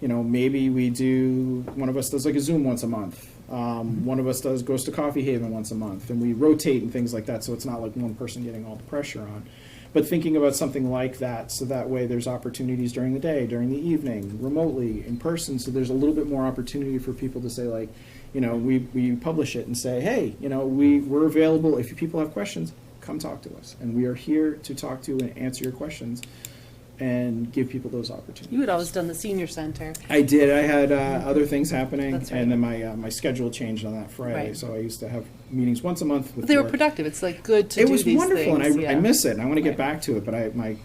maybe we do, one of us does like a Zoom once a month. One of us goes to Coffee Haven once a month, and we rotate and things like that, so it's not like one person getting all the pressure on. But thinking about something like that, so that way there's opportunities during the day, during the evening, remotely, in person, so there's a little bit more opportunity for people to say like, we publish it and say, hey, we're available. If people have questions, come talk to us. And we are here to talk to and answer your questions and give people those opportunities. You had always done the senior center. I did. I had other things happening, That's right. and then my schedule changed on that Friday. Right. So I used to have meetings once a month. But they were productive. It's like good to It do was these wonderful, things. and I yeah. miss it. And I want to get Right. back to it, but my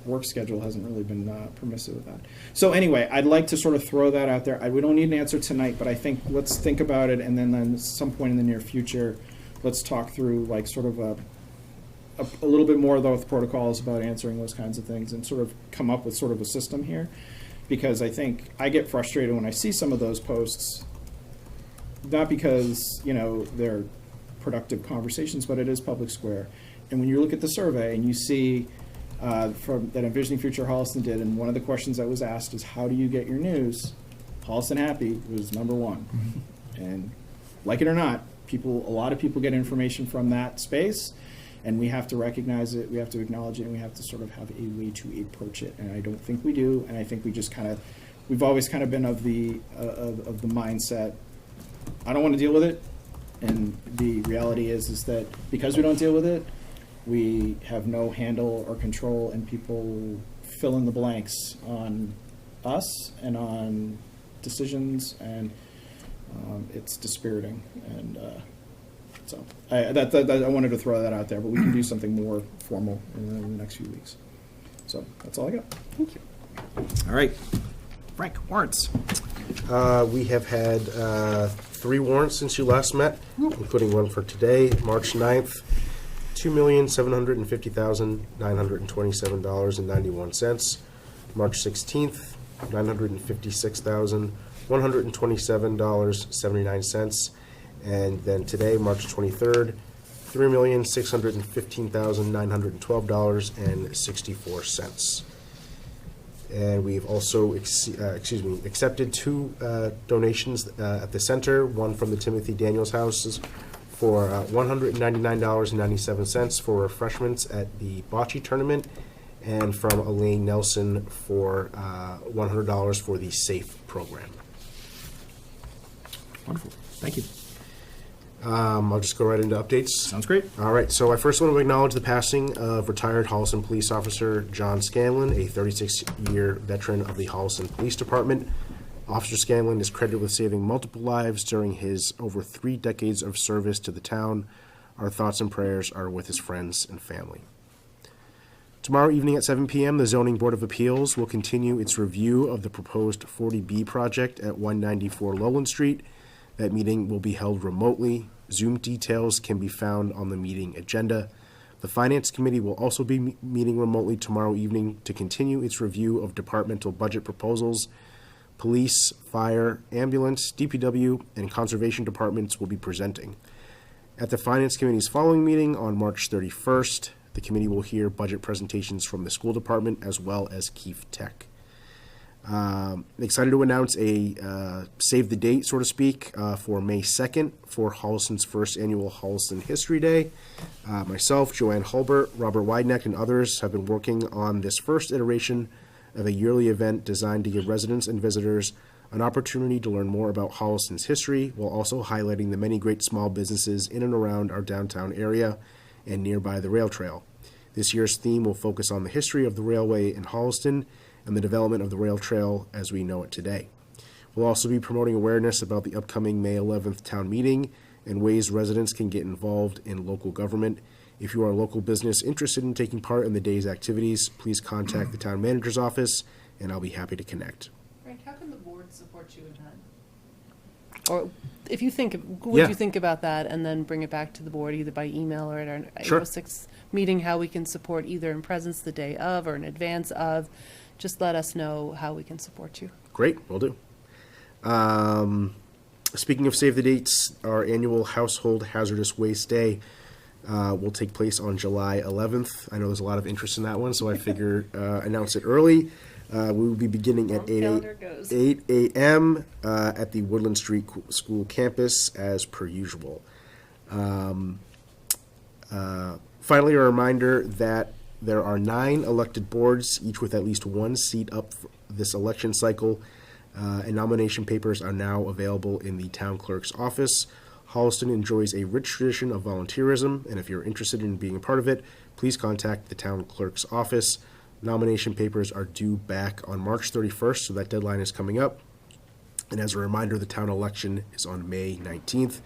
work schedule hasn't really been permissive of that. So anyway, I'd like to sort of throw that out there. We don't need an answer tonight, but I think let's think about it, and then at some point in the near future, let's talk through like sort of a little bit more though with protocols about answering those kinds of things and sort of come up with sort of a system here. Because I think I get frustrated when I see some of those posts, not because, they're productive conversations, but it is public square. And when you look at the survey and you see from that Envisioning Future Holliston did, and one of the questions that was asked is, how do you get your news? Holliston Happy was number one. And like it or not, a lot of people get information from that space. And we have to recognize it, we have to acknowledge it, and we have to sort of have a way to approach it. And I don't think we do. And I think we just we've always kind of been of the mindset, I don't want to deal with it. And the reality is that because we don't deal with it, we have no handle or control, and people fill in the blanks on us and on decisions, and it's dispiriting. And so I wanted to throw that out there, but we can do something more formal in the next few weeks. So that's all I got. Thank you. All right. Frank, warrants. We have had 3 warrants since you last met, including one for today, March 9th, $2,750,927.91. March 16th, $956,127.79. And then today, March 23rd, $3,615,912.64. And we've also accepted 2 donations at the center, one from the Timothy Daniels Houses for $199.97 for refreshments at the bocce tournament, and from Elaine Nelson for $100 for the SAFE program. Wonderful. Thank you. I'll just go right into updates. Sounds great. All right, so I first want to acknowledge the passing of retired Holliston Police Officer John Scanlon, a 36-year veteran of the Holliston Police Department. Officer Scanlon is credited with saving multiple lives during his over 3 decades of service to the town. Our thoughts and prayers are with his friends and family. Tomorrow evening at 7 p.m., the Zoning Board of Appeals will continue its review of the proposed 40B project at 194 Lowland Street. That meeting will be held remotely. Zoom details can be found on the meeting agenda. The Finance Committee will also be meeting remotely tomorrow evening to continue its review of departmental budget proposals. Police, fire, ambulance, DPW, and conservation departments will be presenting. At the Finance Committee's following meeting on March 31st, the committee will hear budget presentations from the school department as well as Keefe Tech. Excited to announce a save the date, so to speak, for May 2nd for Holliston's first annual Holliston History Day. Myself, Joanne Hulbert, Robert Wideneck, and others have been working on this first iteration of a yearly event designed to give residents and visitors an opportunity to learn more about Holliston's history while also highlighting the many great small businesses in and around our downtown area and nearby the rail trail. This year's theme will focus on the history of the railway in Holliston and the development of the rail trail as we know it today. We'll also be promoting awareness about the upcoming May 11th town meeting and ways residents can get involved in local government. If you are a local business interested in taking part in the day's activities, please contact the town manager's office and I'll be happy to connect. Frank, how can the board support you in that? Or if you think, would Yeah. you think about that and then bring it back to the board either by email or at our Sure. April 6th meeting, how we can support either in presence the day of or in advance of? Just let us know how we can support you. Great, will do. Speaking of save the dates, our annual Household Hazardous Waste Day will take place on July 11th. I know there's a lot of interest in that one, so I figured announce it early. We will be beginning at Calendar goes. 8 a.m. At the Woodland Street School campus as per usual. Finally, a reminder that there are 9 elected boards, each with at least 1 seat up for this election cycle, and nomination papers are now available in the town clerk's office. Holliston enjoys a rich tradition of volunteerism, and if you're interested in being a part of it, please contact the town clerk's office. Nomination papers are due back on March 31st, so that deadline is coming up. And as a reminder, the town election is on May 19th.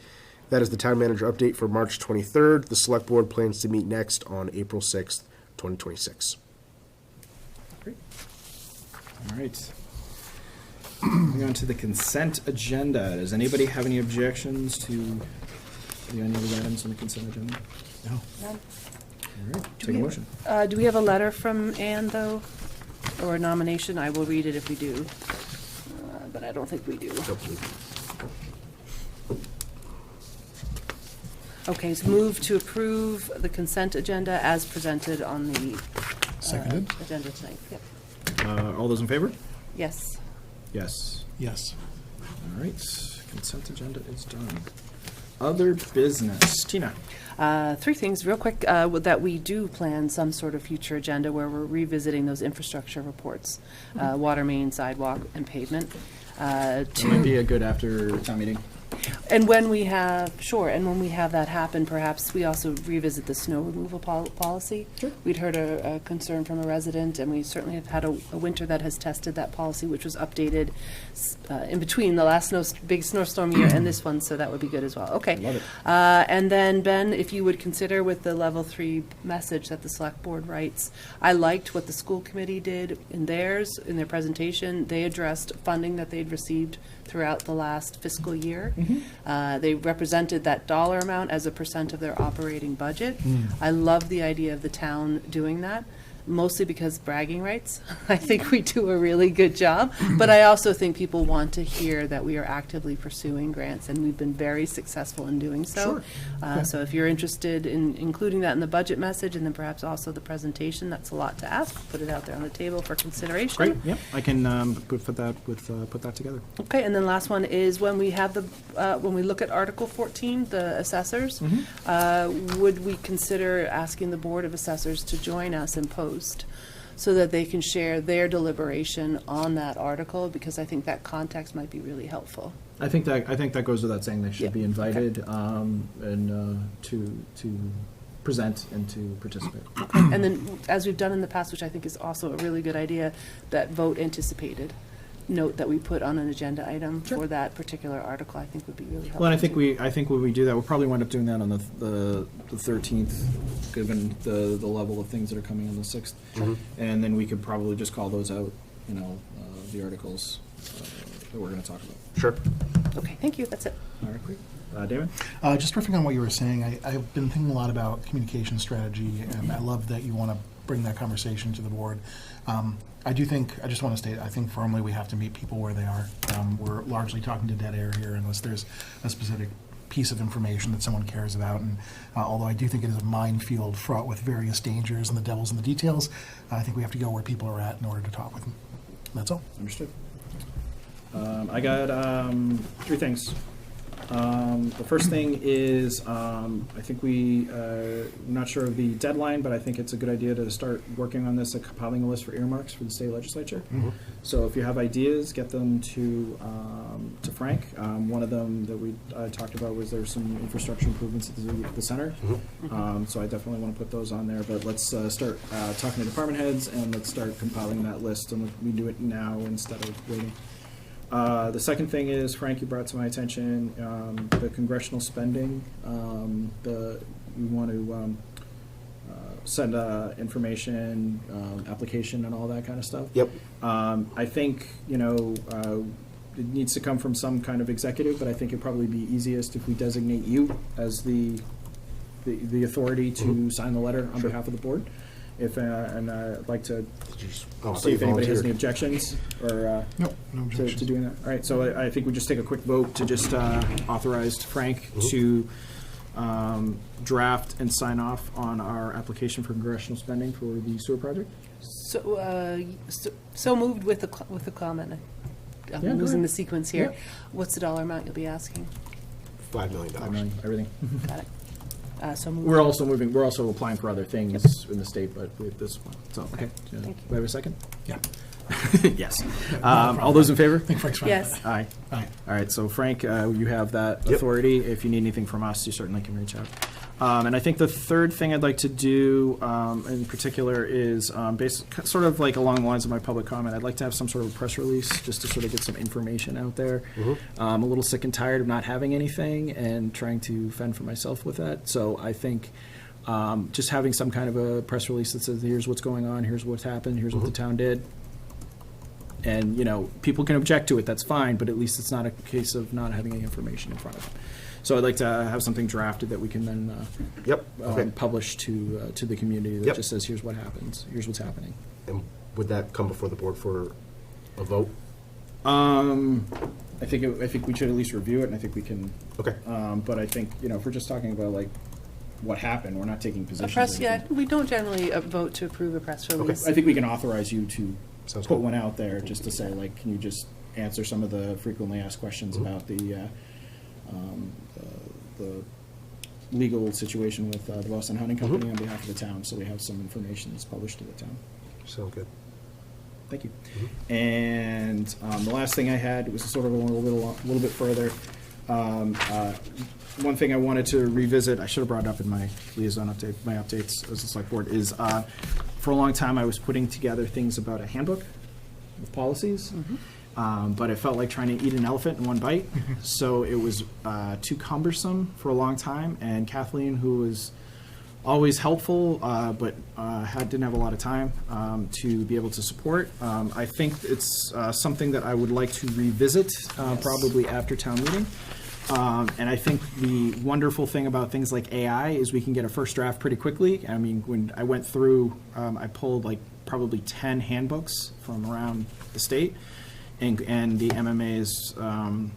That is the town manager update for March 23rd. The select board plans to meet next on April 6th, 2026. Great. All right. Moving on to the consent agenda. Does anybody have any objections to any of the items on the consent agenda? No. None. All right, take a motion. Do we have a letter from Ann, though, or a nomination? I will read it if we do, but I don't think we do. Okay, so move to approve the consent agenda as presented on the Seconded? agenda tonight. Yep. All those in favor? Yes. Yes. Yes. All right, consent agenda is done. Other business. Tina? 3 things, real quick, that we do plan some sort of future agenda where we're revisiting those infrastructure reports, water main, sidewalk, and pavement. It might be a good after town meeting. And when we have, and when we have that happen, perhaps we also revisit the snow removal policy. Sure. We'd heard a concern from a resident, and we certainly have had a winter that has tested that policy, which was updated in between the last big snowstorm year and this one, so that would be good as well. Okay. Love it. And then, Ben, if you would consider with the level 3 message that the select board writes, I liked what the school committee did in their presentation. They addressed funding that they'd received throughout the last fiscal year. They represented that dollar amount as a % of their operating budget. I love the idea of the town doing that, mostly because bragging rights. I think we do a really good job, but I also think people want to hear that we are actively pursuing grants, and we've been very successful in doing so. Sure. So if you're interested in including that in the budget message and then perhaps also the presentation, that's a lot to ask. Put it out there on the table for consideration. Great, yep, I can put that together. Okay, and then last one is when we have when we look at Article 14, the assessors, would we consider asking the Board of Assessors to join us in post so that they can share their deliberation on that article? Because I think that context might be really helpful. I think that goes without saying. They should Yeah, be invited and to present and to participate. And then, as we've done in the past, which I think is also a really good idea, that vote anticipated. note that we put on an agenda item for that particular article, I think would be really helpful. Well, and too. I think when we do that, we'll probably wind up doing that on the 13th, given the level of things that are coming on the 6th. And then we could probably just call those out, the articles that we're gonna talk about. Sure. Okay, thank you, that's it. All right, great. David? Just riffing on what you were saying, I've been thinking a lot about communication strategy, and I love that you want to bring that conversation to the board. I just want to state, I think firmly we have to meet people where they are. We're largely talking to dead air here unless there's a specific piece of information that someone cares about. And although I do think it is a minefield fraught with various dangers and the devil's in the details, I think we have to go where people are at in order to talk with them. That's all. Understood. I got 3 things. The first thing is, I think I'm not sure of the deadline, but I think it's a good idea to start working on this, compiling a list for earmarks for the state legislature. So if you have ideas, get them to Frank. One of them that we talked about was there's some infrastructure improvements at the center. So I definitely want to put those on there, but let's start talking to department heads and let's start compiling that list, and we do it now instead of waiting. The second thing is, Frank, you brought to my attention the congressional spending. We want to send information, application, and all that kind of stuff. Yep. I think it needs to come from some kind of executive, but I think it'd probably be easiest if we designate you as the authority to sign the letter on behalf of the board. And I'd like to see if anybody has any objections or No to objections. doing that. All right, so I think we just take a quick vote to just authorize Frank to draft and sign off on our application for congressional spending for the sewer project. So moved with a comment. I'm Yeah, go losing ahead. the sequence here. Yeah. What's the dollar amount you'll be asking? $5 million. 5 million, everything. Got it. So moved. We're also applying for other things in the state, but with this one, so, okay. Thank you. Do I have a second? Yeah. Yes. All those in favor? I think Frank's fine. Yes. Aye. Aye. All right, so Frank, you have that Yep. authority. If you need anything from us, you certainly can reach out. And I think the third thing I'd like to do in particular is sort of like along the lines of my public comment. I'd like to have some sort of press release just to sort of get some information out there. I'm a little sick and tired of not having anything and trying to fend for myself with that. So I think just having some kind of a press release that says, here's what's going on, here's what's happened, here's what the town did. And, people can object to it, that's fine, but at least it's not a case of not having any information in front of them. So I'd like to have something drafted that we can then Yep. Okay. publish to the community that Yep. just says, here's what happens, here's what's happening. And would that come before the board for a vote? I think we should at least review it, and I think we can, Okay. but I think, if we're just talking about like what happened, we're not taking A positions. press, or yeah, anything. we don't generally vote to approve a press release. I think we can authorize you to Sounds put good. one out there, just to say, like, can you just answer some of the frequently asked questions about the legal situation with the Boston Hunting Company on behalf of the town, so we have some information that's published to the town. Sounds good. Thank you. And the last thing I had was sort of a little bit further. One thing I wanted to revisit, I should have brought it up in my liaison update, my updates as a select board, is for a long time I was putting together things about a handbook with policies, but it felt like trying to eat an elephant in one bite. So it was too cumbersome for a long time, and Kathleen, who was always helpful, but didn't have a lot of time to be able to support. I think it's something that I would like to revisit probably after town meeting. And I think the wonderful thing about things like AI is we can get a first draft pretty quickly. I mean, when I went through, I pulled like probably 10 handbooks from around the state and the MMA's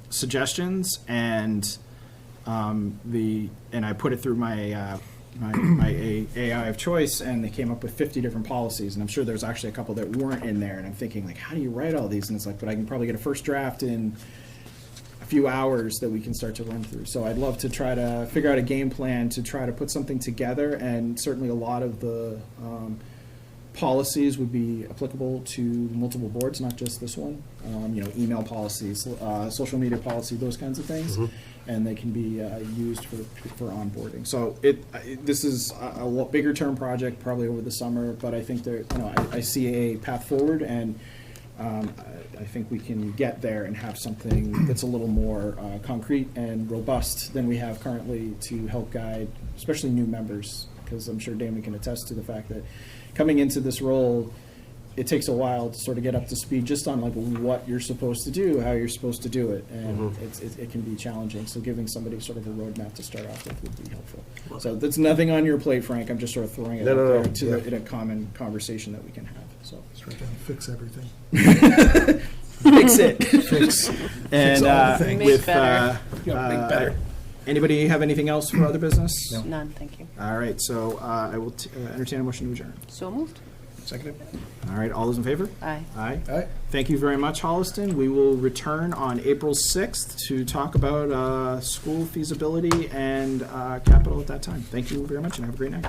suggestions, and I put it through my my AI of choice, and they came up with 50 different policies, and I'm sure there's actually a couple that weren't in there, and I'm thinking, like, how do you write all these? And it's like, but I can probably get a first draft in a few hours that we can start to run through. So I'd love to try to figure out a game plan to try to put something together, and certainly a lot of the policies would be applicable to multiple boards, not just this one. Email policies, social media policy, those kinds of things, and they can be used for onboarding. So this is a bigger term project, probably over the summer, but I think I see a path forward, and I think we can get there and have something that's a little more concrete and robust than we have currently to help guide, especially new members, because I'm sure Damon can attest to the fact that coming into this role, it takes a while to sort of get up to speed just on like what you're supposed to do, how you're supposed to do it, and it can be challenging. So giving somebody sort of a roadmap to start off with would be helpful. So that's nothing on your plate, Frank. I'm just sort of throwing it out there to in a common conversation that we can have. So Start to fix everything. fix it. Fix And all the things. Make with better. Make better. anybody have anything else for other business? No. None, thank you. All right. So I will entertain a motion to adjourn. So moved. Seconded. All right. All those in favor? Aye. Aye. All right. Thank you very much, Holliston. We will return on April 6th to talk about school feasibility and capital at that time. Thank you very much and have a great night.